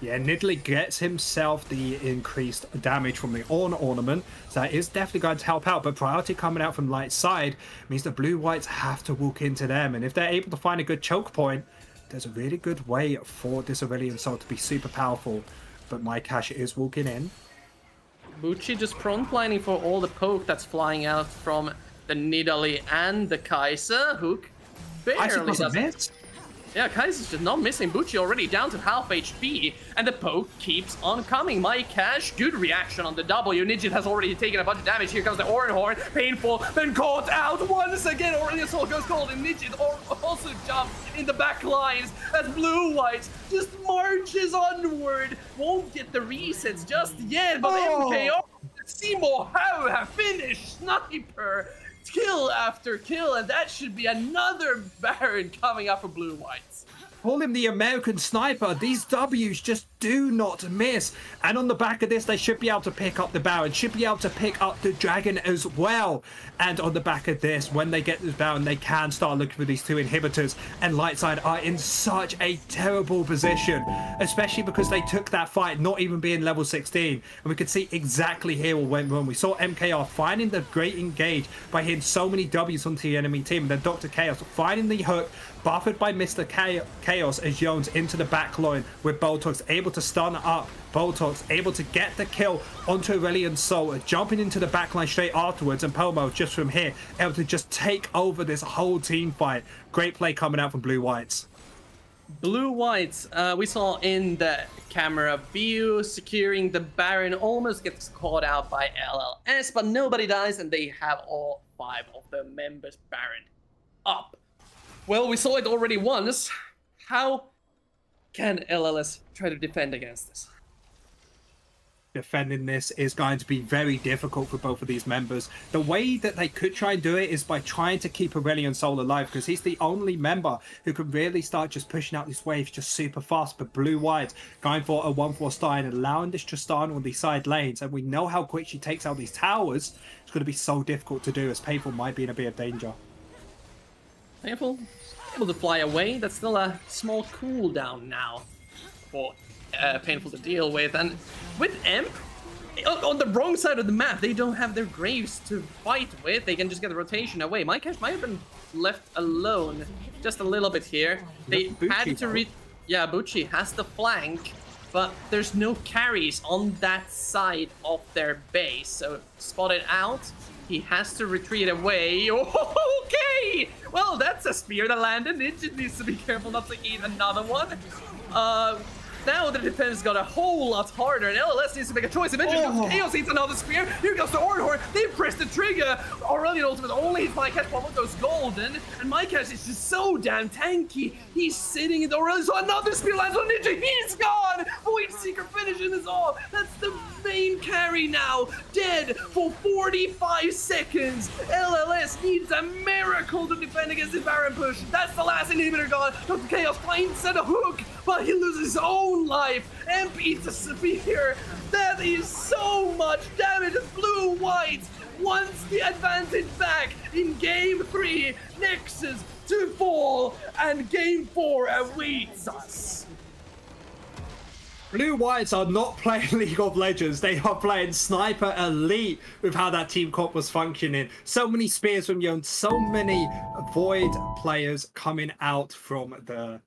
Yeah, Nidalee gets himself the increased damage from the Ornn ornament, so that is definitely going to help out, but priority coming out from Lightside means the BlueWhites have to walk into them, and if they're able to find a good choke point, there's a really good way for this Aurelion Sol to be super powerful. But MyCash is walking in. Bucci just frontlining for all the poke that's flying out from the Nidalee and the Kaiser. Hook barely doesn't miss. Yeah, Kaiser's just not missing. Bucci already down to half HP, and the poke keeps on coming. My Cash, good reaction on the W. Nidget has already taken a bunch of damage. Here comes the Orin Horn, painful, then caught out once again. Aurelius Soul goes cold, and Nidget also jumps in the back lines as BlueWhites just marches onward. Won't get the resets just yet, but MKR, Seymour have finished Sniper. Kill after kill, and that should be another Baron coming up for BlueWhites. Call him the American Sniper. These W's just do not miss. And on the back of this, they should be able to pick up the Baron, should be able to pick up the Dragon as well. And on the back of this, when they get this Baron, they can start looking for these two inhibitors. And Lightside are in such a terrible position, especially because they took that fight not even being level 16. And we could see exactly here what went wrong. We saw MKR finding the great engage by hitting so many W's onto the enemy team. And then Dr. Chaos finding the hook, buffered by Mr. Chaos as Jones into the back line, with Botox able to stun up. Botox able to get the kill onto Aurelian Soul, jumping into the backline straight afterwards, and Pomo just from here able to just take over this whole team fight. Great play coming out from BlueWhites. BlueWhites, we saw in the camera view, securing the Baron, almost gets caught out by LLS, but nobody dies, and they have all 5 of the members Baron up. Well, we saw it already once. How can LLS try to defend against this? Defending this is going to be very difficult for both of these members. The way that they could try and do it is by trying to keep Aurelian Soul alive, because he's the only member who can really start just pushing out these waves just super fast. But BlueWhites going for a 1-4 style and allowing this Tristana on these side lanes, and we know how quick she takes out these towers. It's going to be so difficult to do, as Painful might be in a bit of danger. Painful able to fly away. That's still a small cooldown now for Painful to deal with. And with Emp, on the wrong side of the map, they don't have their Graves to fight with. They can just get the rotation away. My Cash might have been left alone just a little bit here. They had to yeah, Bucci has the flank, but there's no carries on that side of their base. So spotted out. He has to retreat away. Oh, okay! Well, that's a spear that landed. It just needs to be careful not to eat another one. Now the defense got a whole lot harder, and LLS needs to make a choice. Eventually, Chaos eats another spear. Here goes the Ornhorn. They press the trigger. Aurelian Ultimate only hits My Cash. Pomo goes golden, and My Cash is just so damn tanky. He's sitting in the Aurelian, so another spear lands on Ninja. He's gone. Void Seeker finishing this off. That's the main carry now. Dead for 45 seconds. LLS needs a miracle to defend against this Baron push. That's the last inhibitor gone. Dr. Chaos finds a hook, but he loses his own life. Emp eats a spear. That is so much damage. BlueWhites wants the advantage back in game 3. Nexus to fall, and game 4 awaits us. BlueWhites are not playing League of Legends. They are playing Sniper Elite with how that team comp was functioning. So many spears from Yon, so many Void players coming out from the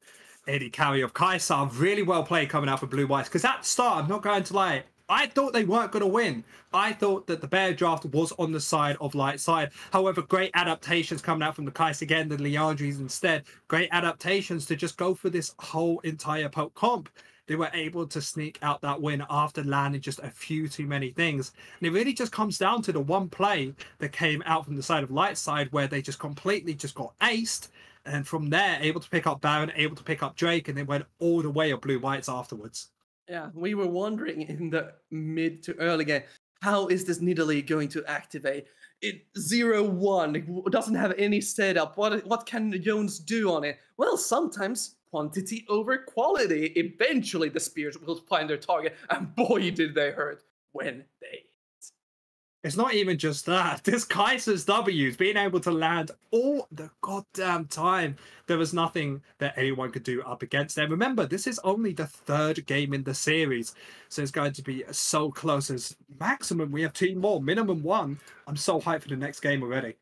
AD carry of Kai'Sa. Really well played coming out for BlueWhites, because at the start, I'm not going to lie, I thought they weren't going to win. I thought that the bear draft was on the side of Lightside. However, great adaptations coming out from the Kai'Sa again, the Liandry's instead. Great adaptations to just go for this whole entire poke comp. They were able to sneak out that win after landing just a few too many things. And it really just comes down to the one play that came out from the side of Lightside, where they just completely just got aced. And from there, able to pick up Baron, able to pick up Drake, and they went all the way of BlueWhites afterwards. Yeah, we were wondering in the mid to early game, how is this Nidalee going to activate? It 0-1, it doesn't have any setup. What can Jones do on it? Well, sometimes quantity over quality. Eventually, the spears will find their target, and boy, did they hurt when they hit. It's not even just that. This Kai'Sa's W's being able to land all the goddamn time. There was nothing that anyone could do up against them. Remember, this is only the 3rd game in the series, so it's going to be so close. As maximum, we have 2 more, minimum 1. I'm so hyped for the next game already.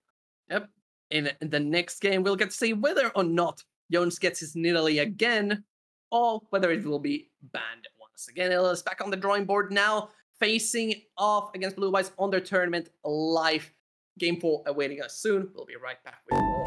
Yep. In the next game, we'll get to see whether or not Jones gets his Nidalee again, or whether it will be banned once again. LLS back on the drawing board now, facing off against BlueWhites on their tournament live. Game 4 awaiting us soon. We'll be right back with more.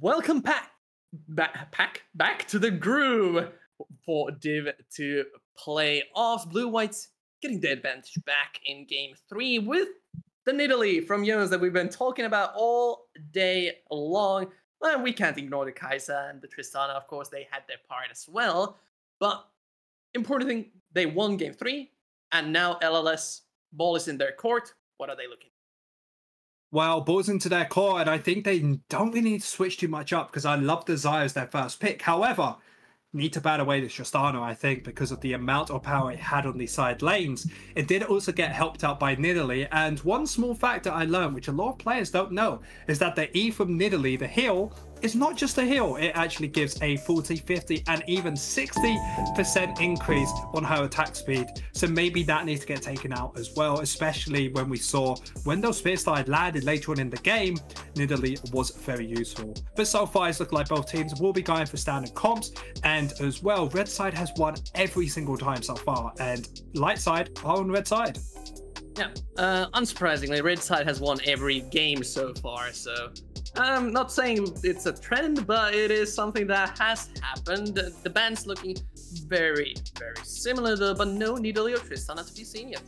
welcome back to the groove for Div to play off. BlueWhites getting the advantage back in game 3 with the Nidalee from Jones that we've been talking about all day long. Well, we can't ignore the Kai'Sa and the Tristana, of course, they had their part as well. But important thing, they won game 3, and now LLS, ball is in their court. What are they looking? Well, ball's into their core, and I think they don't really need to switch too much up because I love the Xayah as their first pick. However, need to ban away the Tristana, I think, because of the amount of power it had on these side lanes. It did also get helped out by Nidalee, and one small fact that I learned, which a lot of players don't know, is that the E from Nidalee, the heal, is not just a heal. It actually gives a 40, 50, and even 60% increase on her attack speed. So maybe that needs to get taken out as well, especially when we saw when those Spear Slide landed later on in the game, Nidalee was very useful. But so far, it's looking like both teams will be going for standard comps, and as well, Red Side has won every single time so far, and Lightside are on Red Side. Yeah, unsurprisingly, Red Side has won every game so far, so I'm not saying it's a trend, but it is something that has happened. The band's looking very, very similar though, but no Nidalee or Tristana to be seen yet.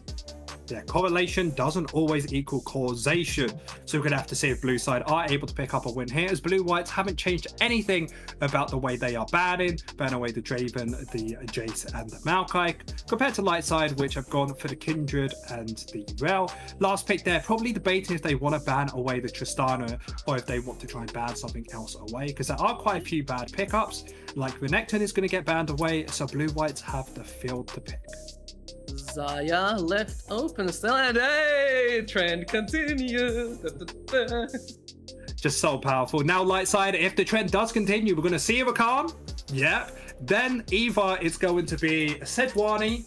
Yeah, correlation doesn't always equal causation. So we're going to have to see if Blue Side are able to pick up a win here, as BlueWhites haven't changed anything about the way they are ban away the Draven, the Jace, and the Maokai, compared to Lightside, which have gone for the Kindred and the Rel. Last pick there, probably debating if they want to ban away the Tristana or if they want to try and ban something else away, because there are quite a few bad pickups, like Renekton is going to get banned away, so BlueWhites have the field to pick. Xayah left open still, and hey, trend continues. Just so powerful. Now, Lightside, if the trend does continue, we're going to see a Rakan. Yep. Then either it's going to be a Sejuani,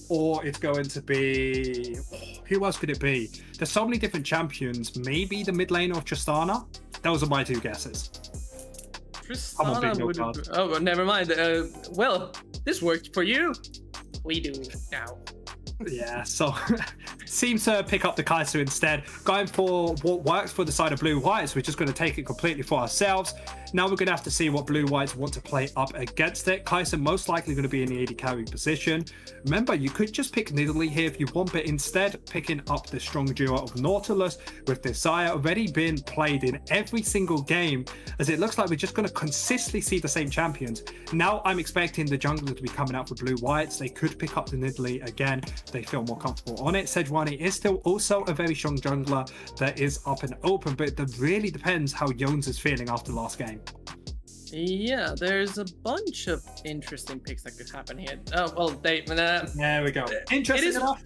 or it's going to be... who else could it be? There's so many different champions. Maybe the mid lane of Tristana? Those are my two guesses. Tristana would... Oh, never mind. Well, this worked for you. We do now. Yeah, so seems to pick up the Kai'Sa instead, going for what works for the side of BlueWhites. We're just going to take it completely for ourselves. Now we're going to have to see what BlueWhites want to play up against it. Kai'Sa most likely going to be in the AD carry position. Remember, you could just pick Nidalee here if you want, but instead picking up the strong duo of Nautilus with this Xayah already been played in every single game, as it looks like we're just going to consistently see the same champions. Now I'm expecting the jungler to be coming out for BlueWhites. They could pick up the Nidalee again. They feel more comfortable on it. Sejuani is still also a very strong jungler that is up and open, but it really depends how Jones is feeling after last game. Yeah, there's a bunch of interesting picks that could happen here. Oh, well, there we go. Interesting enough.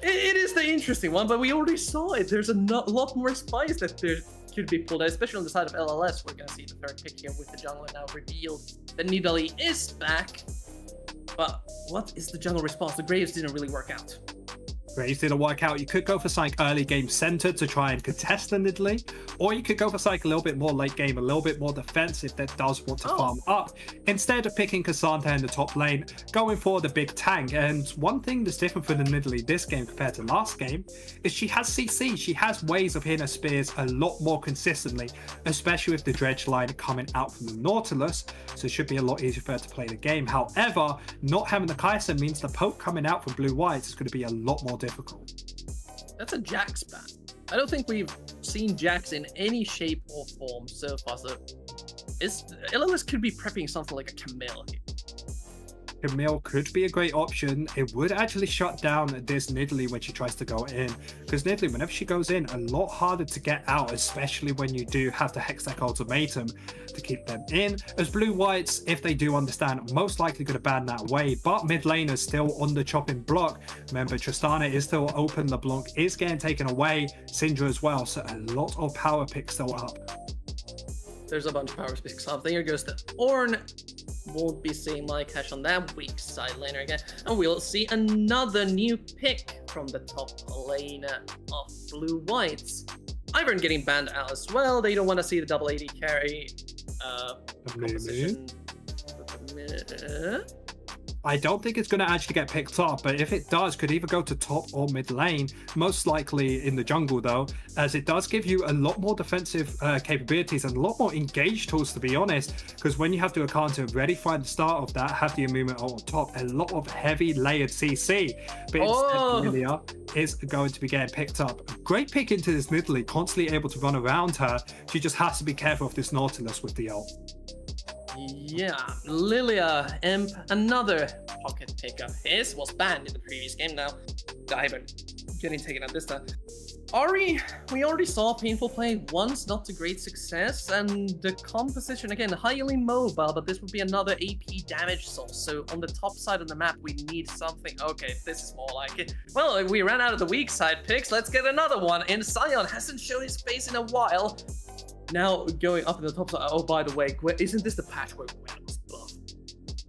It is the interesting one, but we already saw it. There's a lot more spice that there could be pulled out, especially on the side of LLS. We're going to see the third pick here with the jungler now revealed. The Nidalee is back. But what is the jungle response? The Graves didn't really work out. Graves didn't work out. You could go for something early game centered to try and contest the Nidalee, or you could go for something a little bit more late game, a little bit more defensive that does want to farm up. Instead of picking Cassandra in the top lane, going for the big tank. And one thing that's different for the Nidalee this game compared to last game is she has CC. She has ways of hitting her spears a lot more consistently, especially with the dredge line coming out from the Nautilus. So it should be a lot easier for her to play the game. However, not having the Kai'Sa means the poke coming out from BlueWhites is going to be a lot more difficult. That's a Jax ban. I don't think we've seen Jax in any shape or form so far. So LLS could be prepping something like a Camille here. Camille could be a great option. It would actually shut down this Nidalee when she tries to go in, because Nidalee, whenever she goes in, a lot harder to get out, especially when you do have the Hextech ultimatum to keep them in. As BlueWhites, if they do understand, most likely going to ban that away, but mid lane is still on the chopping block. Remember, Tristana is still open, LeBlanc is getting taken away, Syndra as well, so a lot of power picks still up. There's a bunch of power picks up. Here goes the Ornn. Won't be seeing like Hash on that weak side laner again. And we'll see another new pick from the top lane of BlueWhites. Ivern getting banned out as well. They don't want to see the double AD carry composition. I don't think it's going to actually get picked up, but if it does, could either go to top or mid lane, most likely in the jungle though, as it does give you a lot more defensive capabilities and a lot more engage tools, to be honest, because when you have to account to ready find the start of that, have the movement on top, a lot of heavy layered CC, but instead Lilia is going to be getting picked up. Great pick into this mid lane, constantly able to run around her. She just has to be careful of this Nautilus with the ult. Yeah, Lilia, Imp, another pocket pickup. His was banned in the previous game now. Diver getting taken out this time. Ahri, we already saw Painful play once, not to great success, and the composition, again, highly mobile, but this would be another AP damage source. So on the top side of the map, we need something. Okay, this is more like it. Well, we ran out of the weak side picks. Let's get another one. And Sion hasn't shown his face in a while. Now going up in the top side. Oh, by the way, isn't this the patch where Gwen was buffed?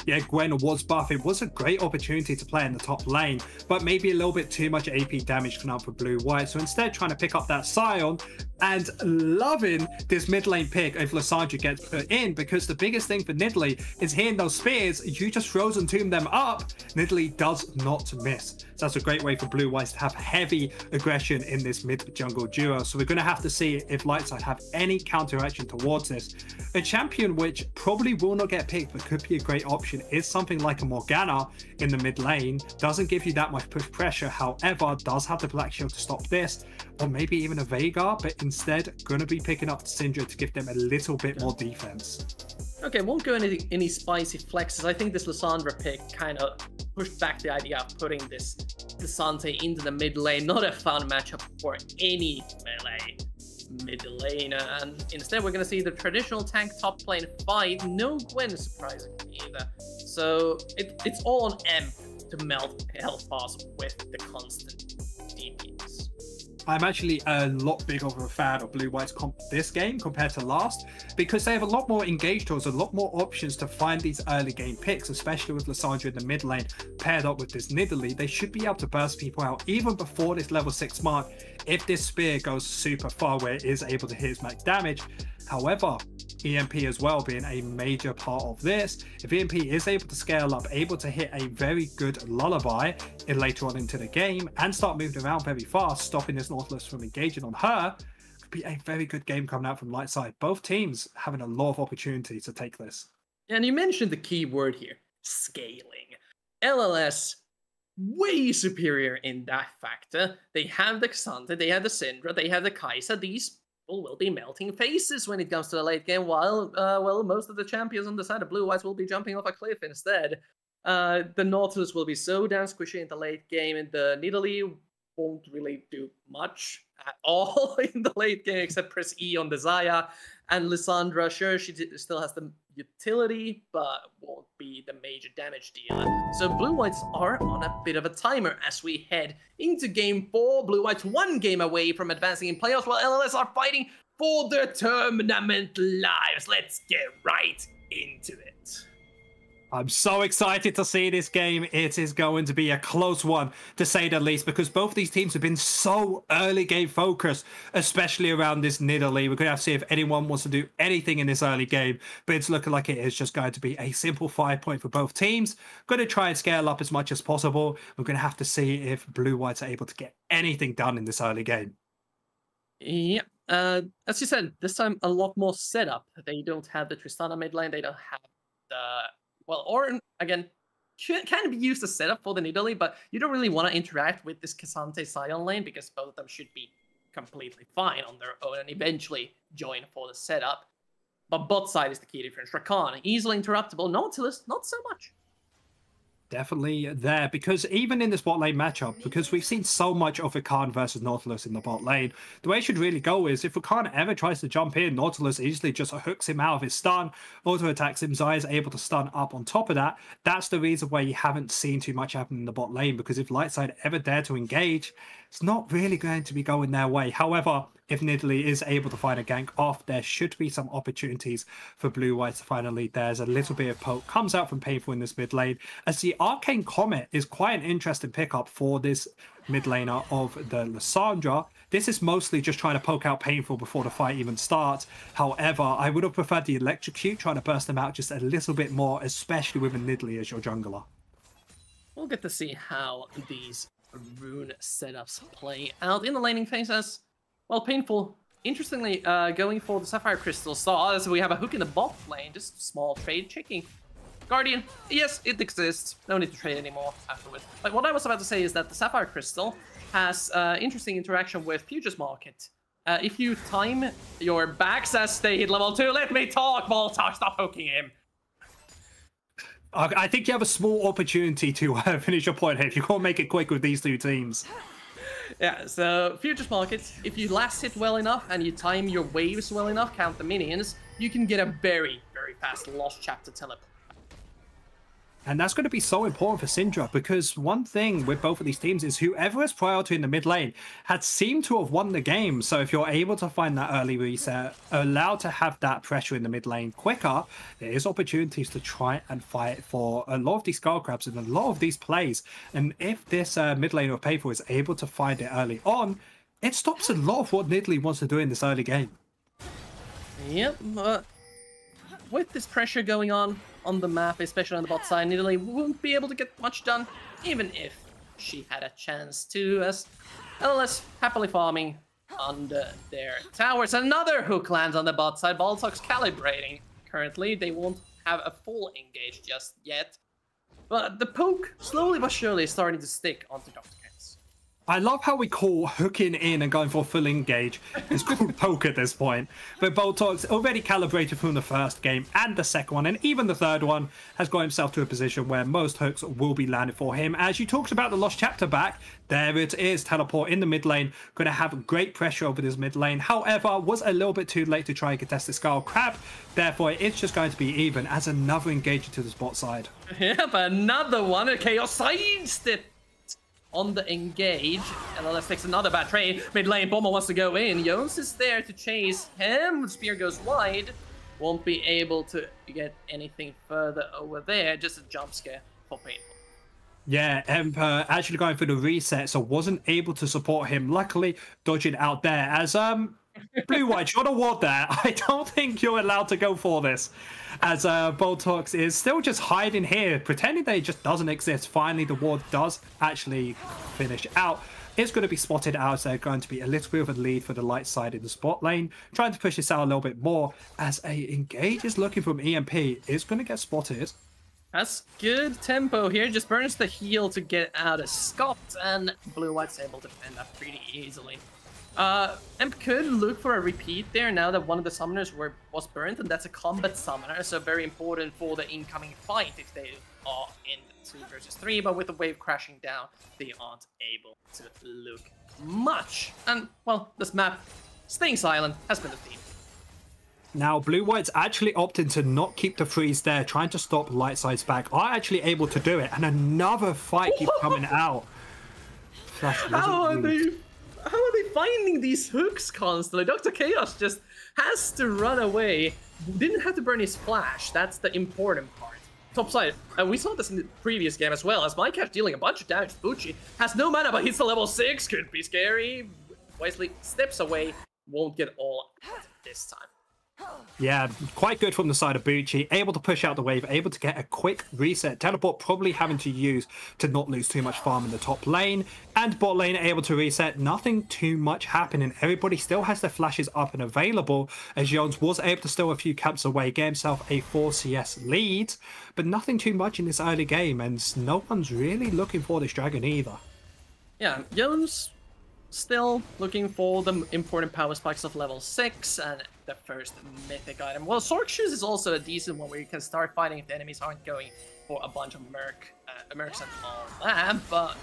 Yeah, Gwen was buff. It was a great opportunity to play in the top lane, but maybe a little bit too much AP damage coming up for BlueWhites. So instead, trying to pick up that Sion and loving this mid lane pick if Lysandra gets put in, because the biggest thing for Nidalee is hitting those spears. You just frozen tomb them up. Nidalee does not miss. So that's a great way for BlueWhites to have heavy aggression in this mid jungle duo. So we're going to have to see if Lightside have any counteraction towards this. A champion which probably will not get picked but could be a great option is something like a Morgana in the mid lane. Doesn't give you that much push pressure, however, does have the Black Shield to stop this, or maybe even a Veigar, but instead going to be picking up Syndra to give them a little bit more defense. Okay, won't go any spicy flexes. I think this Lysandra pick kind of pushed back the idea of putting this Desante into the mid lane. Not a fun matchup for any melee mid lane, and instead we're going to see the traditional tank top lane fight. No Gwen, surprisingly, either. So it's all on M to melt health bars with the constant DPS. I'm actually a lot bigger of a fan of BlueWhites this game compared to last, because they have a lot more engage tools, a lot more options to find these early game picks, especially with Lysandra in the mid lane paired up with this Nidalee. They should be able to burst people out even before this level 6 mark if this spear goes super far where it is able to hit its max damage. However, EMP as well being a major part of this. If EMP is able to scale up, able to hit a very good lullaby later on into the game and start moving around very fast, stopping this Nautilus from engaging on her, could be a very good game coming out from Lightside. Both teams having a lot of opportunity to take this. And you mentioned the key word here, scaling. LLS, way superior in that factor. They have the Xante, they have the Syndra, they have the Kai'Sa. These will be melting faces when it comes to the late game, while well, most of the champions on the side of BlueWhites will be jumping off a cliff instead. The Nautilus will be so damn squishy in the late game, and the Nidalee won't really do much at all in the late game except press E on the Xayah. And Lysandra, sure, she still has the utility, but won't be the major damage dealer. So BlueWhites are on a bit of a timer as we head into Game 4. BlueWhites 1 game away from advancing in playoffs, while LLS are fighting for their tournament lives. Let's get right into it. I'm so excited to see this game. It is going to be a close one, to say the least, because both these teams have been so early game focused, especially around this Nidalee. We're going to have to see if anyone wants to do anything in this early game, but it's looking like it is just going to be a simple 5-point for both teams. Going to try and scale up as much as possible. We're going to have to see if BlueWhites are able to get anything done in this early game. Yeah, as you said, this time a lot more setup. They don't have the Tristana mid lane. They don't have the... Well, Orin, again, can be used as setup for the Nidalee, but you don't really want to interact with this K'Sante Sion lane because both of them should be completely fine on their own and eventually join for the setup. But bot side is the key difference. Rakan, easily interruptible. Nautilus, not so much. Definitely there, because even in this bot lane matchup, because we've seen so much of Rakan versus Nautilus in the bot lane, the way it should really go is if Rakan ever tries to jump in, Nautilus easily just hooks him out of his stun, auto attacks him, Xayah is able to stun up on top of that. That's the reason why you haven't seen too much happen in the bot lane, because if Lightside ever dare to engage, it's not really going to be going their way. However, if Nidalee is able to find a gank off, there should be some opportunities for BlueWhites to finally. There's a little bit of poke comes out from Painful in this mid lane, as the Arcane Comet is quite an interesting pickup for this mid laner of the Lysandra. This is mostly just trying to poke out Painful before the fight even starts. However, I would have preferred the Electrocute, trying to burst them out just a little bit more, especially with a Nidalee as your jungler. we'll get to see how these rune setups play out in the laning phase as, well, painful. Interestingly, going for the Sapphire Crystal Saw, as we have a hook in the bot lane, just small trade checking. Guardian, yes, it exists. No need to trade anymore afterwards. But what I was about to say is that the Sapphire Crystal has interesting interaction with Futures Market. If you time your backs as they hit level 2, let me talk, Voltalk, stop poking him. I think you have a small opportunity to finish your point here if you can't make it quick with these two teams. Yeah, so Futures Market, if you last hit well enough and you time your waves well enough, count the minions, you can get a very, very fast Lost Chapter teleport. And that's going to be so important for Syndra, because one thing with both of these teams is whoever is priority in the mid lane had seemed to have won the game. So if you're able to find that early reset, allowed to have that pressure in the mid lane quicker, there is opportunities to try and fight for a lot of these skull crabs and a lot of these plays. And if this mid lane of Paper is able to find it early on, it stops a lot of what Nidalee wants to do in this early game. Yep, with this pressure going on the map, especially on the bot side, Nidalee won't be able to get much done, even if she had a chance to, as LLS happily farming under their towers. Another hook lands on the bot side. Voltalk's calibrating currently. They won't have a full engage just yet. But the poke, slowly but surely, is starting to stick onto Dr. Kens. I love how we call hooking in and going for a full engage. It's called poke at this point. But Voltalk's already calibrated from the first game and the second one, and even the third one has got himself to a position where most hooks will be landed for him. As you talked about the Lost Chapter back, there it is, teleport in the mid lane, going to have great pressure over this mid lane. However, was a little bit too late to try and contest the Skull Crab. Therefore, it's just going to be even as another engage to the bot side. Yep, another one. A Chaos sidestep on the engage, and let's takes another bad trade. Mid lane, Bomber wants to go in. Jones is there to chase him. Spear goes wide. Won't be able to get anything further over there. Just a jump scare for Painful. Yeah, Emperor actually going for the reset, so wasn't able to support him. Luckily, dodging out there as BlueWhites, you're on a ward there. I don't think you're allowed to go for this. As Voltalk is still just hiding here, pretending that it just doesn't exist. Finally, the ward does actually finish out. It's going to be spotted out, so going to be a little bit of a lead for the light side in the spot lane. Trying to push this out a little bit more as a engage is looking from EMP. Is going to get spotted. That's good tempo here. Just burns the heal to get out of Scott, and BlueWhites able to defend that pretty easily. Emp could look for a repeat there now that one of the summoners was burnt, and that's a combat summoner, so very important for the incoming fight if they are in 2 versus 3, but with the wave crashing down, they aren't able to look much. And, well, this map, staying silent, has been the theme. Now, BlueWhites actually opting to not keep the freeze there, trying to stop Lightside's back. Are actually able to do it, and another fight keeps coming out. How are they finding these hooks constantly? Dr. Chaos just has to run away. Didn't have to burn his flash. That's the important part. Top side, we saw this in the previous game as well, as Mycash dealing a bunch of damage to Bucci. Has no mana, but hits the level 6. Could be scary. Wisely steps away. Won't get all out this time. Yeah, quite good from the side of Bucci. Able to push out the wave, able to get a quick reset. Teleport probably having to use to not lose too much farm in the top lane. And bot lane able to reset. Nothing too much happening. Everybody still has their flashes up and available, as Jones was able to steal a few camps away, get himself a 4 CS lead. But nothing too much in this early game, and no one's really looking for this dragon either. Yeah, Jones still looking for the important power spikes of level 6 and the first mythic item. Well, Sork Shoes is also a decent one where you can start fighting if the enemies aren't going for a bunch of mercs and all that, but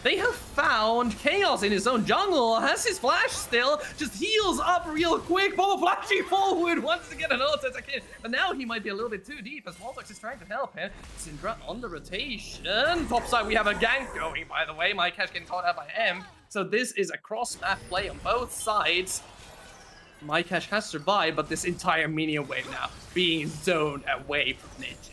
they have found Chaos in his own jungle, has his flash still, just heals up real quick, Bobo flashing forward, wants to get an ult attack in, but now he might be a little bit too deep as Voltalk is trying to help him. Syndra on the rotation. Top side, we have a gank going, by the way. Mycash getting caught out by Emp, so this is a cross-map play on both sides. Mycash has survived, but this entire minion wave now being zoned away from Ninjas.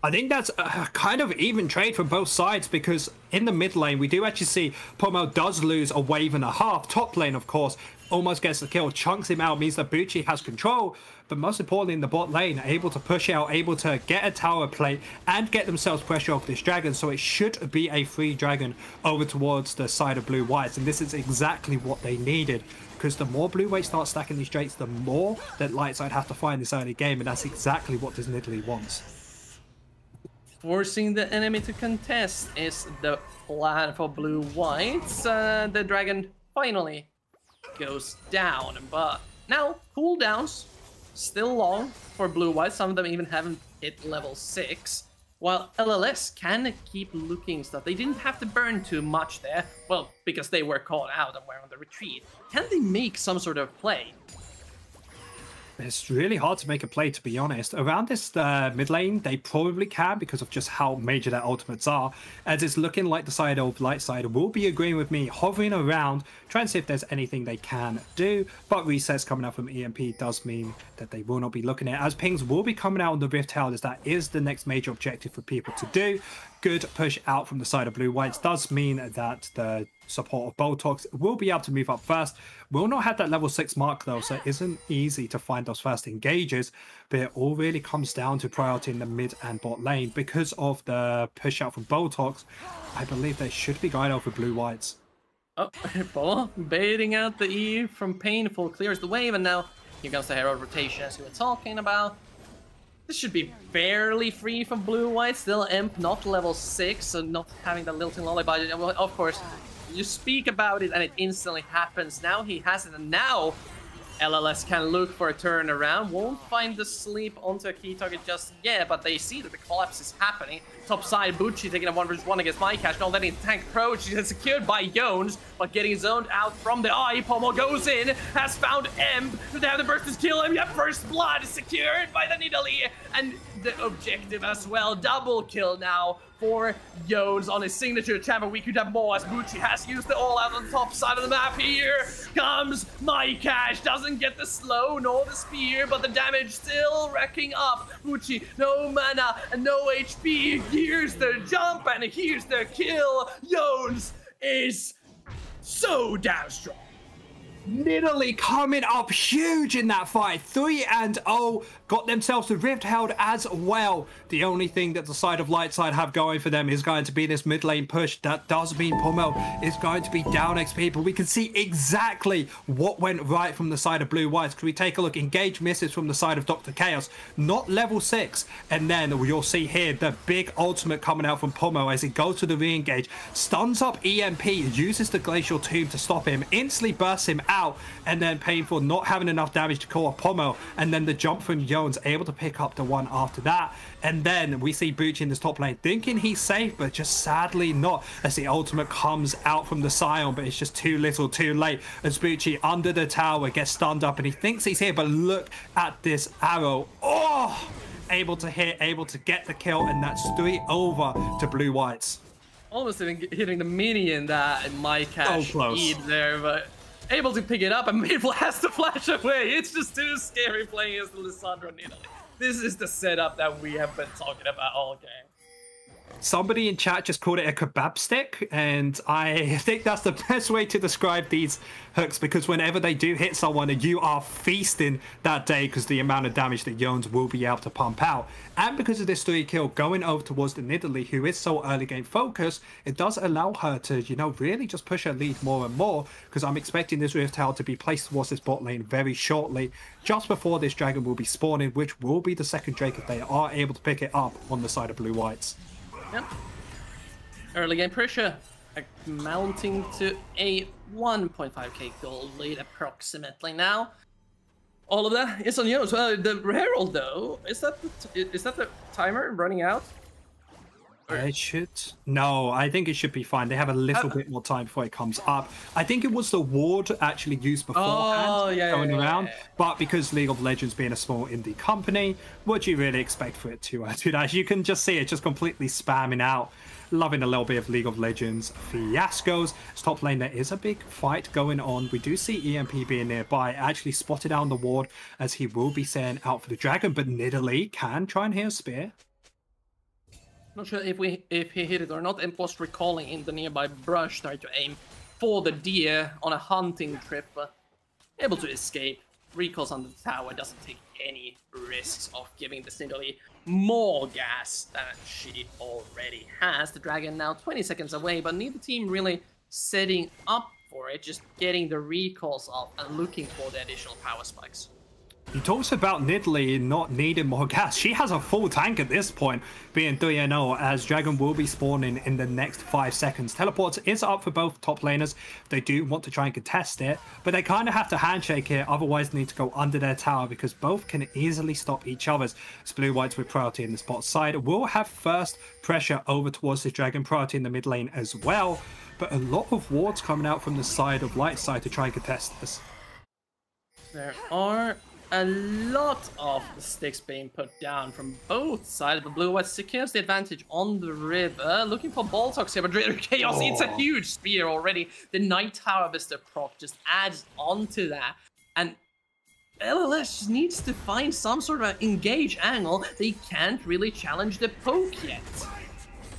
I think that's a kind of even trade from both sides, because in the mid lane, we do actually see Pomo does lose a wave and a half. Top lane, of course, almost gets the kill, chunks him out, means that Bucci has control. But most importantly, in the bot lane, able to push out, able to get a tower play and get themselves pressure off this dragon. So it should be a free dragon over towards the side of BlueWhites. And this is exactly what they needed, because the more BlueWhites start stacking these Drakes, the more that Lightside have to find this early game. And that's exactly what this Nidalee wants. Forcing the enemy to contest is the plan for BlueWhites. The dragon finally goes down, but now cooldowns still long for BlueWhites. Some of them even haven't hit level 6, while LLS can keep looking stuff. They didn't have to burn too much there, well, because they were caught out and were on the retreat. Can they make some sort of play? It's really hard to make a play, to be honest. Around this mid lane, they probably can, because of just how major their ultimates are. As it's looking like the side of Lightside will be agreeing with me, hovering around, trying to see if there's anything they can do. But resets coming out from EMP does mean that they will not be looking at it, as pings will be coming out on the Rift Towers. That is the next major objective for people to do. Good push out from the side of BlueWhites does mean that the support of Botox will be able to move up first. Will not have that level 6 mark though, so it isn't easy to find those first engages, but it all really comes down to priority in the mid and bot lane. Because of the push out from Botox, I believe they should be going over BlueWhites. Oh, Paul baiting out the E from Painful, clears the wave, and now here comes the Herald rotation as we were talking about. This should be fairly free from BlueWhites. Still Imp, not level 6, so not having the Lilting Lullaby. Well, of course, you speak about it and it instantly happens. Now he has it, and now LLS can look for a turnaround. Won't find the sleep onto a key target just yet, but they see that the collapse is happening. Top side, Bucci taking a 1v1 against MyCash. Not letting tank approach. He's secured by Jones, but getting zoned out from the eye. Pomo goes in, has found Emp. They have the burst to kill him. Yep, first blood secured by the Nidalee. And the objective as well. Double kill now for Jones on his signature attack, but we could have more as Bucci has used it all out on the top side of the map. Here comes MyCash, doesn't get the slow nor the spear, but the damage still racking up. Bucci, no mana and no HP. Here's the jump and here's the kill. Jones is so damn strong. Nidalee coming up huge in that fight. 3-0, got themselves the Rift held as well. The only thing that the side of Lightside have going for them is going to be this mid lane push. That does mean Pomo is going to be down XP, but we can see exactly what went right from the side of BlueWhites. Can we take a look? Engage misses from the side of Dr. Chaos, not level 6. And then you'll see here the big ultimate coming out from Pomo as he goes to the re-engage, stuns up EMP, uses the Glacial Tomb to stop him, instantly bursts him out, and then Painful not having enough damage to call off Pomo, and then the jump from Jones able to pick up the one after that. And then we see Bucci in this top lane thinking he's safe, but just sadly not, as the ultimate comes out from the Scion, but it's just too little too late as Bucci under the tower gets stunned up and he thinks he's here, but look at this arrow. Oh, able to hit, able to get the kill, and that's 3 over to BlueWhites. Almost even hitting the minion that MyCash close there, but able to pick it up, and Painful has to flash away. It's just too scary playing as the Lissandra Nidalee. This is the setup that we have been talking about all game. Somebody in chat just called it a kebab stick, and I think that's the best way to describe these hooks, because whenever they do hit someone, you are feasting that day because the amount of damage that Jones will be able to pump out. And because of this 3 kill going over towards the Nidalee, who is so early game focused, it does allow her to, you know, really just push her lead more and more, because I'm expecting this Rift Tower to be placed towards this bot lane very shortly, just before this dragon will be spawning, which will be the second Drake if they are able to pick it up on the side of BlueWhites. Yep. Early game pressure amounting to a 1.5k gold lead approximately now. All of that is on Jones. The Herald though, is that the timer running out? It should. No, I think it should be fine. They have a little bit more time before it comes up. I think it was the ward actually used beforehand going around. But because League of Legends being a small indie company, what do you really expect for it to do that? You can just see it just completely spamming out. Loving a little bit of League of Legends fiascos. Top lane, there is a big fight going on. We do see EMP being nearby. Actually spotted down the ward as he will be setting out for the dragon, but Nidalee can try and hit a spear. Not sure if he hit it or not, and was recalling in the nearby brush, trying to aim for the deer on a hunting trip, but able to escape. Recalls on the tower, doesn't take any risks of giving the Nidalee more gas than she already has. The dragon now 20 seconds away, but neither team really setting up for it, just getting the recalls off and looking for the additional power spikes. He talks about Nidalee not needing more gas. She has a full tank at this point, being 3-0, as Dragon will be spawning in the next 5 seconds. Teleports is up for both top laners. They do want to try and contest it, but they kind of have to handshake here, otherwise they need to go under their tower, because both can easily stop each other's. As BlueWhites with priority in the spot side will have first pressure over towards the Dragon, priority in the mid lane as well, but a lot of wards coming out from the side of Lightside to try and contest this. There are a lot of sticks being put down from both sides, but BlueWhites secures the advantage on the river, looking for Boltox here, but Chaos eats a huge spear already. The Night Tower Vista proc just adds onto that, and LLS just needs to find some sort of engage angle. They can't really challenge the poke yet.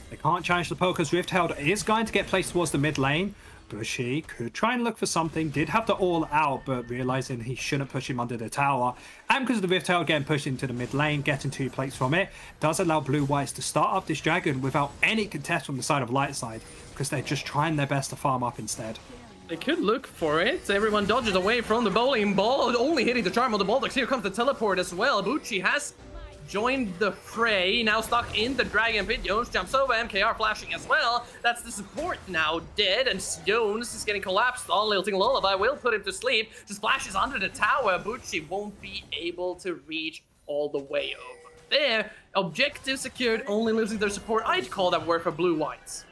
They can't challenge the poke as Riftheld is going to get placed towards the mid lane. Bushy could try and look for something, did have to all out, but realizing he shouldn't push him under the tower, and because of the Riftheld getting pushed into the mid lane, getting 2 plates from it, does allow BlueWhites to start up this dragon without any contest from the side of Lightside, because they're just trying their best to farm up instead. They could look for it. Everyone dodges away from the bowling ball, only hitting the charm on the Boltox. Here comes the teleport as well. Bucci has joined the fray, now stuck in the dragon pit. Jones jumps over, MKR flashing as well. That's the support now dead, and Jones is getting collapsed on. Lilting Lullaby will put him to sleep. Just flashes under the tower. Bucci won't be able to reach all the way over there. Objective secured, only losing their support. I'd call that worth for BlueWhites.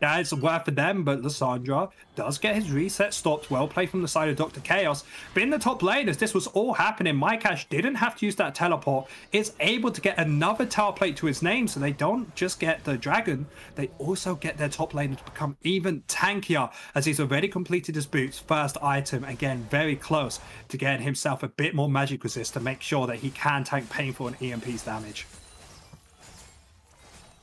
Yeah, it's worth for them, but Lissandra does get his reset stopped. Well played from the side of Dr. Chaos. But in the top lane, as this was all happening, MyCash didn't have to use that teleport. It's able to get another tower plate to his name, so they don't just get the dragon, they also get their top lane to become even tankier, as he's already completed his boots first item. Again, very close to getting himself a bit more magic resist to make sure that he can tank Painful and EMP's damage.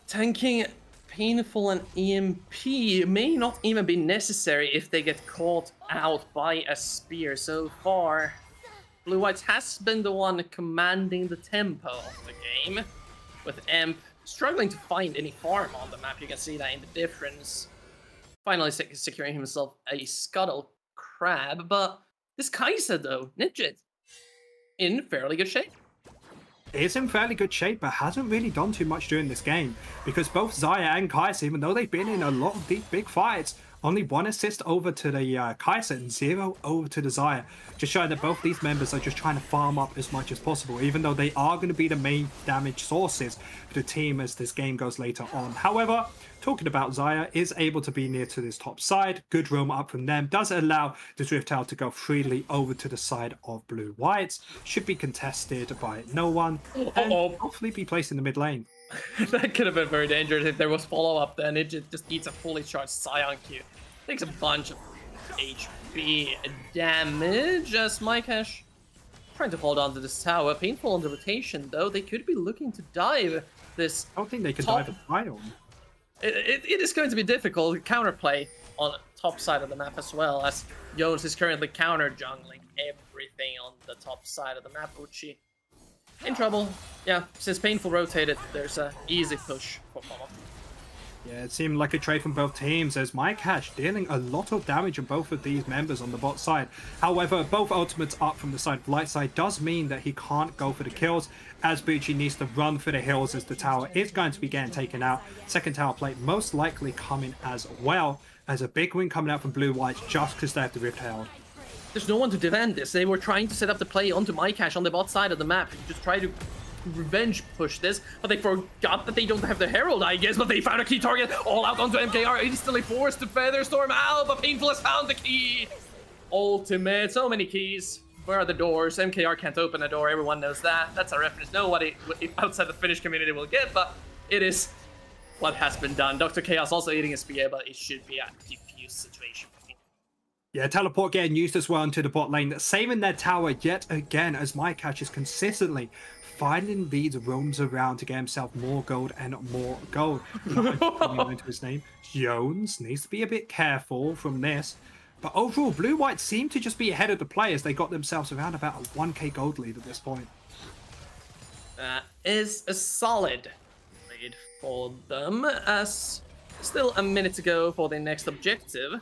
Tanking Painful and EMP may not even be necessary if they get caught out by a spear. So far, BlueWhites has been the one commanding the tempo of the game, with Emp struggling to find any farm on the map. You can see that in the difference. Finally securing himself a Scuttle Crab, but this Kai'Sa though, Nidget, in fairly good shape. Is in fairly good shape, but hasn't really done too much during this game, because both Xayah and Kai'Sa, even though they've been in a lot of deep big fights, only 1 assist over to the Kai'Sa and 0 over to the Xayah, just showing that both these members are just trying to farm up as much as possible, even though they are going to be the main damage sources for the team as this game goes later on. However, talking about Xayah, is able to be near to this top side. Good roam up from them does allow the Riftheld to go freely over to the side of BlueWhites. Should be contested by no one, and hopefully be placed in the mid lane. That could have been very dangerous if there was follow-up. Then it just eats a fully charged Scion Q. Takes a bunch of HP damage as MyCash trying to hold on to this tower. Painful on the rotation though. They could be looking to dive this. I don't think they can dive a Ion. It is going to be difficult. Counterplay on the top side of the map as well, as Jones is currently counter jungling everything on the top side of the map. Uchi in trouble. Yeah, since Painful rotated, there's a easy push for Momo. Yeah, it seemed like a trade from both teams, as MyCash dealing a lot of damage on both of these members on the bot side. However, both ultimates up from the side of Lightside does mean that he can't go for the kills, as Bucci needs to run for the hills as the tower is going to be getting taken out. Second tower plate most likely coming as well, as a big win coming out from BlueWhites just because they have the Riftheld. There's no one to defend this. They were trying to set up the play onto MyCash on the bot side of the map. Just try to revenge push this, but they forgot that they don't have the Herald, I guess, but they found a key target. All out onto MKR, instantly forced to Featherstorm out, but Painful has found the key. Ultimate, so many keys. Where are the doors? MKR can't open a door, everyone knows that. That's a reference nobody outside the Finnish community will get, but it is what has been done. Dr. Chaos also eating a spear, but it should be a diffuse situation. Yeah, teleport getting used as well into the bot lane, saving their tower yet again, as MyCash is consistently finding these rooms around to get himself more gold and more gold. Into his name, Jones needs to be a bit careful from this. But overall, BlueWhites seem to just be ahead of the players. They got themselves around about a 1k gold lead at this point. That is a solid lead for them, as still a minute to go for the next objective.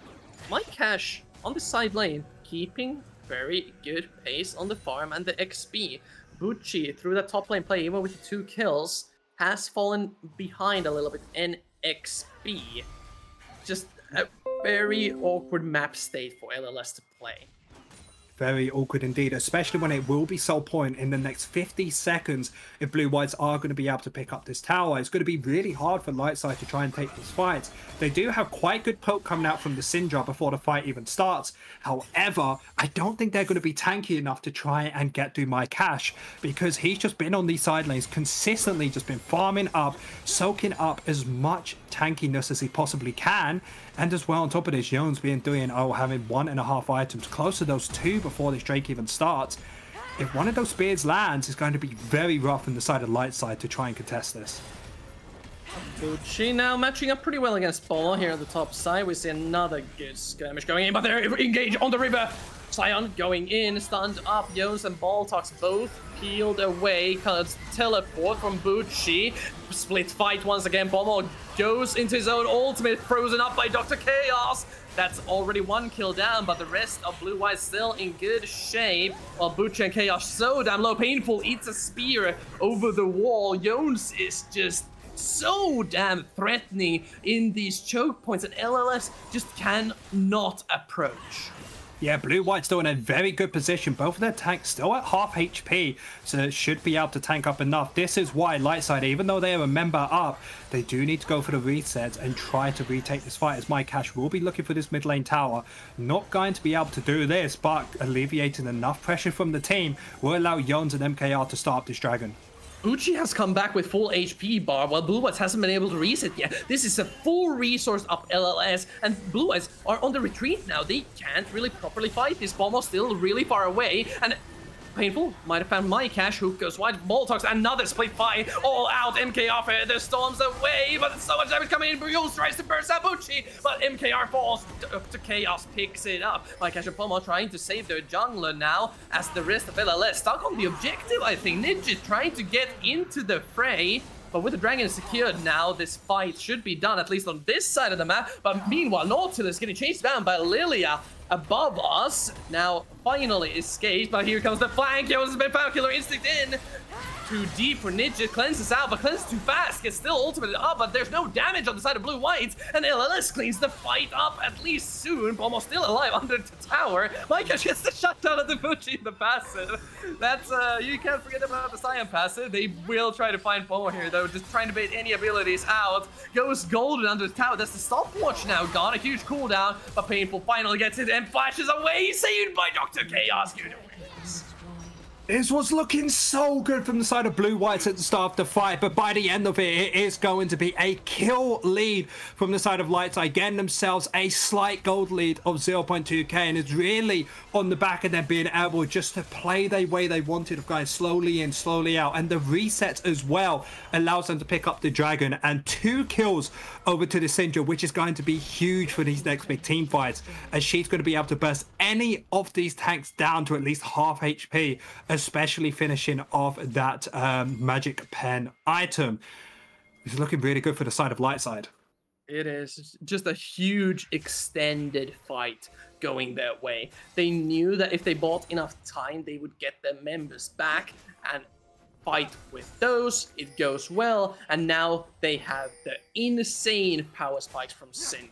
Mike Cash on the side lane, keeping very good pace on the farm and the XP. Bucci, through that top lane play, even with the 2 kills, has fallen behind a little bit in XP. Just a very awkward map state for LLS to play. Very awkward indeed, especially when it will be sell point in the next 50 seconds if BlueWhites are going to be able to pick up this tower. It's going to be really hard for Lightside to try and take this fight. They do have quite good poke coming out from the Syndra before the fight even starts. However, I don't think they're going to be tanky enough to try and get through my Cash, because he's just been on these side lanes consistently, just been farming up, soaking up as much tankiness as he possibly can. And as well, on top of this, Jones being doing, having 1.5 items, close to those 2 before this Drake even starts. If one of those spears lands, it's going to be very rough on the side of Lightside to try and contest this. Bucci now matching up pretty well against Polo here on the top side. We see another good skirmish going in, but they're engaged on the river. Sion going in, stunned up. Jones and Baltox both peeled away. Cause teleport from Bucci. Split fight once again. Pomo goes into his own ultimate, frozen up by Dr. Chaos. That's already 1 kill down, but the rest of BlueWhites still in good shape. While Bucci and Chaos so damn low. Painful eats a spear over the wall. Jones is just so damn threatening in these choke points, and LLS just cannot approach. Yeah, BlueWhites still in a very good position. Both of their tanks still at half HP, so should be able to tank up enough. This is why Lightside, even though they are a member up, they do need to go for the resets and try to retake this fight, as My Cash will be looking for this mid lane tower. Not going to be able to do this, but alleviating enough pressure from the team will allow Jones and MKR to start up this dragon. Bucci has come back with full HP bar, while BlueWhites hasn't been able to reset yet. This is a full resource up LLS, and BlueWhites are on the retreat now. They can't really properly fight. This bomb is still really far away, and Painful might have found My Cash, who goes wide. Baltox, another split fight, all out. MKR the storms away, but so much damage coming in. Briones tries to burst out Bucci, but MKR falls to Chaos, picks it up. My Cash and Pomo trying to save their jungler now, as the rest of LLS stuck on the objective, I think. Ninja trying to get into the fray. But with the dragon secured now, this fight should be done, at least on this side of the map. But meanwhile, Nautilus getting chased down by Lilia above us. Now, finally escaped, but here comes the flank. Jones has been found, Killer Instinct in. Too deep for Ninja, cleanses out, but cleanses too fast. Gets still ultimated up, but there's no damage on the side of BlueWhites. And LLS cleans the fight up at least soon. Almost still alive under the tower. Micah gets the shutdown of the Bucci in the passive. That's, you can't forget about the Sion passive. They will try to find Pomo here, though, just trying to bait any abilities out. Goes golden under the tower. That's the stopwatch now gone. A huge cooldown, but Painful finally gets it and flashes away. Saved by Dr. Chaos. Good wins. This was looking so good from the side of BlueWhites at the start of the fight, but by the end of it, it is going to be a kill lead from the side of Lightside, getting themselves a slight gold lead of 0.2k, and it's really on the back of them being able just to play the way they wanted, of guys slowly in, slowly out, and the reset as well allows them to pick up the dragon, and 2 kills over to the Syndra, which is going to be huge for these next big team fights, as she's going to be able to burst any of these tanks down to at least half HP, especially finishing off that magic pen item. It's looking really good for the side of Lightside. It is just a huge extended fight going their way. They knew that if they bought enough time, they would get their members back and fight with those. It goes well, and now they have the insane power spikes from Syndra.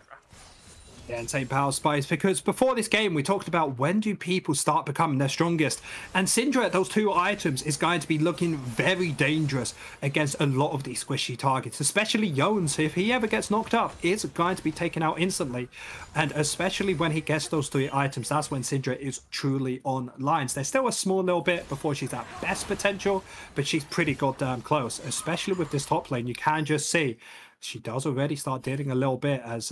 Yeah, insane power spikes, because before this game we talked about when do people start becoming their strongest, and Syndra at those 2 items is going to be looking very dangerous against a lot of these squishy targets, especially Jones. If he ever gets knocked up, is going to be taken out instantly, and especially when he gets those 3 items, that's when Syndra is truly on lines. There's still a small little bit before she's at best potential, but she's pretty goddamn close, especially with this top lane. You can just see she does already start dealing a little bit, as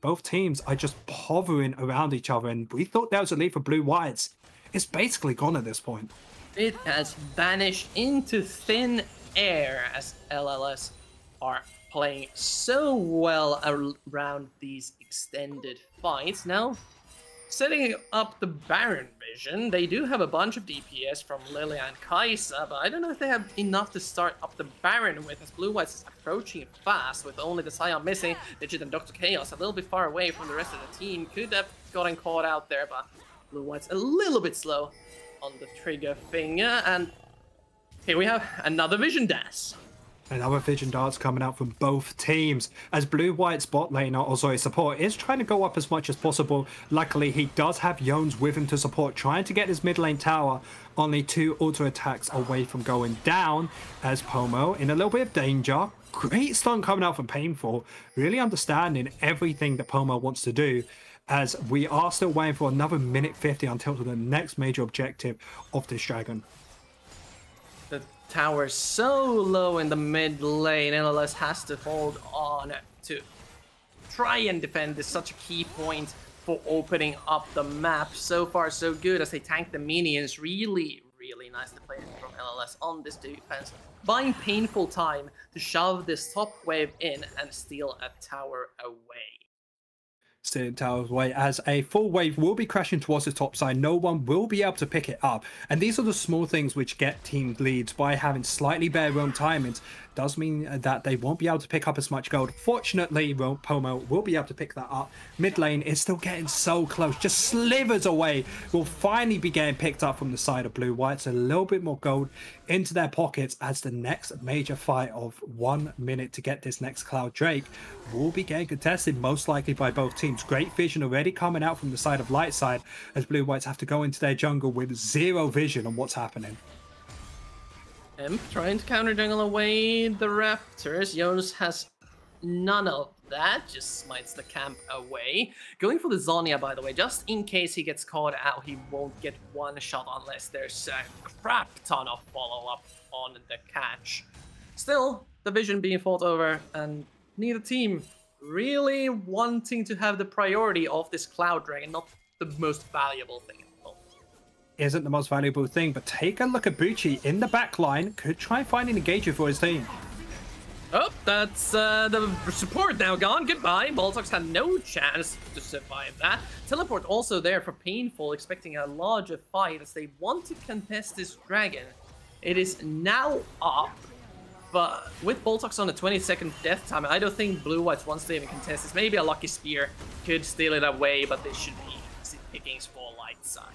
both teams are just hovering around each other, and we thought there was a lead for BlueWhites. It's basically gone at this point. It has vanished into thin air as LLS are playing so well around these extended fights. Now, setting up the Baron vision, they do have a bunch of DPS from Lilia and Kai'Sa, but I don't know if they have enough to start up the Baron with, as BlueWhites is approaching it fast with only the Scion missing. Digit and Dr. Chaos a little bit far away from the rest of the team. Could have gotten caught out there, but BlueWhites a little bit slow on the trigger finger, and here we have another Vision Dash. Another Vision Darts coming out from both teams as BlueWhites bot laner, or sorry, support, is trying to go up as much as possible. Luckily, he does have Jones with him to support, trying to get his mid lane tower only 2 auto attacks away from going down, as Pomo in a little bit of danger. Great stun coming out from Painful, really understanding everything that Pomo wants to do, as we are still waiting for another minute 50 until the next major objective of this dragon. The tower so low in the mid lane, NLS has to hold on to try and defend this, such a key point for opening up the map. So far so good as they tank the minions. Really nice to play from LLS on this defense, buying Painful time to shove this top wave in and steal a tower away. Stealing towers away as a full wave will be crashing towards the top side. No one will be able to pick it up, and these are the small things which get team leads. By having slightly better roam timings does mean that they won't be able to pick up as much gold. Fortunately, Pomo will be able to pick that up. Mid lane is still getting so close, just slivers away. Will finally be getting picked up from the side of BlueWhites. A little bit more gold into their pockets as the next major fight of 1 minute to get this next Cloud Drake will be getting contested, most likely by both teams. Great vision already coming out from the side of Lightside as BlueWhites have to go into their jungle with 0 vision on what's happening. Trying to counter jungle away the Raptors. Jonas has none of that, just smites the camp away. Going for the Zhonya, by the way, just in case he gets caught out, he won't get one shot unless there's a crap ton of follow-up on the catch. Still, the vision being fought over, and neither team really wanting to have the priority of this Cloud Dragon, not the most valuable thing. Isn't the most valuable thing, but take a look at Bucci in the back line. Could try and find an engager for his team. Oh, that's the support now gone. Goodbye. Boltox had no chance to survive that. Teleport also there for Painful, expecting a larger fight as they want to contest this dragon. It is now up, but with Boltox on a 20-second death time, I don't think BlueWhites wants to even contest this. Maybe a Lucky Spear could steal it away, but they should be easy pickings for Lightside.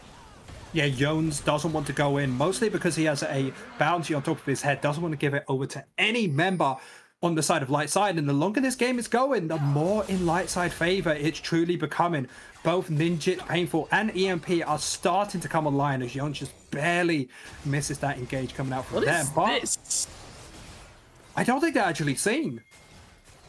Yeah, Jones doesn't want to go in, mostly because he has a bounty on top of his head, doesn't want to give it over to any member on the side of Lightside, and the longer this game is going, the more in Lightside favor it's truly becoming. Both Ninja, Painful, and EMP are starting to come online as Jones just barely misses that engage coming out from them. What is this? I don't think they're actually seen.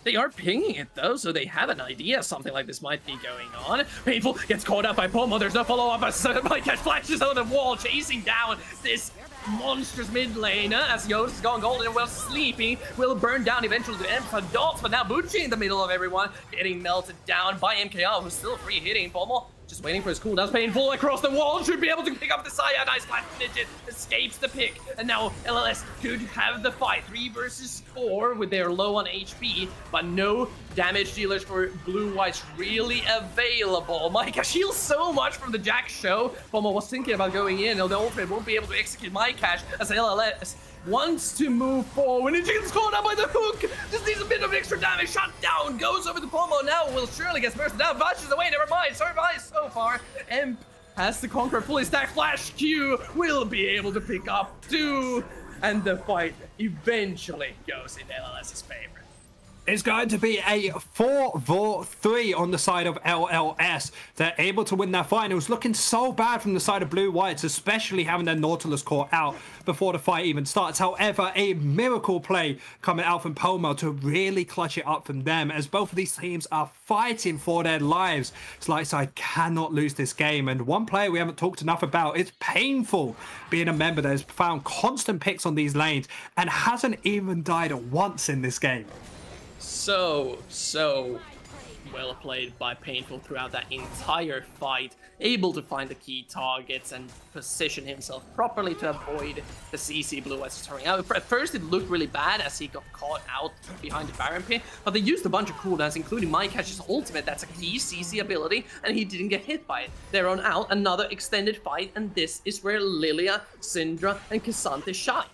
They are pinging it though, so they have an idea something like this might be going on. Painful gets caught up by Pomo. There's no follow-up as Cash flashes over the wall, chasing down this monstrous mid laner as Yost is going golden and well sleeping. Will burn down eventually to Emperor Dots, but now Bucci in the middle of everyone, getting melted down by MKR, who's still free hitting. Pomo just waiting for his cooldown. Painful across the wall, should be able to pick up the Saya. Nice flash Digit, escapes the pick, and now LLS could have the fight. 3 versus 4 with their low on HP, but no damage dealers for BlueWhites really available. My gosh, heals so much from the Jack show. Pomo was thinking about going in, and the ultimate won't be able to execute my cash as LLS wants to move forward. And he gets caught up by the hook. Just needs a bit of extra damage. Shot down. Goes over to Pomo. Now will surely gets bursted down. Vashes away. Never mind. Survives so far. Emp has to conquer fully stacked Flash Q. Will be able to pick up 2. And the fight eventually goes in LLS's favor. It's going to be a 4-4-3 on the side of LLS. They're able to win their finals. Looking so bad from the side of BlueWhites, especially having their Nautilus caught out before the fight even starts. However, a miracle play coming out from Pomo to really clutch it up from them, as both of these teams are fighting for their lives. Lightside cannot lose this game, and one player we haven't talked enough about is Painful, being a member that has found constant picks on these lanes and hasn't even died once in this game. So well played by Painful throughout that entire fight, able to find the key targets and position himself properly to avoid the CC BlueWhites throwing out. At first it looked really bad as he got caught out behind the Baron pit, but they used a bunch of cooldowns, including Mycash's ultimate. That's a key CC ability, and he didn't get hit by it. They're on out, another extended fight, and this is where Lilia, Syndra, and Cassante shine.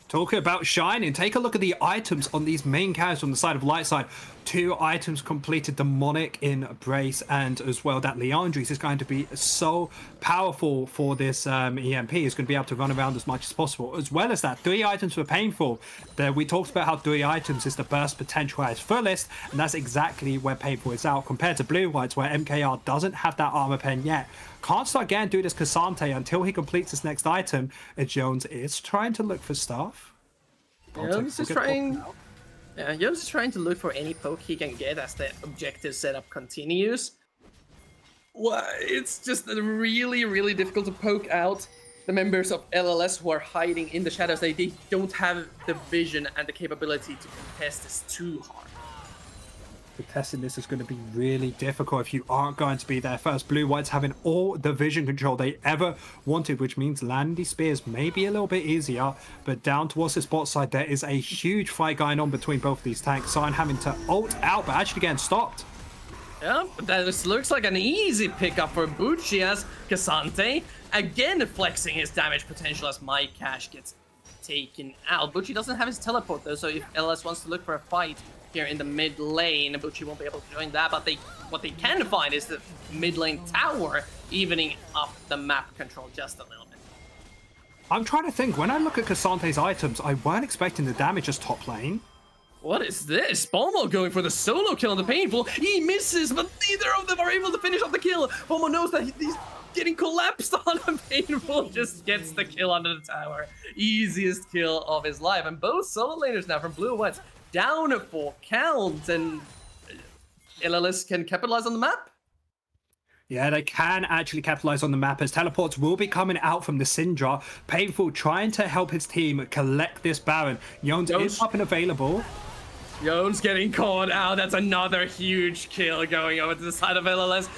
Talking about shining, take a look at the items on these main characters on the side of Lightside. 2 items completed, Demonic in Brace, and as well that Leandris is going to be so powerful for this EMP. He's going to be able to run around as much as possible. As well as that, 3 items for Painful. We talked about how 3 items is the burst potential at its fullest, and that's exactly where Painful is out, compared to BlueWhites, where MKR doesn't have that armor pen yet. Can't start again do this Cassante until he completes his next item. Jones is trying to look for stuff. Jones is trying... Yeah, Jones is trying to look for any poke he can get as the objective setup continues. Well, it's just really, really difficult to poke out the members of LLS who are hiding in the shadows. They don't have the vision and the capability to contest this too hard. Contesting this is going to be really difficult if you aren't going to be there first. BlueWhites having all the vision control they ever wanted, which means landing these spears may be a little bit easier. But down towards this bot side, there is a huge fight going on between both of these tanks. Sion having to ult out, but actually getting stopped. Yeah, but that looks like an easy pickup for Bucci as Cassante again flexing his damage potential as Mycash gets taken out. Bucci doesn't have his teleport though, so if LS wants to look for a fight here in the mid lane, Bucci won't be able to join that, but what they can find is the mid lane tower evening up the map control just a little bit. I'm trying to think, when I look at Cassante's items, I weren't expecting the damage as top lane. What is this? Bomo going for the solo kill on the Painful. He misses, but neither of them are able to finish off the kill. Bomo knows that he's getting collapsed on, and Painful just gets the kill under the tower. Easiest kill of his life. And both solo laners now from BlueWhites down for count, and LLS can capitalize on the map. Yeah, they can actually capitalize on the map as teleports will be coming out from the Syndra. Painful trying to help his team collect this Baron. Jones is up and available. Jones getting caught out. That's another huge kill going over to the side of LLS.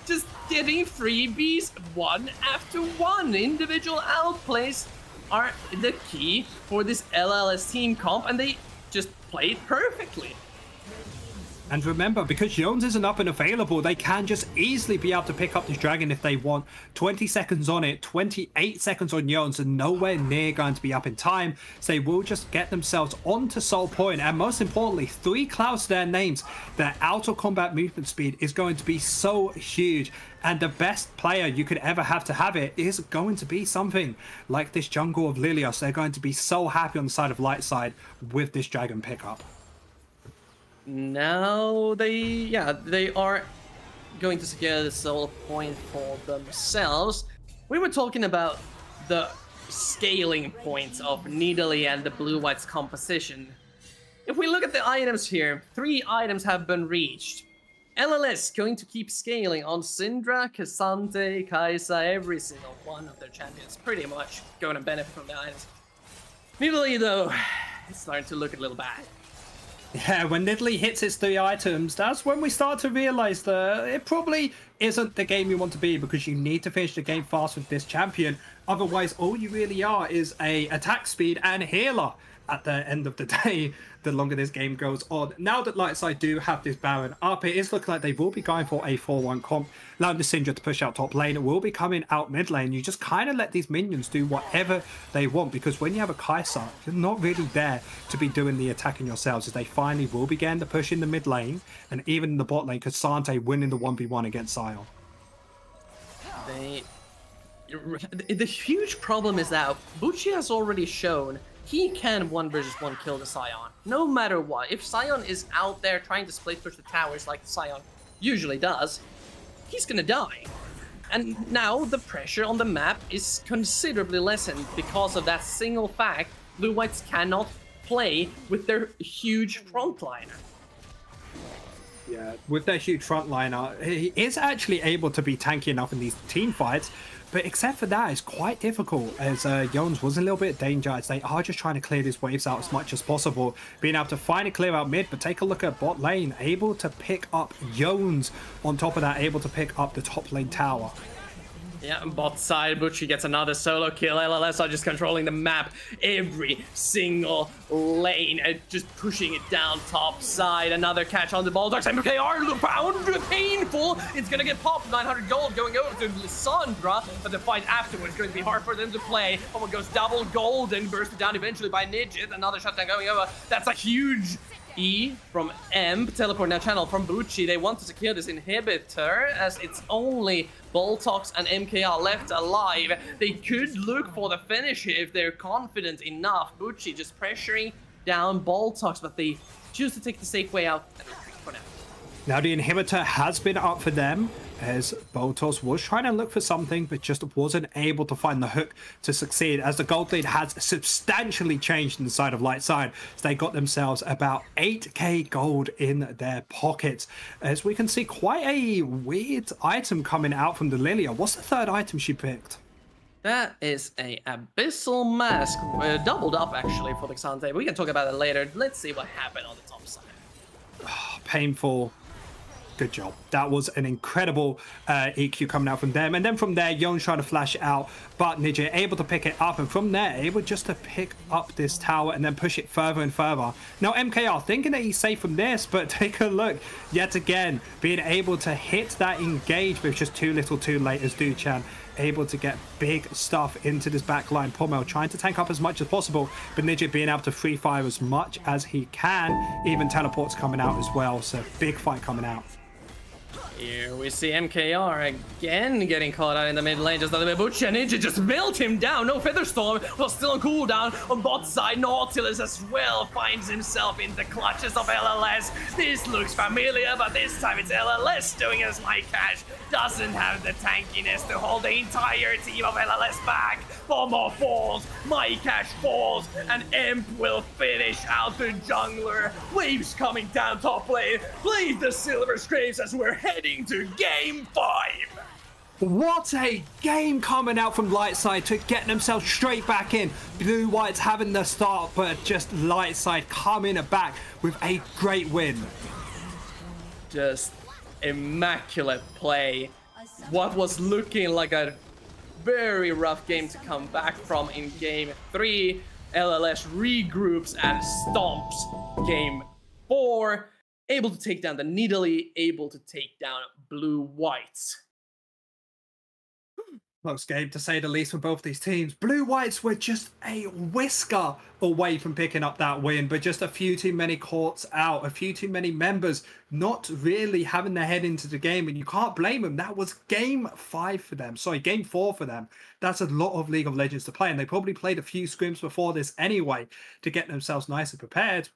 Just getting freebies one after one. Individual outplays are the key for this LLS team comp, and they just played perfectly. And remember, because Jones isn't up and available, they can just easily be able to pick up this dragon if they want. 20 seconds on it, 28 seconds on Jones, and nowhere near going to be up in time. So they will just get themselves onto Soul Point, and most importantly, 3 clouds to their names. Their out of combat movement speed is going to be so huge, and the best player you could ever have to have it is going to be something like this jungle of Lilios. They're going to be so happy on the side of Lightside with this dragon pickup. Now they are going to secure the soul point for themselves. We were talking about the scaling points of Nidalee and the BlueWhites composition. If we look at the items here, 3 items have been reached. LLS going to keep scaling on Syndra, Cassante, Kai'Sa, every single one of their champions pretty much going to benefit from the items. Nidalee though, it's starting to look a little bad. Yeah, when Nidalee hits its 3 items, that's when we start to realize that it probably isn't the game you want to be, because you need to finish the game fast with this champion. Otherwise, all you really are is a attack speed and healer at the end of the day, the longer this game goes on. Now that Lightside do have this Baron up, it is looking like they will be going for a 4-1 comp, allowing the Syndra to push out top lane. It will be coming out mid lane. You just kind of let these minions do whatever they want, because when you have a Kai'Sa, you're not really there to be doing the attacking yourselves, as they finally will begin the push in the mid lane, and even in the bot lane, Cassante winning the 1v1 against Sion. The huge problem is that Bucci has already shown he can 1 versus 1 kill the Sion, no matter what. If Sion is out there trying to split push the towers like Sion usually does, he's gonna die. And now the pressure on the map is considerably lessened because of that single fact. BlueWhites cannot play with their huge frontliner. Yeah, with their huge frontliner, he is actually able to be tanky enough in these team fights, But except for that, it's quite difficult as Jones was in a little bit of danger as they are just trying to clear these waves out as much as possible. Being able to finally clear out mid, but take a look at bot lane, able to pick up Jones. On top of that, able to pick up the top lane tower. Yeah, bot side, Butchie gets another solo kill. LLS are just controlling the map every single lane, just pushing it down top side. Another catch on the Bulldogs. MKR found painful. It's gonna get popped. 900 gold going over to Lissandra, but the fight afterwards is going to be hard for them to play. Someone goes double golden, bursted down eventually by Nidget. Another shutdown going over. That's a huge E from Emp, teleport now channel from Bucci. They want to secure this inhibitor as it's only Boltox and MKR left alive. They could look for the finish here if they're confident enough. Bucci just pressuring down Boltox, but they choose to take the safe way out for now. Now the inhibitor has been up for them as Boltos was trying to look for something but just wasn't able to find the hook to succeed as the gold lead has substantially changed inside of Lightside as they got themselves about 8k gold in their pockets. As we can see quite a weird item coming out from the Lilia. What's the third item she picked? That is a Abyssal Mask, doubled up actually for the Xante. We can talk about it later. Let's see what happened on the top side. Oh, painful. Good job. That was an incredible EQ coming out from them. And then from there, Young trying to flash it out, but Nidja able to pick it up. And from there, able just to pick up this tower and then push it further and further. Now, MKR thinking that he's safe from this, but take a look. Yet again, being able to hit that engage with just too little too late as Duchan. Able to get big stuff into this backline. Pommel trying to tank up as much as possible, but Nidget being able to free fire as much as he can. Even teleports coming out as well, so big fight coming out. Here we see MKR again getting caught out in the mid lane. Just a little bit. Butcher Ninja just melt him down. No Featherstorm was still on cooldown on bot side. Nautilus as well finds himself in the clutches of LLS. This looks familiar, but this time it's LLS doing as my cash doesn't have the tankiness to hold the entire team of LLS back. Bomber falls, my cash falls, and Imp will finish out the jungler. Waves coming down top lane. Plays the Silver Scrapes as we're heading to Game 5. What a game coming out from Lightside to get themselves straight back in. BlueWhites having the start, but just Lightside coming back with a great win. Just immaculate play. What was looking like a very rough game to come back from in Game 3. LLS regroups and stomps Game 4. Able to take down the Nidalee, able to take down BlueWhites. Close game to say the least for both these teams. BlueWhites were just a whisker away from picking up that win, but just a few too many courts out, a few too many members not really having their head into the game, and you can't blame them. That was Game 5 for them. Sorry, Game 4 for them. That's a lot of League of Legends to play, and they probably played a few scrims before this anyway to get themselves nice and prepared.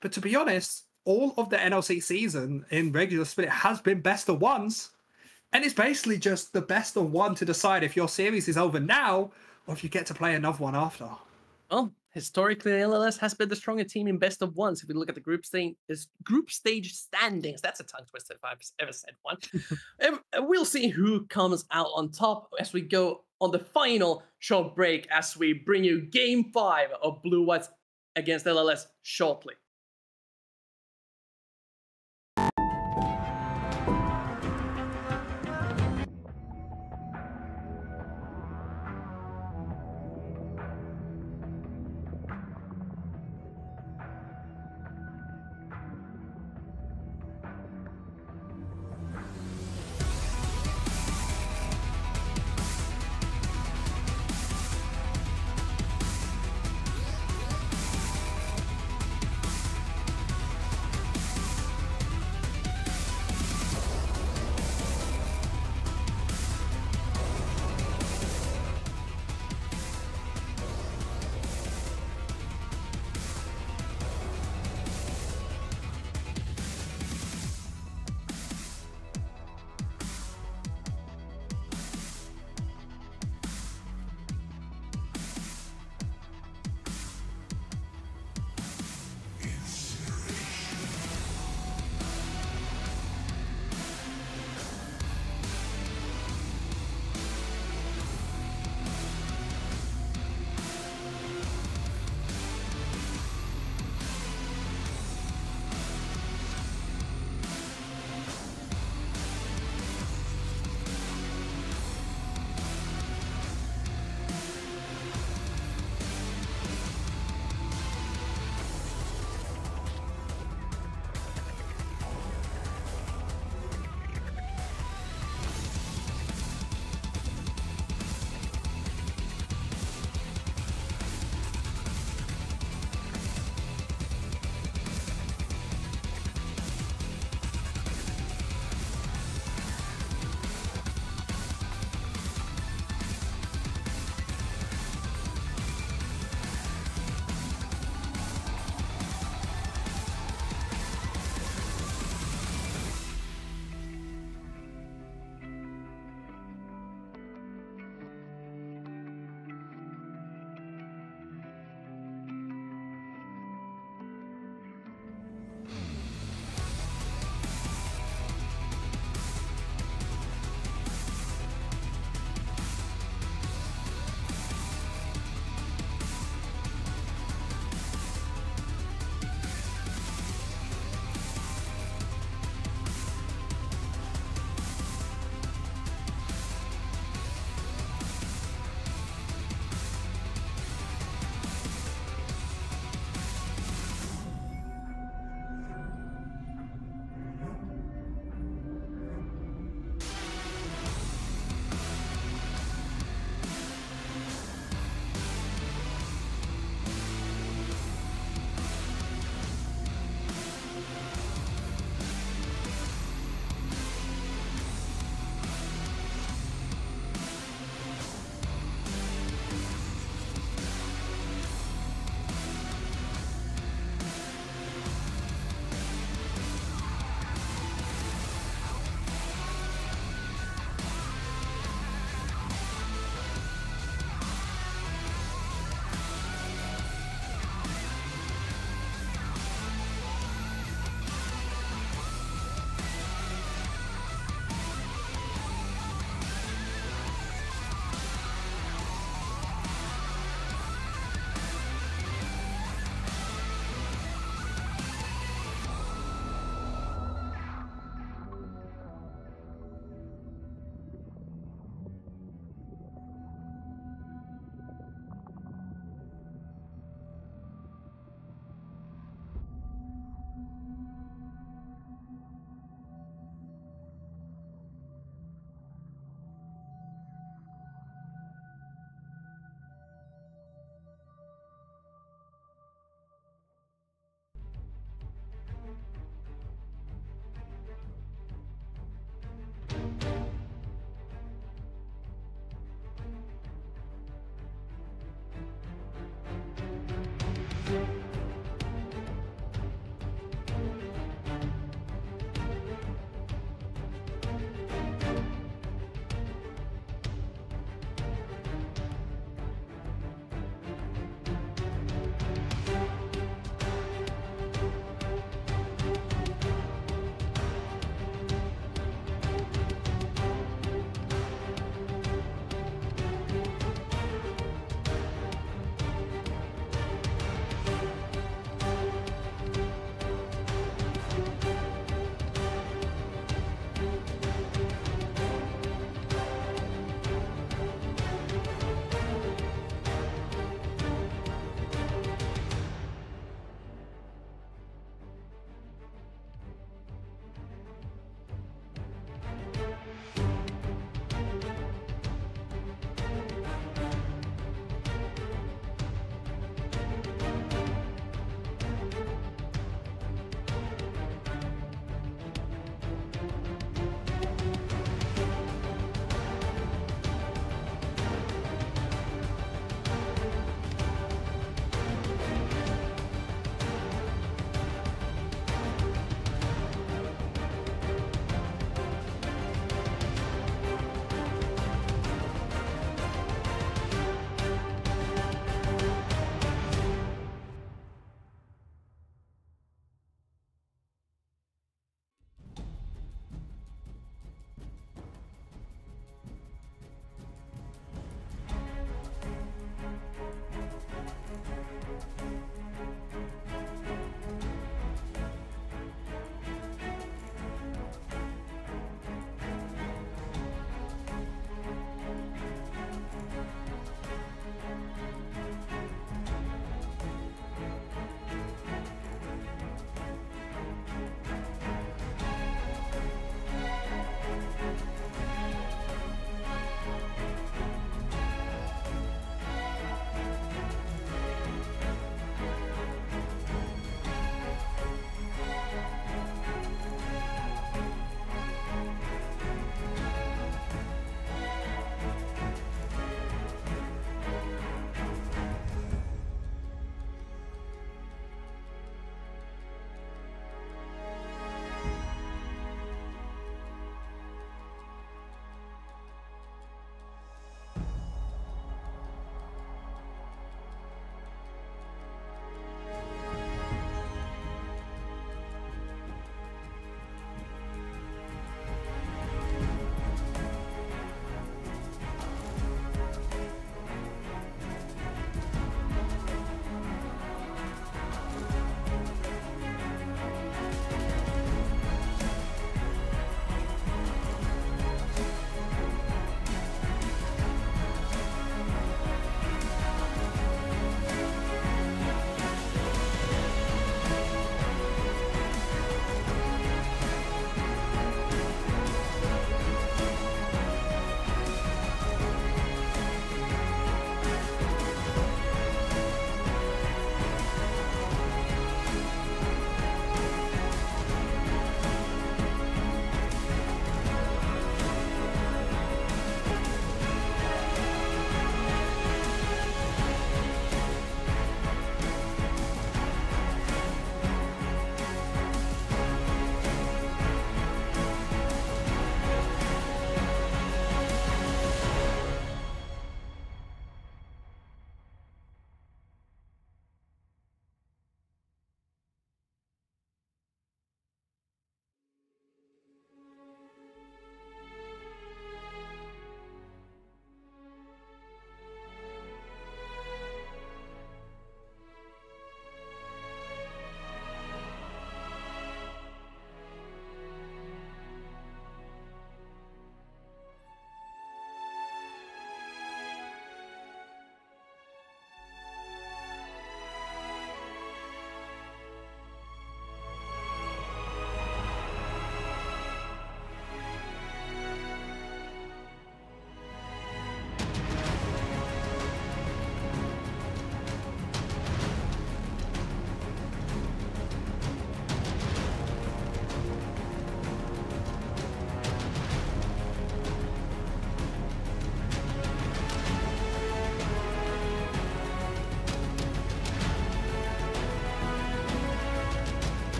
But to be honest, all of the NLC season in regular split has been best of ones. And it's basically just the best of one to decide if your series is over now or if you get to play another one after. Well, historically, LLS has been the stronger team in best of ones. If we look at the group stage standings, that's a tongue twister if I've ever said one. We'll see who comes out on top as we go on the final short break as we bring you Game 5 of BlueWhites against LLS shortly.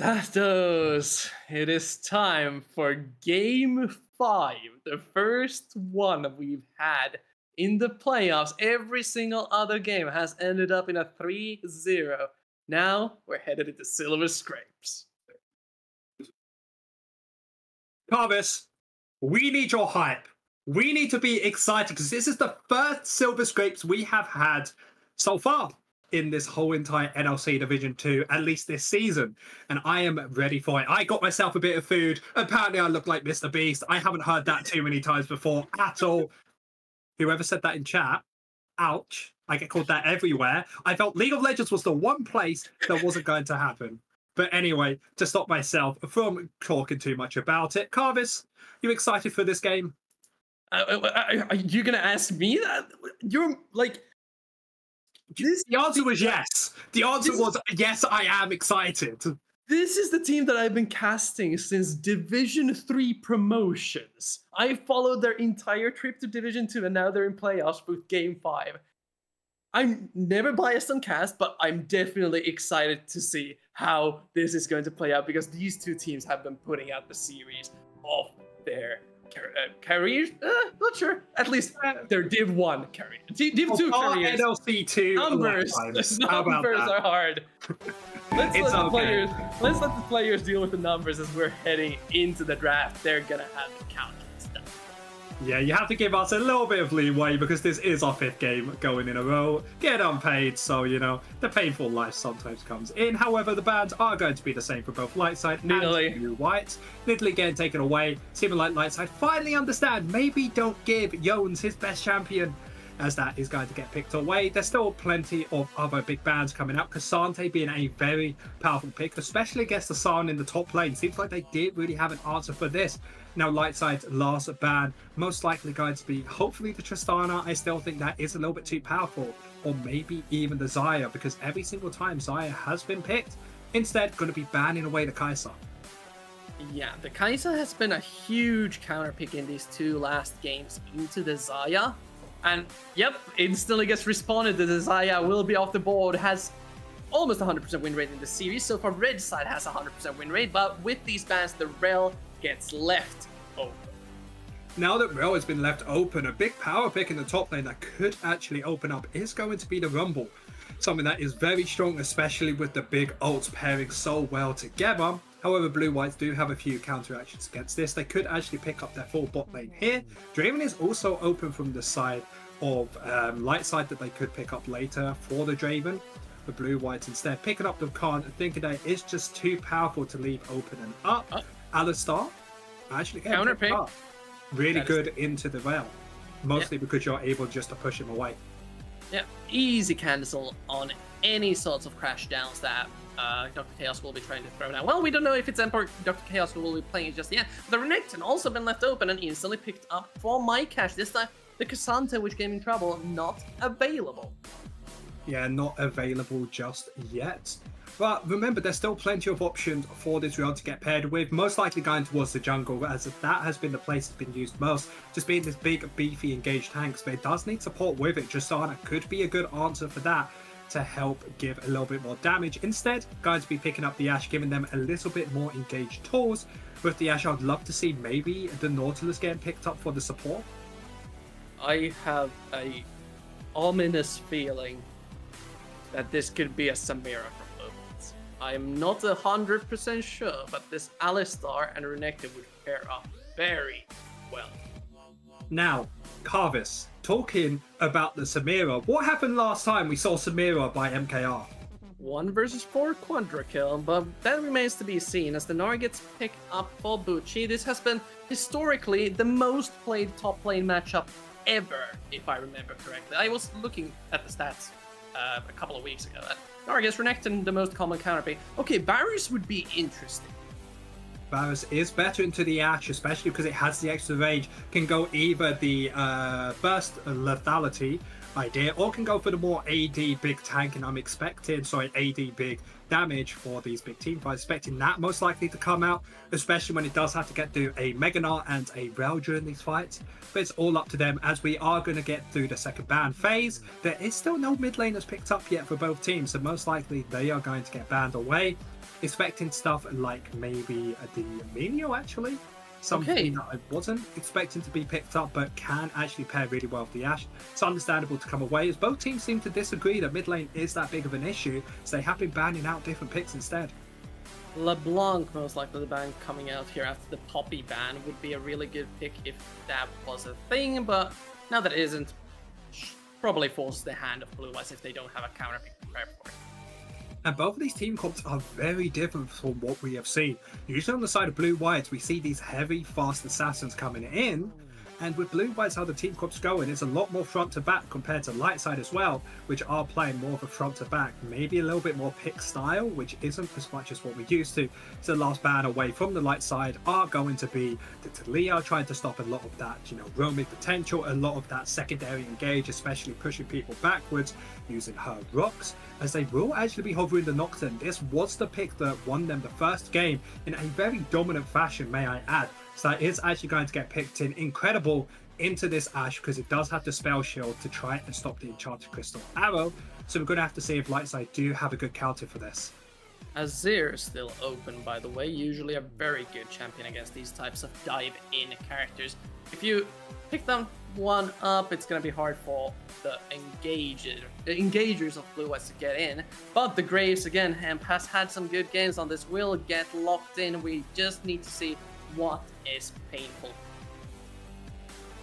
Satos, it is time for Game 5, the first one we've had in the playoffs. Every single other game has ended up in a 3-0. Now we're headed into Silver Scrapes. Carvis, we need your hype. We need to be excited because this is the first Silver Scrapes we have had so far in this whole entire NLC Division 2, at least this season. And I am ready for it. I got myself a bit of food. Apparently I look like Mr. Beast. I haven't heard that too many times before at all. Whoever said that in chat, ouch. I get called that everywhere. I felt League of Legends was the one place that wasn't going to happen. But anyway, to stop myself from talking too much about it, Carvis, you excited for this game? Are you going to ask me that? You're like... The answer was yes. The answer was yes, I am excited. This is the team that I've been casting since Division 3 promotions. I followed their entire trip to Division 2 and now they're in playoffs with Game 5. I'm never biased on cast, but I'm definitely excited to see how this is going to play out because these two teams have been putting out the series of their careers. Not sure. At least their Div 1 career. Div 2 careers. NLC 2 numbers are hard. Let's let the players deal with the numbers as we're heading into the draft. They're gonna have the count stuff. Yeah, you have to give us a little bit of leeway because this is our 5th game going in a row. Get unpaid, so, you know, the painful life sometimes comes in. However, the bans are going to be the same for both Lightside and BlueWhites. Nidalee getting taken away, seeming like Lightside finally understand, maybe don't give Jones his best champion, as that is going to get picked away. There's still plenty of other big bans coming out. Cassante being a very powerful pick, especially against the San in the top lane. Seems like they did really have an answer for this. Now, Lightside's last ban, most likely going to be hopefully the Tristana. I still think that is a little bit too powerful. Or maybe even the Xayah, because every single time Xayah has been picked, instead going to be banning away the Kai'Sa. Yeah, the Kai'Sa has been a huge counter pick in these 2 last games into the Xayah. And yep, instantly gets respawned. The Xayah will be off the board, has almost 100% win rate in the series. So far, Red Side has 100% win rate, but with these bans, the Rel gets left open. Now that Rel has been left open, a big power pick in the top lane that could actually open up is going to be the Rumble. Something that is very strong, especially with the big ults pairing so well together. However, BlueWhites do have a few counteractions against this. They could actually pick up their full bot lane here. Draven is also open from the side of Lightside that they could pick up later for the Draven. The BlueWhites instead picking up the Khan and thinking that it's just too powerful to leave open and up. Alistar actually counter pick. Really good into the rail. Mostly because you're able just to push him away. Yeah, easy cancel on any sorts of crash downs that Dr. Chaos will be trying to throw down. Well, we don't know if it's Emperor Dr. Chaos who will be playing it just yet. The Renekton also been left open and instantly picked up for my cash. This time, the Cassante, which came in trouble, not available. Yeah, not available just yet. But remember, there's still plenty of options for this round to get paired with, most likely going towards the jungle, as that has been the place that's been used most, just being this big, beefy, engaged tanks, but it does need support with it. Tristana could be a good answer for that, to help give a little bit more damage. Instead, going to be picking up the Ashe, giving them a little bit more engaged tools. With the Ashe, I'd love to see maybe the Nautilus getting picked up for the support. I have a ominous feeling that this could be a Samira from BlueWhites. I'm not 100% sure, but this Alistar and Renekton would pair up very well. Now, Carvis, talking about the Samira, what happened last time we saw Samira by MKR? 1 versus 4 quadra kill, but that remains to be seen as the Nara gets picked up for Bucci. This has been historically the most played top lane matchup ever, if I remember correctly. I was looking at the stats a couple of weeks ago. Nara gets Renekton, the most common counter pick. Okay, Varus would be interesting. Varus is better into the Ashe, especially because it has the extra range. Can go either the burst lethality idea, or can go for the more AD big tank, and I'm expecting, AD big damage for these big team fights, expecting that most likely to come out, especially when it does have to get through a Meganar and a Rel during these fights. But it's all up to them, as we are going to get through the second ban phase. There is still no mid laners picked up yet for both teams, so most likely they are going to get banned away. Expecting stuff like maybe the Emilio, actually. Something that I wasn't expecting to be picked up, but can actually pair really well with the Ashe. It's understandable to come away, as both teams seem to disagree that mid lane is that big of an issue, so they have been banning out different picks instead. LeBlanc, most likely the ban coming out here after the Poppy ban, would be a really good pick if that was a thing, but now that it isn't, probably forces the hand of BlueWhites if they don't have a counter pick prepared for it. And both of these team comps are very different from what we have seen. Usually on the side of BlueWhites, we see these heavy, fast assassins coming in. And with BlueWhites, how the team comps going, it's a lot more front to back compared to Lightside as well, which are playing more of a front to back. Maybe a little bit more pick style, which isn't as much as what we used to. So the last ban away from the Lightside are going to be the Talia, trying to stop a lot of that, roaming potential, a lot of that secondary engage, especially pushing people backwards, using her rocks, as they will actually be hovering the Nocturne. This was the pick that won them the first game in a very dominant fashion, may I add. So that is actually going to get picked in incredible into this Ashe, because it does have the spell shield to try and stop the enchanted crystal arrow. So we're going to have to see if Lightside do have a good counter for this. Azir is still open, by the way, usually a very good champion against these types of dive-in characters. If you pick them one up, it's going to be hard for the engagers of BlueWhites to get in. But the Graves, again, Hemp has had some good games on this, will get locked in. We just need to see what is painful.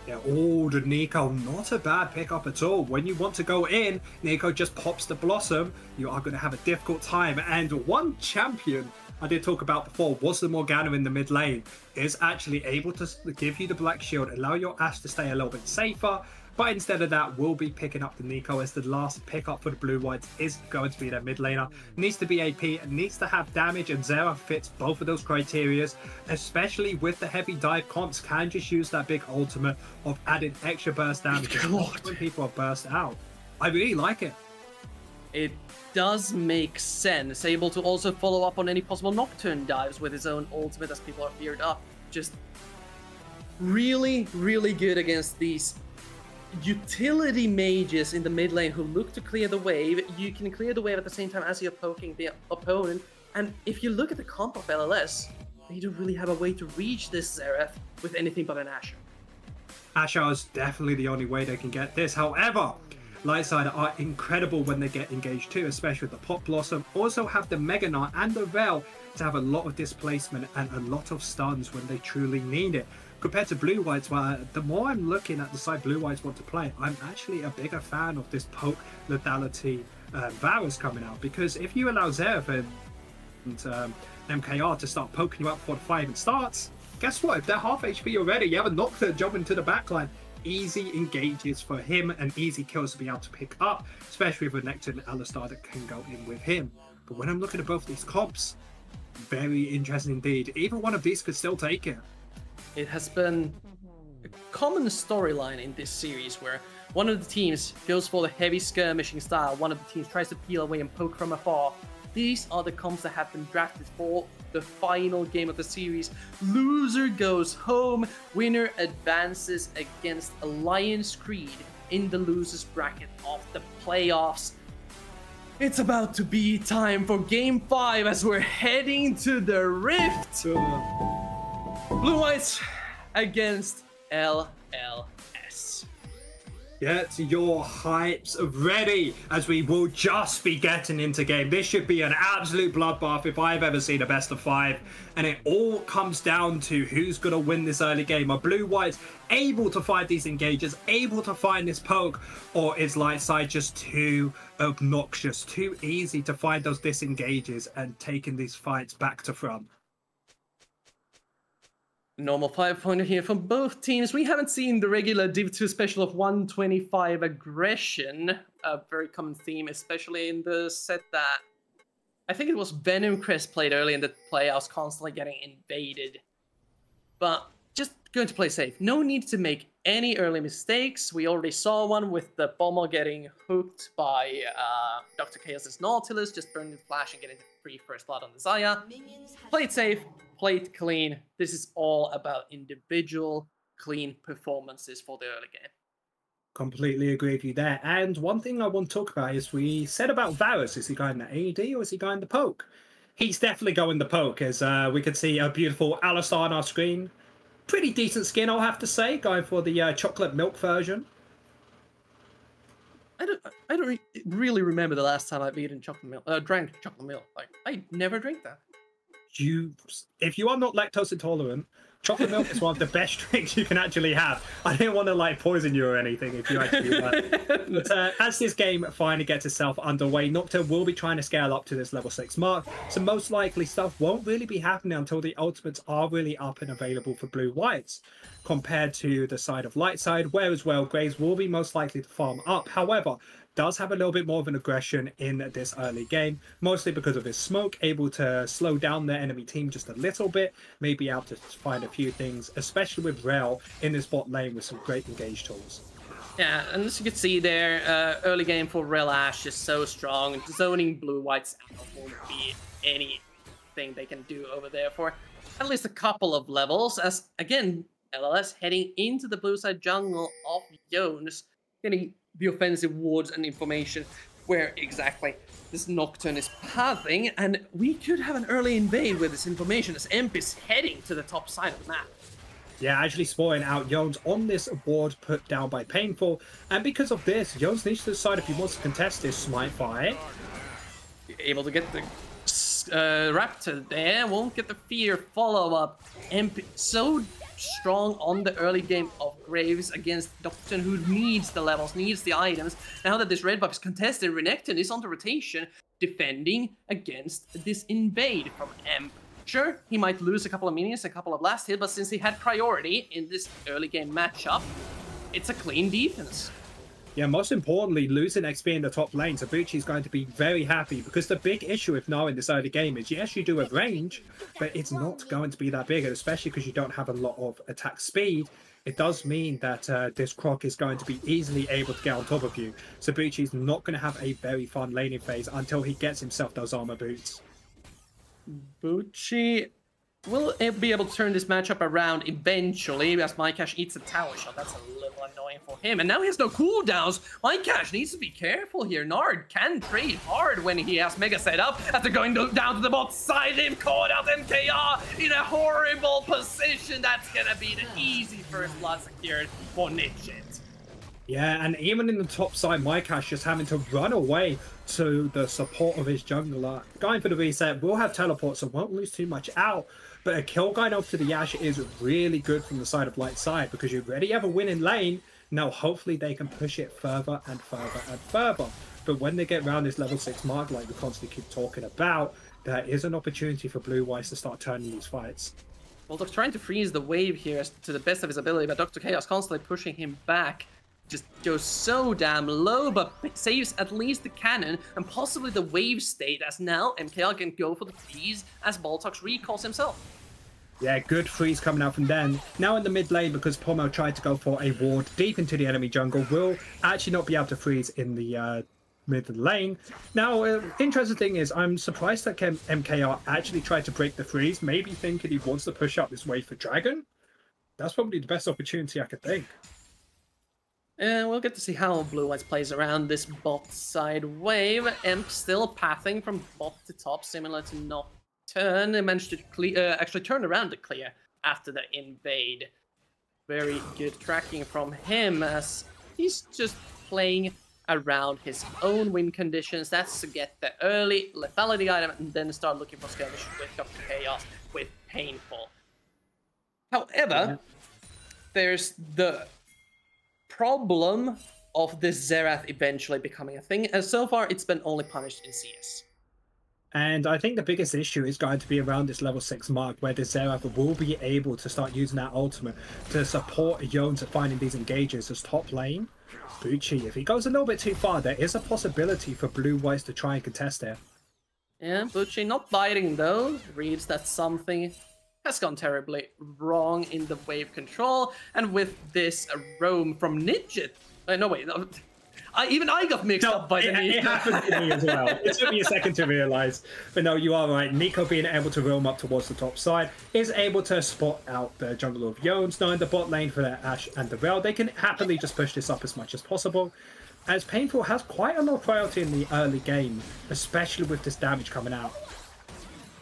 Yeah, oh, the Nico, not a bad pickup at all. When you want to go in, Nico just pops the Blossom. You are going to have a difficult time. And one champion I did talk about before was the Morgana in the mid lane, is actually able to give you the Black Shield, allow your Ashe to stay a little bit safer. But instead of that, we'll be picking up the Nico, as the last pickup for the BlueWhites is going to be their mid laner. Needs to be AP, needs to have damage, and Zera fits both of those criterias, especially with the heavy dive comps. Can just use that big ultimate of adding extra burst damage when people are burst out. I really like it. It does make sense. Able to also follow up on any possible Nocturne dives with his own ultimate as people are feared up. Just really, really good against these utility mages in the mid lane who look to clear the wave. You can clear the wave at the same time as you're poking the opponent. And if you look at the comp of LLS, they don't really have a way to reach this Xerath with anything but an Asher. Asher is definitely the only way they can get this. However, Lightside are incredible when they get engaged too, especially with the Pop Blossom. Also have the Meganar and the Rel to have a lot of displacement and a lot of stuns when they truly need it. Compared to BlueWhites, where the more I'm looking at the side BlueWhites want to play, I'm actually a bigger fan of this poke lethality Varus coming out. Because if you allow Xerath and MKR to start poking you up before the fight even starts, guess what? If they're half HP already, you have a Nocturne jumping to the backline. Easy engages for him and easy kills to be able to pick up, especially with a Nectar and Alistar that can go in with him. But when I'm looking at both these comps, very interesting indeed. Either one of these could still take it. It has been a common storyline in this series where one of the teams goes for the heavy skirmishing style, one of the teams tries to peel away and poke from afar. These are the comps that have been drafted for the final game of the series. Loser goes home, winner advances against Alliance Creed in the losers bracket of the playoffs. It's about to be time for Game 5 as we're heading to the Rift. BlueWhites against LLS. Get your hypes ready, as we will just be getting into game. This should be an absolute bloodbath if I've ever seen a best of 5. And it all comes down to who's going to win this early game. Are BlueWhites able to find these engagers, able to find this poke? Or is Lightside just too obnoxious, too easy to find those disengages and taking these fights back to front? Normal 5-pointer here from both teams. We haven't seen the regular Div 2 special of 125 aggression, a very common theme, especially in the set that I think it was Venom Crest played early in the playoffs, constantly getting invaded. But just going to play safe. No need to make any early mistakes. We already saw one with the Bomber getting hooked by Dr. Chaos's Nautilus, just burning the flash and getting the free first blood on the Zaya. Play it safe, play it clean. This is all about individual clean performances for the early game. Completely agree with you there. And one thing I want to talk about is we said about Varus. Is he going the AD or is he going the poke? He's definitely going the poke, as we can see a beautiful Alistar on our screen. Pretty decent skin, I'll have to say, going for the chocolate milk version. I don't really remember the last time I've eaten chocolate milk, drank chocolate milk. Like, I never drink that. If you are not lactose intolerant, chocolate milk is one of the best drinks you can actually have. I didn't want to like poison you or anything if you actually but as this game finally gets itself underway, Nocturne will be trying to scale up to this level 6 mark, so most likely stuff won't really be happening until the ultimates are really up and available for BlueWhites, compared to the side of Lightside, where as well Graves will be most likely to farm up. However, does have a little bit more of an aggression in this early game, mostly because of his smoke, able to slow down the enemy team just a little bit, maybe able to find a few things, especially with Rel in this bot lane with some great engage tools. Yeah, and as you can see there, early game for Rel Ash is so strong. Zoning BlueWhites out won't be anything they can do over there for at least a couple of levels, as again, LLS heading into the blue side jungle of Jones, getting the offensive wards and information where exactly this Nocturne is pathing, and we could have an early invade with this information as Emp is heading to the top side of the map. Yeah, actually spawning out Jones on this ward put down by Painful, and because of this, Jones needs to decide if he wants to contest this Smite fight. Able to get the Raptor there, won't get the fear follow-up. Emp so strong on the early game of Graves against Nocturne, who needs the levels, needs the items. Now that this red buff is contested, Renekton is on the rotation, defending against this invade from Emp. Sure, he might lose a couple of minions, a couple of last hit, but since he had priority in this early game matchup, it's a clean defense. Yeah, most importantly, losing XP in the top lane, Zabuchi is going to be very happy, because the big issue with Gnar in this early game is, yes, you do have range, but it's not going to be that big, and especially because you don't have a lot of attack speed. It does mean that this Croc is going to be easily able to get on top of you. Zabuchi is not going to have a very fun laning phase until he gets himself those armor boots. Bucci will be able to turn this matchup around eventually, as Mycash eats a tower shot. That's a little annoying for him. And now he has no cooldowns. Mycash needs to be careful here. Nard can trade hard when he has Mega set up. After going down to the bot side, they've caught out MKR in a horrible position. That's gonna be the easy first blood secured for Nidget. Yeah, and even in the top side, Mycash just having to run away to the support of his jungler. Going for the reset, will have teleport, so won't lose too much out. But a kill going off to the Ashe is really good from the side of Lightside, because you already have a winning lane. Now, hopefully, they can push it further and further and further. But when they get around this level 6 mark, like we constantly keep talking about, there is an opportunity for BlueWhites to start turning these fights. Well, they're trying to freeze the wave here to the best of his ability, but Dr. Chaos constantly pushing him back. Just goes so damn low, but saves at least the cannon and possibly the wave state, as now MKL can go for the freeze as Baltox recalls himself. Yeah, good freeze coming out from them. Now in the mid lane, because Pomo tried to go for a ward deep into the enemy jungle, will actually not be able to freeze in the mid lane. Now, interesting thing is, I'm surprised that MKR actually tried to break the freeze, maybe thinking he wants to push up this wave for Dragon. That's probably the best opportunity I could think. And we'll get to see how BlueWhites plays around this bot side wave. Emp still pathing from bot to top, similar to Nocturne. They managed to clear, actually turn around to clear after the invade. Very good tracking from him, as he's just playing around his own win conditions. That's to get the early lethality item and then start looking for skirmish with Dr. Chaos with Painful. However, there's the problem of this Xerath eventually becoming a thing, and so far it's been only punished in CS. And I think the biggest issue is going to be around this level 6 mark, where the Xerath will be able to start using that ultimate to support Jones at finding these engages as top lane. Bucci, if he goes a little bit too far, there is a possibility for BlueWhites to try and contest it. Yeah, Bucci not biting though. Reads that something has gone terribly wrong in the wave control, and with this roam from Nidget. No, wait. Even I got mixed up by the Nico. It happened to me as well. It took me a second to realize. But no, you are right. Nico being able to roam up towards the top side is able to spot out the jungle of Yones, knowing the bot lane for their Ashe and the Rell. They can happily just push this up as much as possible, as Painful has quite a lot of priority in the early game, especially with this damage coming out.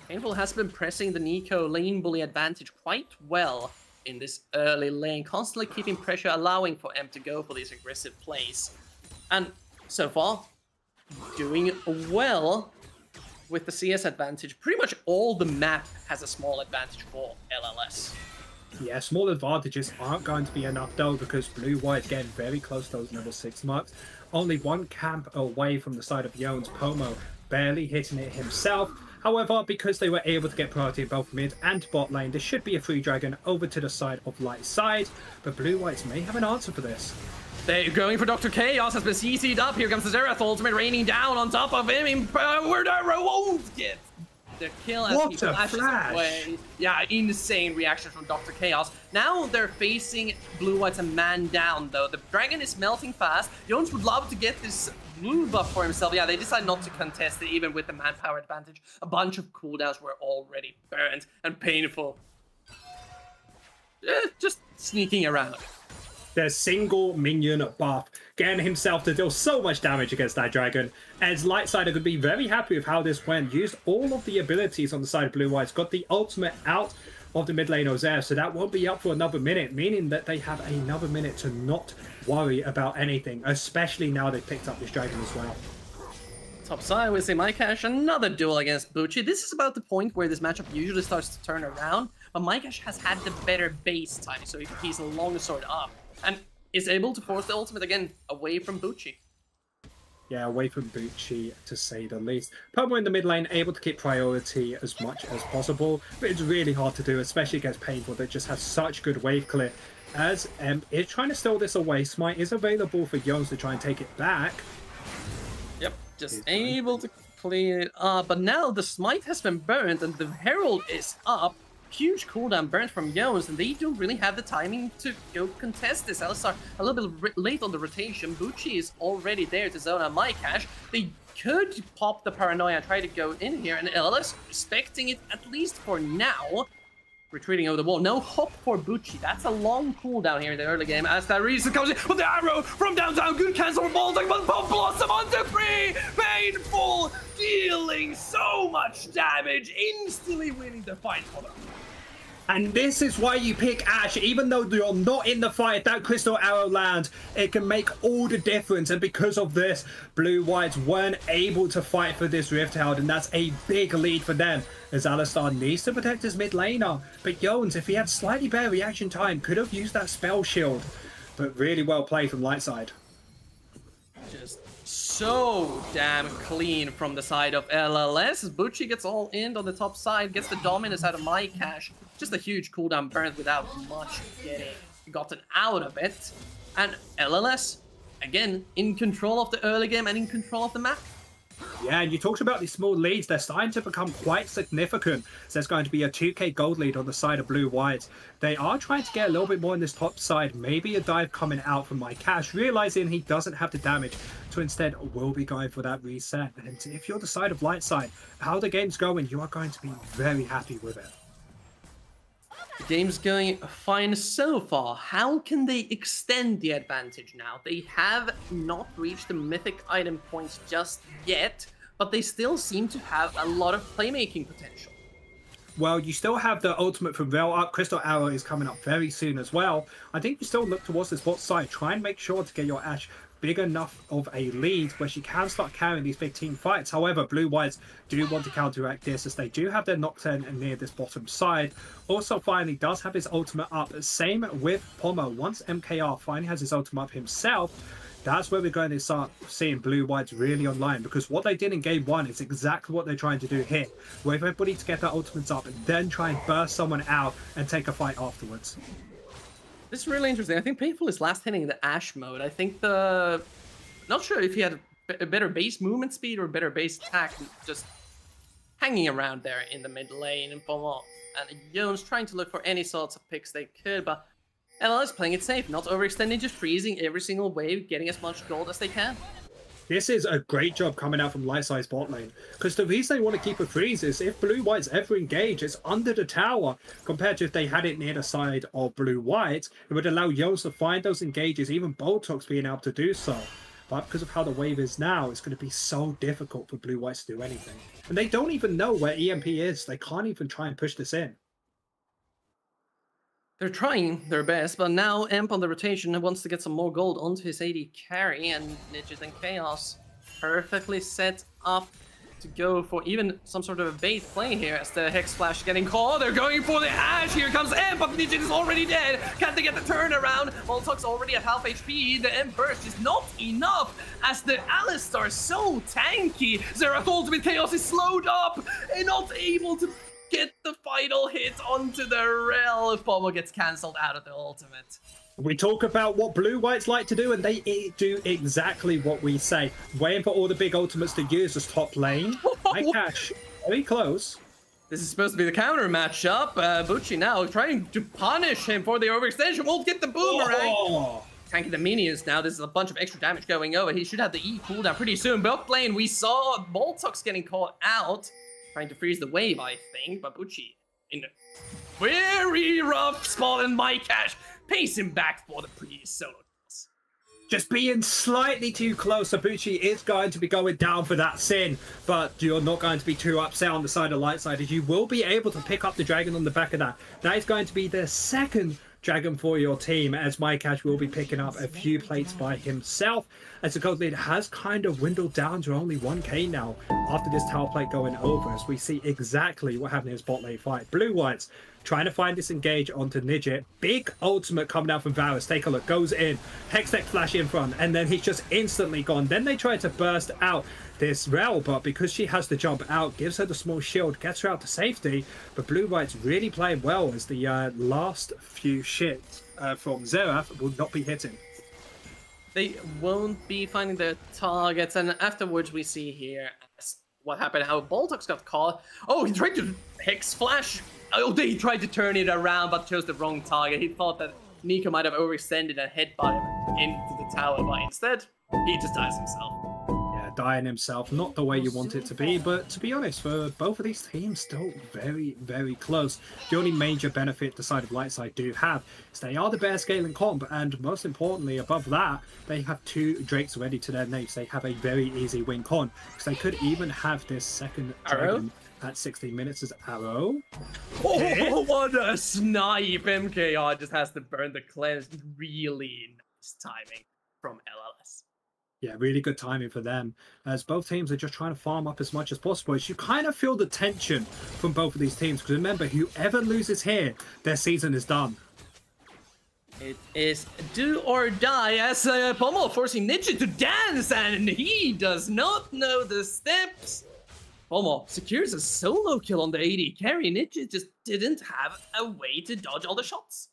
Painful has been pressing the Nico lane bully advantage quite well in this early lane, constantly keeping pressure, allowing for M to go for these aggressive plays. And so far, doing well with the CS advantage. Pretty much all the map has a small advantage for LLS. Yeah, small advantages aren't going to be enough though, because BlueWhites getting very close to those level 6 marks. Only one camp away from the side of Yones, Pomo barely hitting it himself. However, because they were able to get priority in both mid and bot lane, there should be a free dragon over to the side of Lightside, but BlueWhites may have an answer for this. They're going for Dr. Chaos, has been CC'd up. Here comes the Zerath ultimate raining down on top of him. Where the won't get the kill as he flashes away. Yeah, insane reaction from Dr. Chaos. Now they're facing BlueWhites a man down, though. The dragon is melting fast. Jones would love to get this blue buff for himself. Yeah, they decide not to contest it, even with the manpower advantage. A bunch of cooldowns were already burned and painful. Just sneaking around. Their single minion buff, getting himself to deal so much damage against that dragon. As Lightside could be very happy with how this went, used all of the abilities on the side of BlueWhites, got the ultimate out of the mid lane Ozair, so that won't be up for another minute, meaning that they have another minute to not worry about anything, especially now they've picked up this dragon as well. Top side, we see Mycash, another duel against Bucci. This is about the point where this matchup usually starts to turn around, but Mycash has had the better base time, so he's a longsword up, and is able to force the ultimate again away from Bucci. Yeah, away from Bucci, to say the least. Pomo in the mid lane, able to keep priority as much as possible, but it's really hard to do, especially against Painful that just has such good wave clear. As is trying to steal this away, Smite is available for Jones to try and take it back. Yep, just able to clear it up, but now the Smite has been burned and the Herald is up. Huge cooldown burnt from Jones, and they don't really have the timing to go contest this. Alistar a little bit late on the rotation. Bucci is already there to zone out Mycash. They could pop the Paranoia and try to go in here, and LLS respecting it at least for now. Retreating over the wall. No hop for Bucci. That's a long cooldown here in the early game as that reason comes in with the arrow from downtown. Good cancel for ball, but Blossom onto free. Painful, dealing so much damage, instantly winning the fight for them. And this is why you pick Ashe, even though you're not in the fight, that crystal arrow lands, it can make all the difference. And because of this, BlueWhites weren't able to fight for this Rift Herald, and that's a big lead for them, as Alistar needs to protect his mid laner. But Jones, if he had slightly better reaction time, could have used that spell shield. But really well played from Lightside. Just so damn clean from the side of LLS. Bucci gets all in on the top side, gets the dominance out of Mycash. Just a huge cooldown burn without much getting gotten out of it. And LLS, again, in control of the early game and in control of the map. Yeah, and you talked about these small leads. They're starting to become quite significant. So there's going to be a 2k gold lead on the side of BlueWhites. They are trying to get a little bit more in this top side. Maybe a dive coming out from Mycash, realizing he doesn't have the damage. So instead, will be going for that reset. And if you're the side of Lightside, how the game's going, you are going to be very happy with it. The game's going fine so far. How can they extend the advantage now? They have not reached the mythic item points just yet, but they still seem to have a lot of playmaking potential. Well, you still have the ultimate from Rell up. Crystal Arrow is coming up very soon as well. I think you still look towards this bot side. Try and make sure to get your Ashe big enough of a lead where she can start carrying these big team fights. However, BlueWhites do want to counteract this as they do have their Nocturne near this bottom side. Also, finally does have his ultimate up. Same with Pomo. Once MKR finally has his ultimate up himself, that's where we're going to start seeing BlueWhites really online, because what they did in game one is exactly what they're trying to do here. Wait for everybody to get their ultimates up and then try and burst someone out and take a fight afterwards. This is really interesting. I think Painful is last hitting the Ashe mode. I think the... Not sure if he had a better base movement speed or better base attack. Just hanging around there in the mid lane, and Pomo and Jones trying to look for any sorts of picks they could, but NL is playing it safe, not overextending, just freezing every single wave, getting as much gold as they can. This is a great job coming out from Lightside bot lane, because the reason they want to keep a freeze is if BlueWhites ever engage, it's under the tower, compared to if they had it near the side of BlueWhites, it would allow Jones to find those engages, even Boltox being able to do so. But because of how the wave is now, it's going to be so difficult for BlueWhites to do anything. And they don't even know where EMP is, they can't even try and push this in. They're trying their best, but now Imp on the rotation wants to get some more gold onto his AD carry, and Ninjas and Chaos perfectly set up to go for even some sort of a bait play here as the Hex Flash getting caught. They're going for the Ash. Here comes Imp, but Ninja is already dead. Can't they get the turnaround? Voltox already at half HP. The Imp burst is not enough as the Alistar is so tanky. Xerath ultimate Chaos is slowed up and not able to get the final hit onto the rail. Pomo gets cancelled out of the ultimate. We talk about what BlueWhites like to do, and they do exactly what we say. Waiting for all the big ultimates to use as top lane. Cash, very close. This is supposed to be the counter matchup. Bucci now trying to punish him for the overextension. Won't get the boomerang. Tanking the minions now. This is a bunch of extra damage going over. He should have the E cooldown pretty soon. Bot lane, we saw Boltox getting caught out. Trying to freeze the wave, I think, but Bucci in a very rough spot, and Cash pays him back for the previous solo. Just being slightly too close. Bucci is going to be going down for that sin, but you're not going to be too upset on the side of Lightside, as you will be able to pick up the dragon on the back of that. That is going to be the second dragon for your team, as Cash will be picking up a few plates by himself, as the gold lead has kind of dwindled down to only 1k now after this tower plate going over, as we see exactly what happened in his bot lane fight. BlueWhites trying to find this engage onto Nidget. Big ultimate coming down from Varus. Take a look. Goes in. Hextech flash in front. And then he's just instantly gone. Then they try to burst out this Rel, but because she has to jump out, gives her the small shield, gets her out to safety. But BlueWhites really playing well, as the last few shits from Xerath will not be hitting. They won't be finding their targets, and afterwards we see here what happened, how Boltox got caught. Oh, he tried to Hex Flash. Oh, he tried to turn it around, but chose the wrong target. He thought that Nico might have overextended and headbutted him into the tower, but instead, he just dies himself. Yeah, dying himself. Not the way you want it to be, but to be honest, for both of these teams, still very, very close. The only major benefit the side of Lightside do have is they are the better scaling comp, and most importantly, above that, they have 2 Drakes ready to their names. They have a very easy win con, because they could even have this second dragon at 16 minutes as Arrow. Oh, what a snipe! MKR just has to burn the cleanse. Really nice timing from LLS. Yeah, really good timing for them, as both teams are just trying to farm up as much as possible. As you kind of feel the tension from both of these teams, because remember, whoever loses here, their season is done. It is do or die, as Pomo forcing Ninja to dance, and he does not know the steps. Pomo secures a solo kill on the AD carry. Ninja just didn't have a way to dodge all the shots.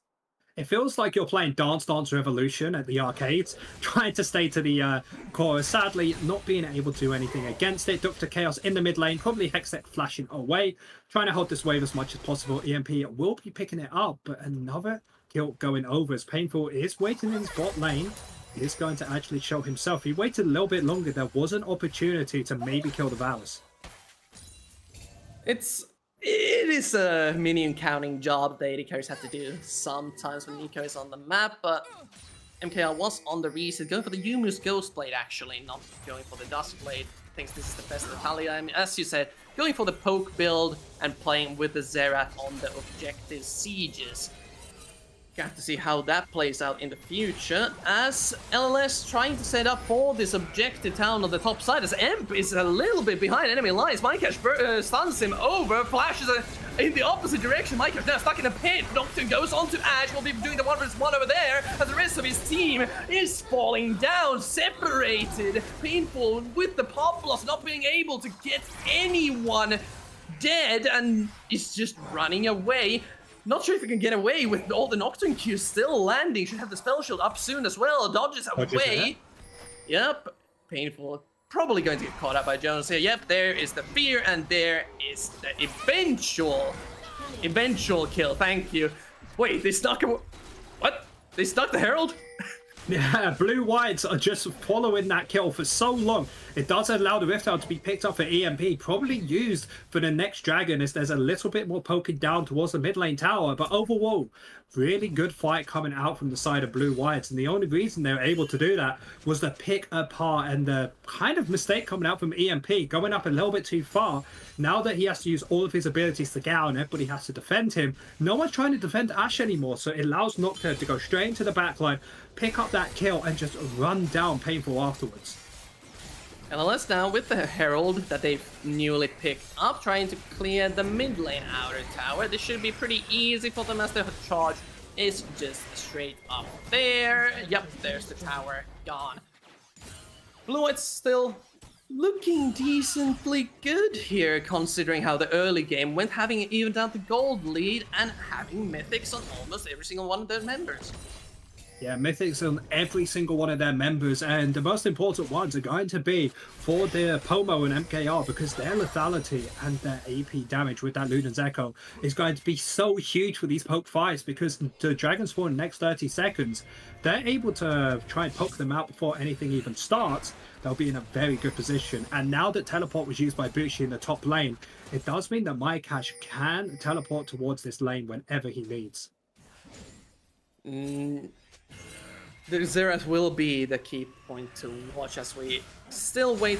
It feels like you're playing Dance Dance Revolution at the arcades, trying to stay to the core. Sadly, not being able to do anything against it. Dr. Chaos in the mid lane, probably Hextech flashing away, trying to hold this wave as much as possible. EMP will be picking it up, but another kill going over, as Painful is waiting in his bot lane. He is going to actually show himself. He waited a little bit longer. There was an opportunity to maybe kill the Varus. It is a minion counting job the AD carries have to do sometimes when Nico is on the map, but MKR was on the reset, going for the Yumu's Ghost Blade actually, not going for the Dusk Blade. Thinks this is the best Natalia. I mean, as you said, going for the poke build and playing with the Xerath on the objective sieges. Got to see how that plays out in the future, as LLS trying to set up for this objective town on the top side, as Emp is a little bit behind enemy lines. Mycash stuns him over, flashes in the opposite direction. Mycash now stuck in a pit. Nocturne goes on to Ash, will be doing the 1v1 over there, as the rest of his team is falling down, separated. Painful with the pop loss, not being able to get anyone dead, and is just running away. Not sure if he can get away with all the Nocturne Qs still landing. Should have the spell shield up soon as well. Dodges away. Yep. Painful probably going to get caught up by Jones here. Yep, there is the fear, and there is the eventual kill. Thank you. Wait, they stuck him. What? They stuck the Herald? Yeah, BlueWhites are just following that kill for so long. It does allow the Rift Herald to be picked up for EMP, probably used for the next dragon as there's a little bit more poking down towards the mid lane tower. But overall, really good fight coming out from the side of BlueWhites. And the only reason they were able to do that was the pick apart and the kind of mistake coming out from EMP, going up a little bit too far. Now that he has to use all of his abilities to get out and everybody has to defend him, no one's trying to defend Ashe anymore. So it allows Nocturne to go straight into the backline, pick up that kill, and just run down Painful afterwards. NLS now with the Herald that they've newly picked up, trying to clear the mid lane outer tower. This should be pretty easy for them as their charge is just straight up there. Yep, there's the tower gone. BlueWhites still looking decently good here, considering how the early game went, having evened out the gold lead and having mythics on almost every single one of their members. Yeah, mythics on every single one of their members, and the most important ones are going to be for their Pomo and MKR, because their lethality and their AP damage with that Luden's Echo is going to be so huge for these poke fights, because the Dragon Spawn in the next 30 seconds, they're able to try and poke them out before anything even starts. They'll be in a very good position. And now that teleport was used by Bucci in the top lane, it does mean that mycash can teleport towards this lane whenever he needs. The Xerath will be the key point to watch as we still wait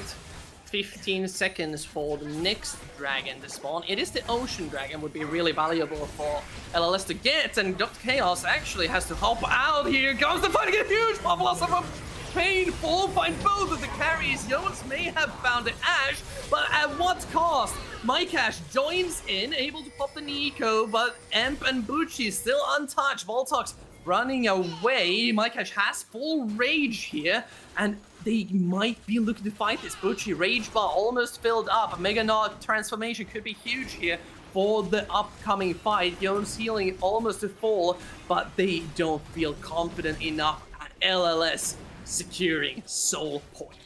15 seconds for the next dragon to spawn. It is the Ocean Dragon, would be really valuable for LLS to get, and Dr. Chaos actually has to hop out. Here comes the fight, get a huge pop blossom from Painful, find both of the carries. Jones may have found the Ashe, but at what cost? mycash joins in, able to pop the Nico, but Emp and Bucci still untouched. Voltox running away. mycash has full rage here, and they might be looking to fight this. Bucci rage bar almost filled up. A Mega Nod transformation could be huge here for the upcoming fight. Jones healing almost to full, but they don't feel confident enough at LLS securing Soul Point.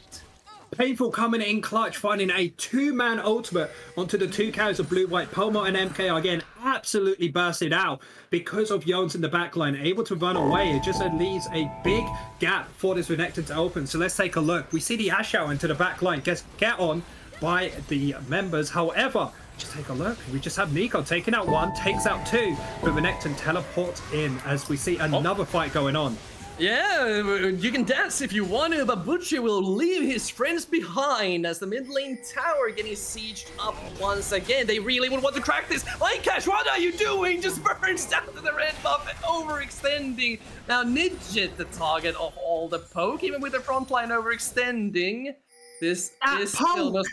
Painful coming in clutch, finding a two-man ultimate onto the two carries of BlueWhite. Pomo and MK are again absolutely bursted out because of Jones in the backline, able to run away. It just leaves a big gap for this Renekton to open. So let's take a look. We see the Ashe out into the backline, get on by the members. However, just take a look. We just have Nico taking out one, takes out two, but Renekton teleports in as we see another fight going on. Yeah, you can dance if you want to, but Bucci will leave his friends behind as the mid lane tower getting sieged up once again. They really would want to crack this. mycash, what are you doing? Just burns down to the red buff and overextending. Now Nidget, the target of all the poke, even with the front line overextending. This is still most...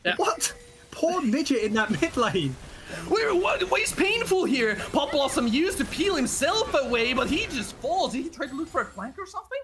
Yeah. What? Poor Nidget in that mid lane. What is Painful here? Pop Blossom used to peel himself away, but he just falls. Did he try to look for a flank or something?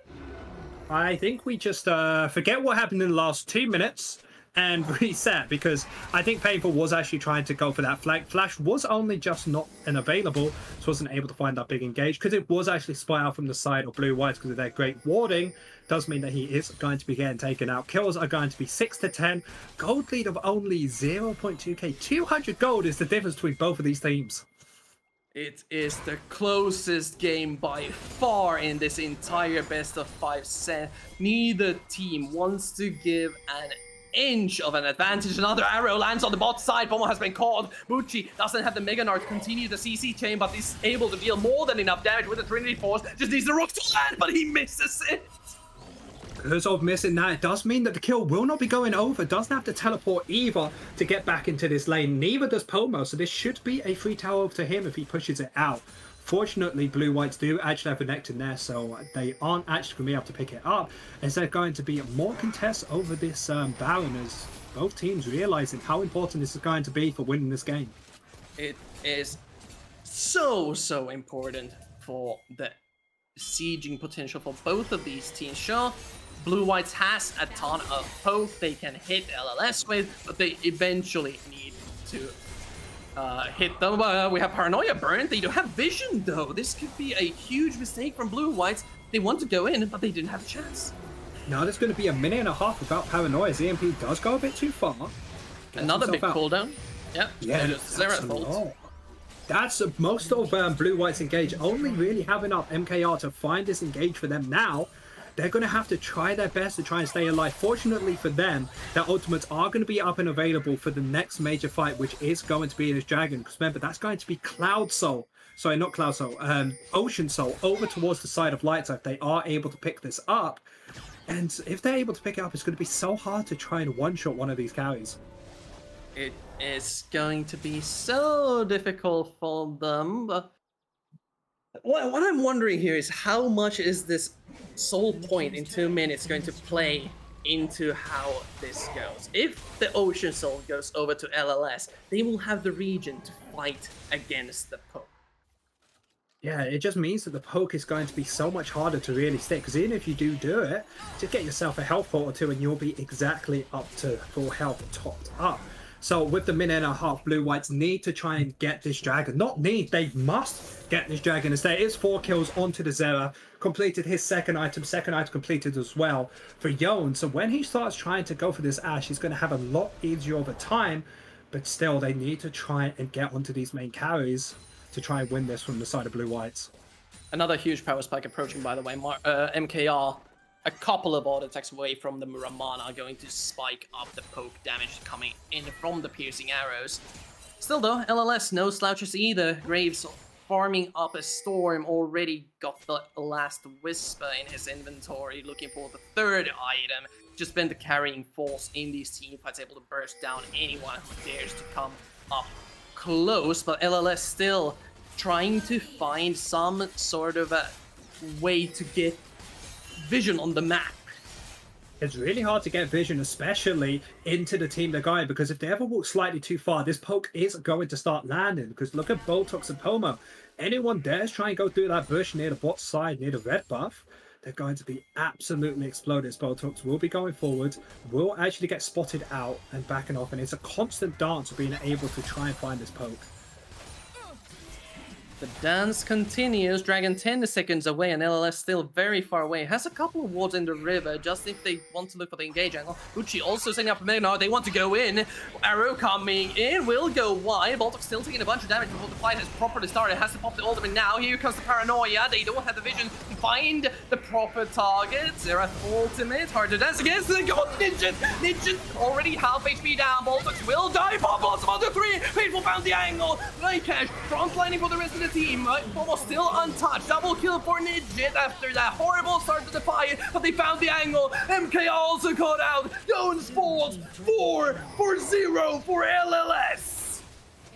I think we just forget what happened in the last 2 minutes and reset, because I think Painful was actually trying to go for that flank. Flash was only just not unavailable, so wasn't able to find that big engage, because it was actually spot out from the side of BlueWhites because of their great warding. Does mean that he is going to be getting taken out. Kills are going to be 6 to 10. Gold lead of only 0.2k. 200 gold is the difference between both of these teams. It is the closest game by far in this entire best of 5 set. Neither team wants to give an inch of an advantage. Another arrow lands on the bot side. Pomo has been caught. Bucci doesn't have the Mega Nard to continue the CC chain, but is able to deal more than enough damage with the Trinity Force. Just needs the rock to land, but he misses it. Because of missing that, it does mean that the kill will not be going over. Doesn't have to teleport either to get back into this lane. Neither does Pomo, so this should be a free tower over to him if he pushes it out. Fortunately, BlueWhites do actually have a Renekton there, so they aren't actually going to be able to pick it up, as they're going to be more contests over this Baron, as both teams realizing how important this is going to be for winning this game. It is so important for the sieging potential for both of these teams. Sure, BlueWhites has a ton of poke they can hit LLS with, but they eventually need to hit them. We have Paranoia burned. They don't have vision though. This could be a huge mistake from BlueWhites. They want to go in, but they didn't have a chance. Now there's going to be a minute and a half without Paranoia. EMP does go a bit too far. Another big cooldown. Yeah, that's a lot. That's most of BlueWhites engage only really having up MKR to find this engage for them now. They're going to have to try their best to try and stay alive. Fortunately for them, their ultimates are going to be up and available for the next major fight, which is going to be this dragon. Because remember, that's going to be Cloud Soul. Sorry, not Cloud Soul. Ocean Soul over towards the side of Lightside. They are able to pick this up. And if they're able to pick it up, it's going to be so hard to try and one-shot one of these carries. It is going to be so difficult for them. But what I'm wondering here is how much is this soul point in 2 minutes going to play into how this goes. If the Ocean Soul goes over to LLS, they will have the region to fight against the poke. Yeah, it just means that the poke is going to be so much harder to really stick, because even if you do it, just get yourself a health pot or two and you'll be exactly up to full health topped up. So with the minute and a half, BlueWhites need to try and get this dragon. Not need, they must get this dragon. As there is 4 kills onto the Zera. Completed his second item completed as well for Yon. So when he starts trying to go for this Ash, he's going to have a lot easier over time. But still, they need to try and get onto these main carries to try and win this from the side of BlueWhites. Another huge power spike approaching, by the way. MKR, a couple of auto attacks away from the Muramana, are going to spike up the poke damage coming in from the piercing arrows. Still though, LLS no slouches either. Graves farming up a storm, already got the last Whisper in his inventory, looking for the third item. Just been the carrying force in these teamfights, able to burst down anyone who dares to come up close, but LLS still trying to find some sort of a way to get vision on the map. It's really hard to get vision, especially into the team they're going, because if they ever walk slightly too far, this poke is going to start landing. Because look at Botox and Pomo. Anyone dares try and go through that bush near the bot side, near the red buff, they're going to be absolutely exploded. Botox will be going forward, will actually get spotted out and backing off, and it's a constant dance of being able to try and find this poke. The dance continues. Dragon 10 seconds away and LLS still very far away. Has a couple of wards in the river just if they want to look for the engage angle. Uchi also setting up a Magnar. They want to go in. Arrow coming in. Will go wide. Baltic still taking a bunch of damage before the fight has properly started. Has to pop the ultimate now. Here comes the Paranoia. They don't have the vision to find the proper target. Zerath ultimate. Hard to dance against. They got Ninja. Ninja already half HP down. Baltic will die. Pop bottom on the 3. Painful found the angle. Nightcash frontlining for the rest of the team, almost still untouched. Double kill for Nidget after that horrible start to the fight, but they found the angle. MK also caught out. Jones falls 4-0 for LLS.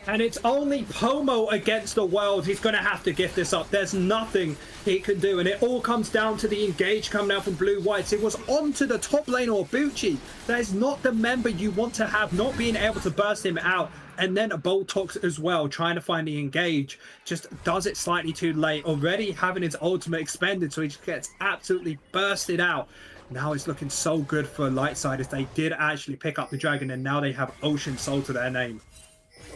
And it's only Pomo against the world. He's going to have to give this up. There's nothing he can do. And it all comes down to the engage coming out from BlueWhites. It was onto the top lane or Bucci. That is not the member you want to have, not being able to burst him out. And then a Boltox as well, trying to find the engage. Just does it slightly too late. Already having his ultimate expended, so he just gets absolutely bursted out. Now it's looking so good for Lightside as they did actually pick up the dragon, and now they have Ocean Soul to their name.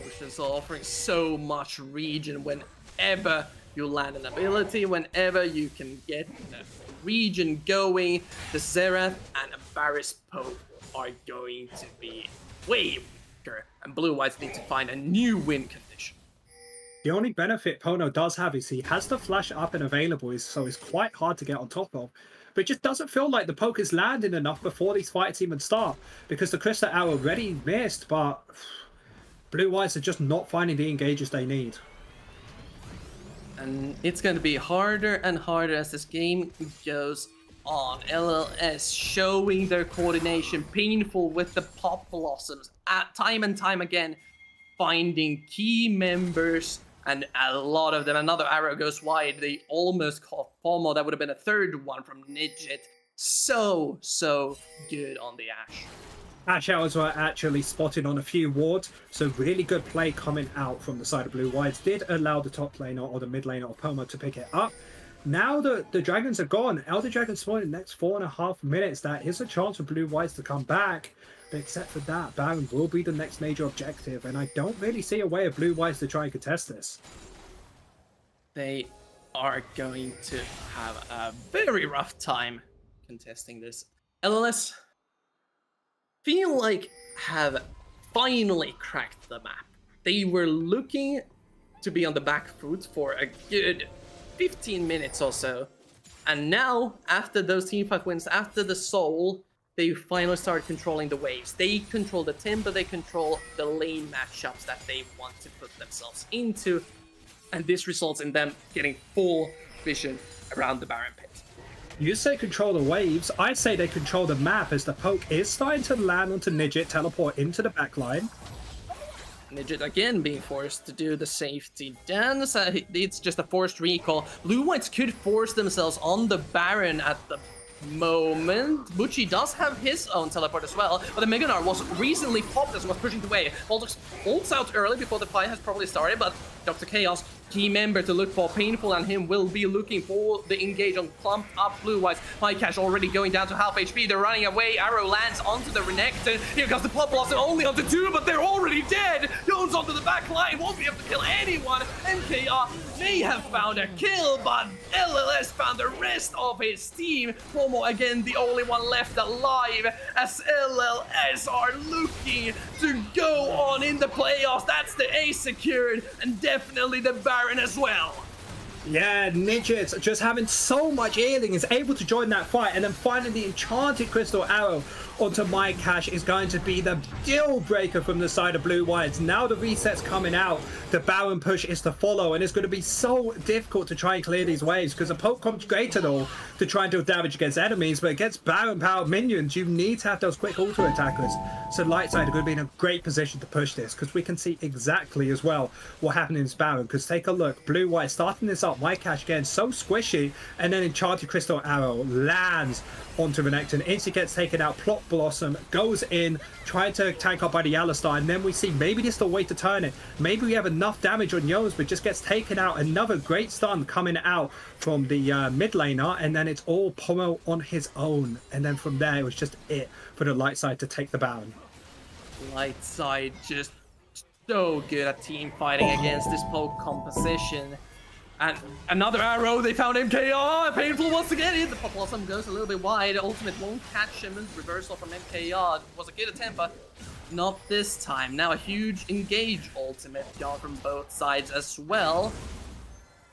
Ocean Soul offering so much region whenever you land an ability, whenever you can get the region going. The Zerath and Varys Pope are going to be way weaker, and BlueWhites need to find a new win condition. The only benefit Pono does have is he has the flash up and available, so it's quite hard to get on top of. But it just doesn't feel like the poke is landing enough before these fights even start, because the Crystal Arrow already missed, but BlueWhites are just not finding the engages they need. And it's going to be harder and harder as this game goes on. LLS showing their coordination, painful with the Pop Blossoms, time and time again, finding key members, and a lot of them. Another arrow goes wide. They almost caught Pomo. That would have been a third one from Nidget. So good on the Ash. Ash Hours were actually spotted on a few wards, so really good play coming out from the side of BlueWhites. Did allow the top laner or the mid laner or Pomo to pick it up. Now that the dragons are gone, Elder Dragon spawn in the next 4.5 minutes. That is a chance for BlueWhites to come back. But except for that, Baron will be the next major objective, and I don't really see a way of BlueWhites to try and contest this. They are going to have a very rough time contesting this. LLS feel like have finally cracked the map. They were looking to be on the back foot for a good 15 minutes or so. And now, after those teamfight wins, after the Soul, they finally started controlling the waves. They control the tempo, they control the lane matchups that they want to put themselves into. And this results in them getting full vision around the Baron pit. You say control the waves, I say they control the map as the poke is starting to land onto Nidget, teleport into the backline. Nidget again being forced to do the safety dance. It's just a forced recall. BlueWhites could force themselves on the Baron at the moment. Bucci does have his own teleport as well, but the Meganar was recently popped as he was pushing the way. Voltox ults out early before the fight has probably started, but Dr. Chaos, key member to look for. Painful and him will be looking for the engage on clumped up BlueWhites. Cash already going down to half HP. They're running away. Arrow lands onto the Renekton. Here comes the Pop Blossom, only onto 2, but they're already dead. Jones onto the back line, won't be able to kill anyone. MKR may have found a kill, but LLS found the rest of his team. Momo again, the only one left alive, as LLS are looking to go on in the playoffs. That's the ace secured, and definitely the Baron as well. Yeah, Nidget just having so much healing is able to join that fight, and then finding the enchanted crystal arrow onto Cash is going to be the deal breaker from the side of BlueWhites. Now the reset's coming out, the Baron push is to follow, and it's going to be so difficult to try and clear these waves because the poke comes great and all to try and deal damage against enemies, but against Baron powered minions you need to have those quick auto attackers. So Lightside are going to be in a great position to push this because we can see exactly as well what happened in this Baron. Because take a look, BlueWhite starting this up, Cash again so squishy, and then enchanted crystal arrow lands onto Renekton. Insta gets taken out, Plot Blossom goes in, trying to tank up by the Alistar, and then we see maybe this is the way to turn it. Maybe we have enough damage on Yones, but just gets taken out. Another great stun coming out from the mid laner, and then it's all Pomo on his own. And then from there, it was just it for the Lightside to take the Baron. Lightside just so good at team fighting against this poke composition. And another arrow, they found MKR, painful once again. The Pop Blossom goes a little bit wide, ultimate won't catch him. Reversal from MKR, was a good attempt, but not this time. Now a huge engage ultimate got from both sides as well.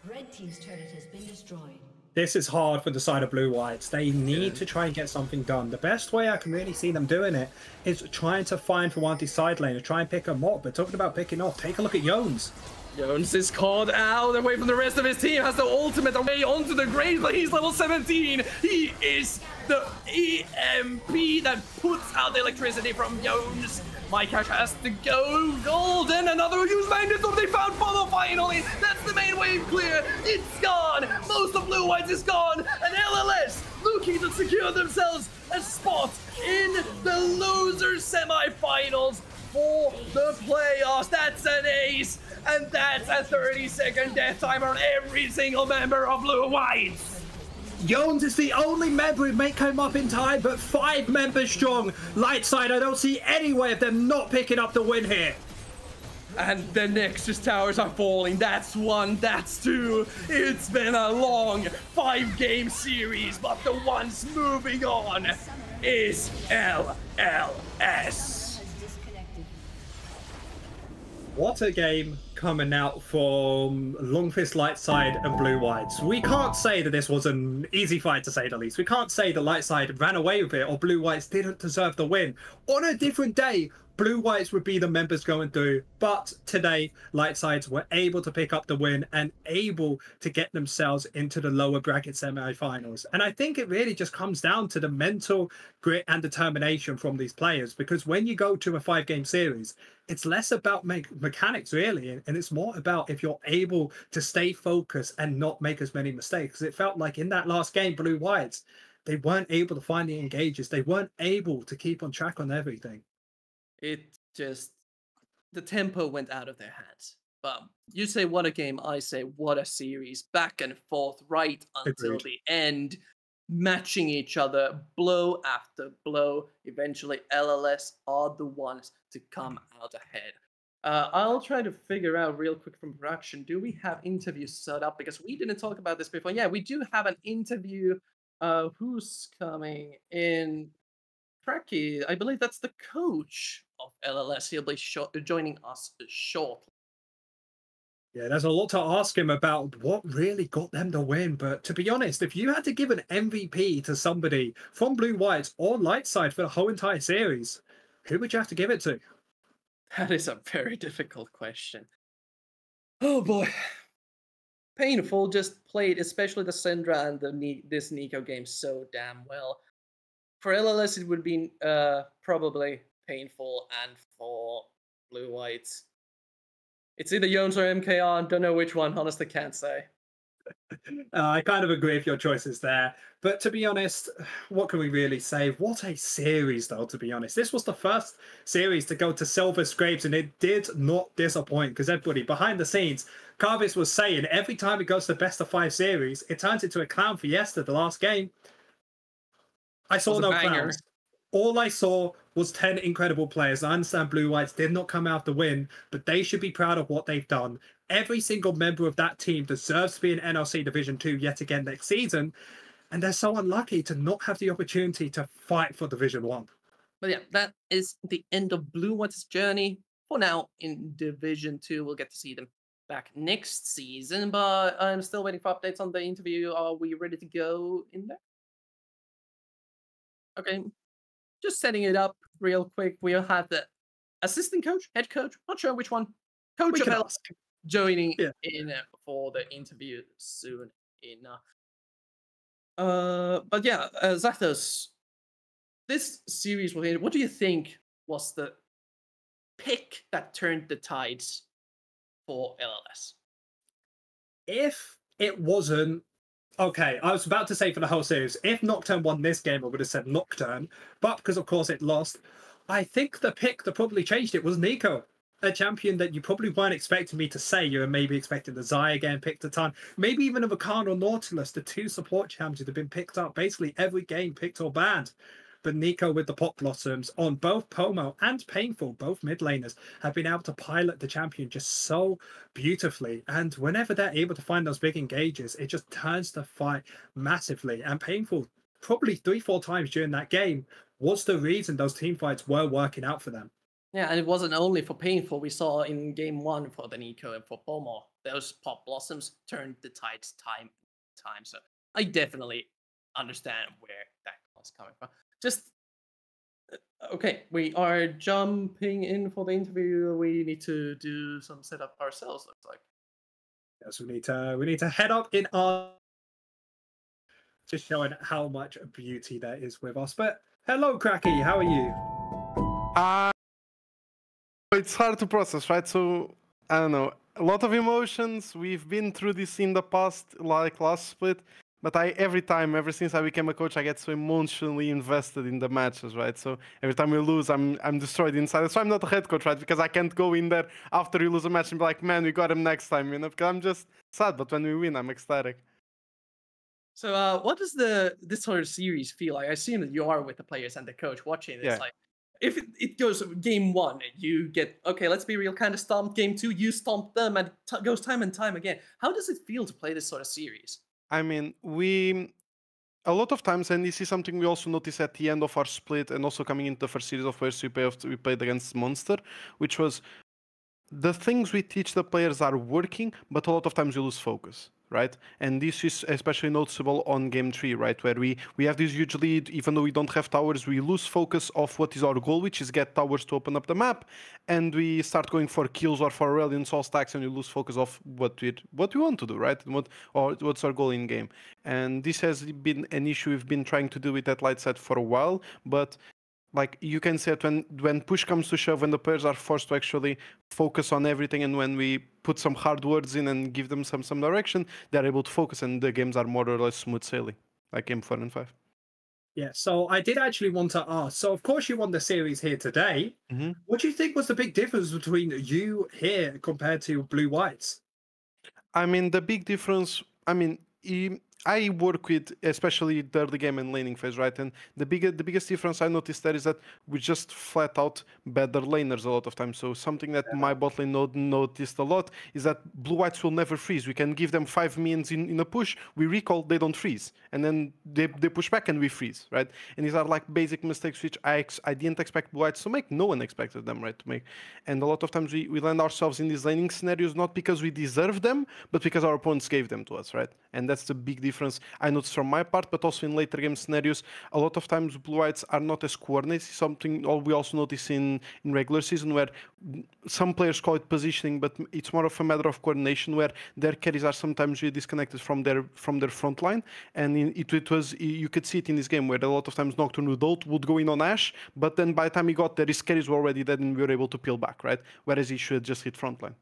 Red team's turret has been destroyed. This is hard for the side of BlueWhites. They need to try and get something done. The best way I can really see them doing it is trying to find for one of these side laners, try and pick them up. But talking about picking off, take a look at Yones. Jones is called out away from the rest of his team, has the ultimate away onto the grave, but he's level 17. He is the EMP that puts out the electricity from Jones. Cash has to go golden. Another use bandit, so they found Pomo finally. That's the main wave clear. It's gone. Most of BlueWhites is gone. And LLS looking to secure themselves a spot in the loser semifinals for the playoffs. That's an ace, and that's a 30-second death timer on every single member of BlueWhites. Jones is the only member who may come up in time, but 5 members strong. Lightside, I don't see any way of them not picking up the win here. And the Nexus towers are falling. That's 1, that's 2. It's been a long 5-game series, but the ones moving on is LLS. What a game coming out from Lundqvist, Lightside and BlueWhites. We can't say that this was an easy fight, to say the least. We can't say that Lightside ran away with it or BlueWhites didn't deserve the win. On a different day, BlueWhites would be the members going through, but today Lightsides were able to pick up the win and able to get themselves into the lower bracket semi-finals. And I think it really just comes down to the mental grit and determination from these players, because when you go to a 5-game series, it's less about mechanics really, and it's more about if you're able to stay focused and not make as many mistakes. It felt like in that last game, BlueWhites, they weren't able to find the engages. They weren't able to keep on track on everything. It just, the tempo went out of their hands. But you say what a game, I say what a series. Back and forth right until the end, matching each other blow after blow. Eventually LLS are the ones to come out ahead. I'll try to figure out real quick from production, do we have interviews set up? Because we didn't talk about this before. Yeah, we do have an interview. Who's coming in? Cracky, I believe that's the coach of LLS. He'll be joining us shortly. Yeah, there's a lot to ask him about what really got them the win. But to be honest, if you had to give an MVP to somebody from BlueWhites or Lightside for the whole entire series, who would you have to give it to? That is a very difficult question. Oh boy. Painful just played, especially the Syndra and this Nico game so damn well. For LLS, it would be probably Painful, and for BlueWhites, it's either Jones or MKR. Don't know which one. Honestly, can't say. I kind of agree with your choices there. But to be honest, what can we really say? What a series, though, to be honest. This was the first series to go to Silver Scrapes, and it did not disappoint because everybody behind the scenes, Carvis was saying every time it goes to best of 5 series, it turns into a clown fiesta the last game. I saw no clowns. All I saw was 10 incredible players. I understand BlueWhites did not come out to win, but they should be proud of what they've done. Every single member of that team deserves to be in NLC Division 2 yet again next season, and they're so unlucky to not have the opportunity to fight for Division 1. But yeah, that is the end of BlueWhites' journey. For now, in Division 2, we'll get to see them back next season, but I'm still waiting for updates on the interview. Are we ready to go in there? Okay, just setting it up real quick. We'll have the assistant coach, head coach, not sure which one, coach of LLS joining in for the interview soon enough. But yeah, Zathos, this series, what do you think was the pick that turned the tides for LLS? If it wasn't okay, I was about to say for the whole series, if Nocturne won this game, I would have said Nocturne, but because of course it lost, I think the pick that probably changed it was Nico, a champion that you probably weren't expecting me to say. You were maybe expecting the Xayah getting picked a ton, maybe even a Vulcan or Nautilus, the 2 support champions that have been picked up basically every game, picked or banned. But Nico with the Pot Blossoms on both Pomo and Painful, both mid laners, have been able to pilot the champion just so beautifully. And whenever they're able to find those big engages, it just turns the fight massively. And Painful, probably 3-4 times during that game, was the reason those team fights were working out for them. Yeah, and it wasn't only for Painful. We saw in game 1 for the Nico and for Pomo, those Pot Blossoms turned the tides time. So I definitely understand where that was coming from. Just okay, we are jumping in for the interview. We need to do some setup ourselves, looks like. Yes, we need to head up in our, just showing how much beauty there is with us. But hello, Cracky, how are you? It's hard to process, right? So I don't know, a lot of emotions. We've been through this in the past, like last split. But ever since I became a coach, I get so emotionally invested in the matches, right? So every time we lose, I'm destroyed inside. That's why I'm not a head coach, right? Because I can't go in there after you lose a match and be like, man, we got him next time, you know? Because I'm just sad. But when we win, I'm ecstatic. So what does this sort of series feel like? I assume that you are with the players and the coach watching. It's like, if it goes game 1, you get, okay, let's be real, kind of stomped. Game 2, you stomp them, and it goes time and time again. How does it feel to play this sort of series? I mean, a lot of times, and this is something we also noticed at the end of our split and also coming into the first series of players we played against Monster, which was the things we teach the players are working, but a lot of times we lose focus, right? And this is especially noticeable on game 3, right? Where we have this huge lead, even though we don't have towers, we lose focus of what is our goal, which is get towers to open up the map, and we start going for kills or for Aurelion Soul stacks, and we lose focus of what we want to do, right? And what's our goal in game. And this has been an issue we've been trying to do with that Lightside for a while, but like you can say it when push comes to shove, when the players are forced to actually focus on everything, and when we put some hard words in and give them some direction, they're able to focus, and the games are more or less smooth sailing, like game 4 and 5. Yeah, so I did actually want to ask. So of course you won the series here today. Mm-hmm. What do you think was the big difference between you here compared to BlueWhites? I mean, the big difference, I work with especially the early game and laning phase, right? And the biggest difference I noticed there is that we just flat out better laners a lot of times. So something that my bot lane node noticed a lot is that BlueWhites will never freeze. We can give them 5 minions in a push, we recall, they don't freeze, and then they push back and we freeze, right? And these are like basic mistakes which I didn't expect BlueWhites to make. No one expected them, right, to make. And a lot of times we land ourselves in these laning scenarios not because we deserve them, but because our opponents gave them to us, right? And that's the big difference I noticed from my part, but also in later game scenarios. A lot of times BlueWhites are not as coordinated. Something we also notice in regular season, where some players call it positioning, but it's more of a matter of coordination, where their carries are sometimes really disconnected from their front line. And it was, you could see it in this game, where a lot of times Nocturne would go in on Ashe, but then by the time he got there, his carries were already dead and we were able to peel back, right? Whereas he should just hit front line.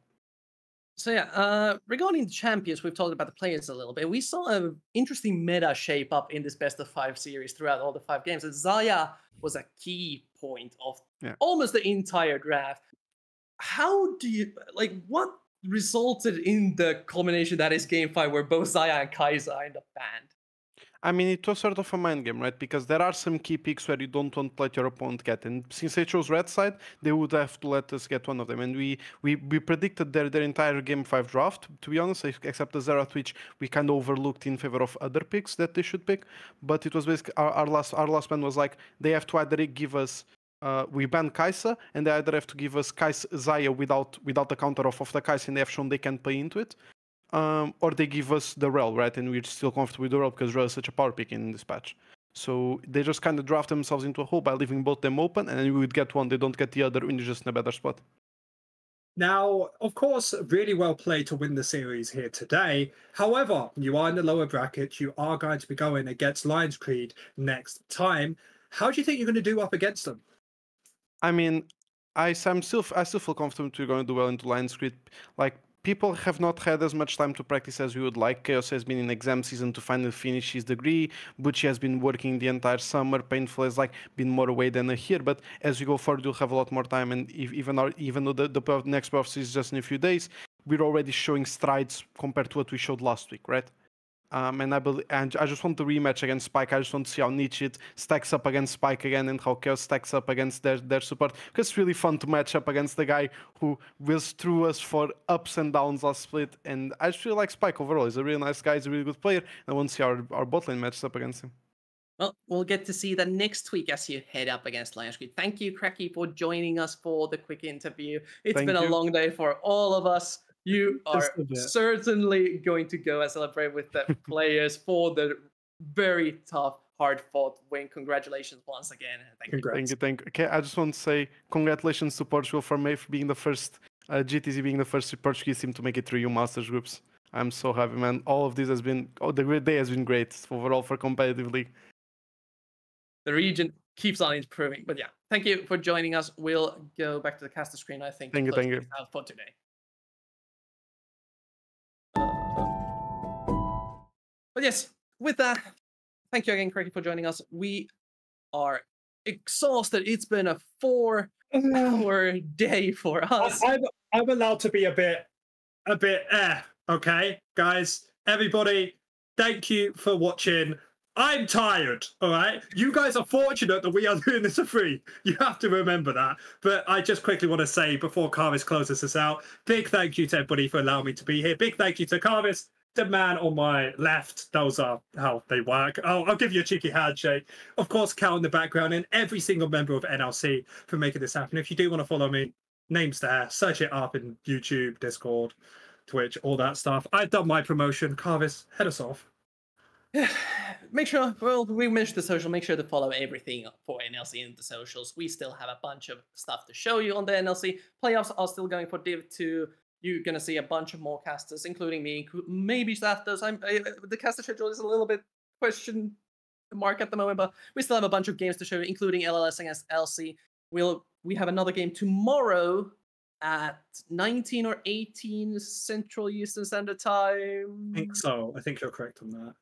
So yeah, regarding the champions, we've talked about the players a little bit. We saw an interesting meta shape up in this best of 5 series throughout all the 5 games. And Xayah was a key point of almost the entire draft. How do you, like, what resulted in the culmination that is game 5 where both Xayah and Kai'Sa end up banned? I mean, it was sort of a mind game, right? Because there are some key picks where you don't want to let your opponent get. And since they chose red side, they would have to let us get one of them. And we predicted their entire game 5 draft, to be honest, except the Xerath, which we kind of overlooked in favor of other picks that they should pick. But it was basically, our last ban was like, they have to either give us, we ban Kai'Sa, and they either have to give us Xayah without the counter off of the Kai'Sa, and they have shown they can play into it. Or they give us the Rel, right? And we're still comfortable with the Rel because Rel is such a power pick in this patch. So they just kind of draft themselves into a hole by leaving both them open, and then we would get one, they don't get the other, and you're just in a better spot. Now, of course, really well played to win the series here today. However, you are in the lower bracket. You are going to be going against Lions Creed next time. How do you think you're going to do up against them? I mean, I still feel confident we're going to do well into Lions Creed. Like, people have not had as much time to practice as we would like. Chaos has been in exam season to finally finish his degree. Butchie has been working the entire summer. Painful has been more away than here. But as we go forward, we'll have a lot more time. And even though the next playoffs is just in a few days, we're already showing strides compared to what we showed last week, right? And I just want the rematch against Spike. I just want to see how Niche stacks up against Spike again and how Chaos stacks up against their support. Because it's really fun to match up against the guy who was through us for ups and downs last split. And I just feel like Spike overall is a really nice guy. He's a really good player. I want to see our bot lane matched up against him. Well, we'll get to see that next week as you head up against Lions Creed. Thank you, Cracky, for joining us for the quick interview. It's been a long day for all of us. You are certainly going to go and celebrate with the players for the very tough, hard-fought win. Congratulations once again. Thank you. Okay, I just want to say congratulations to Portugal for being the first, GTZ being the first Portuguese team to make it through your Masters groups. I'm so happy, man. All of this has been, the great day has been great overall for competitive league. The region keeps on improving. But yeah, thank you for joining us. We'll go back to the caster screen, I think. Thank you. For today. But yes, with that, thank you again, Cracky, for joining us. We are exhausted. It's been a 4-hour day for us. I'm allowed to be a bit, okay, guys, everybody, thank you for watching. I'm tired, all right? You guys are fortunate that we are doing this for free. You have to remember that. But I just quickly want to say, before Carvis closes us out, big thank you to everybody for allowing me to be here. Big thank you to Carvis, the man on my left. Those are how they work. I'll give you a cheeky handshake. Of course, Cal in the background, and every single member of NLC for making this happen. If you do want to follow me, name's there. Search it up in YouTube, Discord, Twitch, all that stuff. I've done my promotion. Carvis, head us off. Make sure, well, we mentioned the social, make sure to follow everything for NLC in the socials. We still have a bunch of stuff to show you on the NLC. Playoffs are still going for Div 2. You're going to see a bunch of more casters, including me, maybe Stathos. The caster schedule is a little bit question mark at the moment, but we still have a bunch of games to show you, including LLS against LC. We have another game tomorrow at 19 or 18 Central Eastern Standard Time. I think so. I think you're correct on that.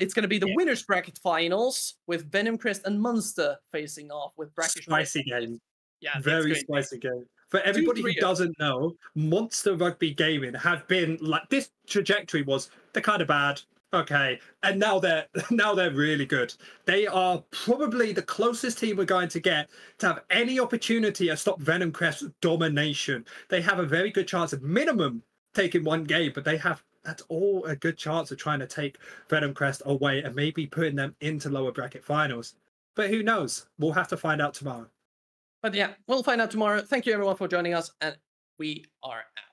It's going to be the winners bracket finals with Venom Crest and Munster facing off with Brackish. Spicy game. Yeah, very spicy game. For everybody who doesn't know, Monster Rugby Gaming have been like, this trajectory was, they're kind of bad, Okay, and now they're really good. They are probably the closest team we're going to get to have any opportunity to stop Venom Crest's domination. They have a very good chance of minimum taking one game, but that's all a good chance of trying to take Venom Crest away and maybe putting them into lower bracket finals. But who knows? We'll have to find out tomorrow. But yeah, we'll find out tomorrow. Thank you everyone for joining us, and we are out.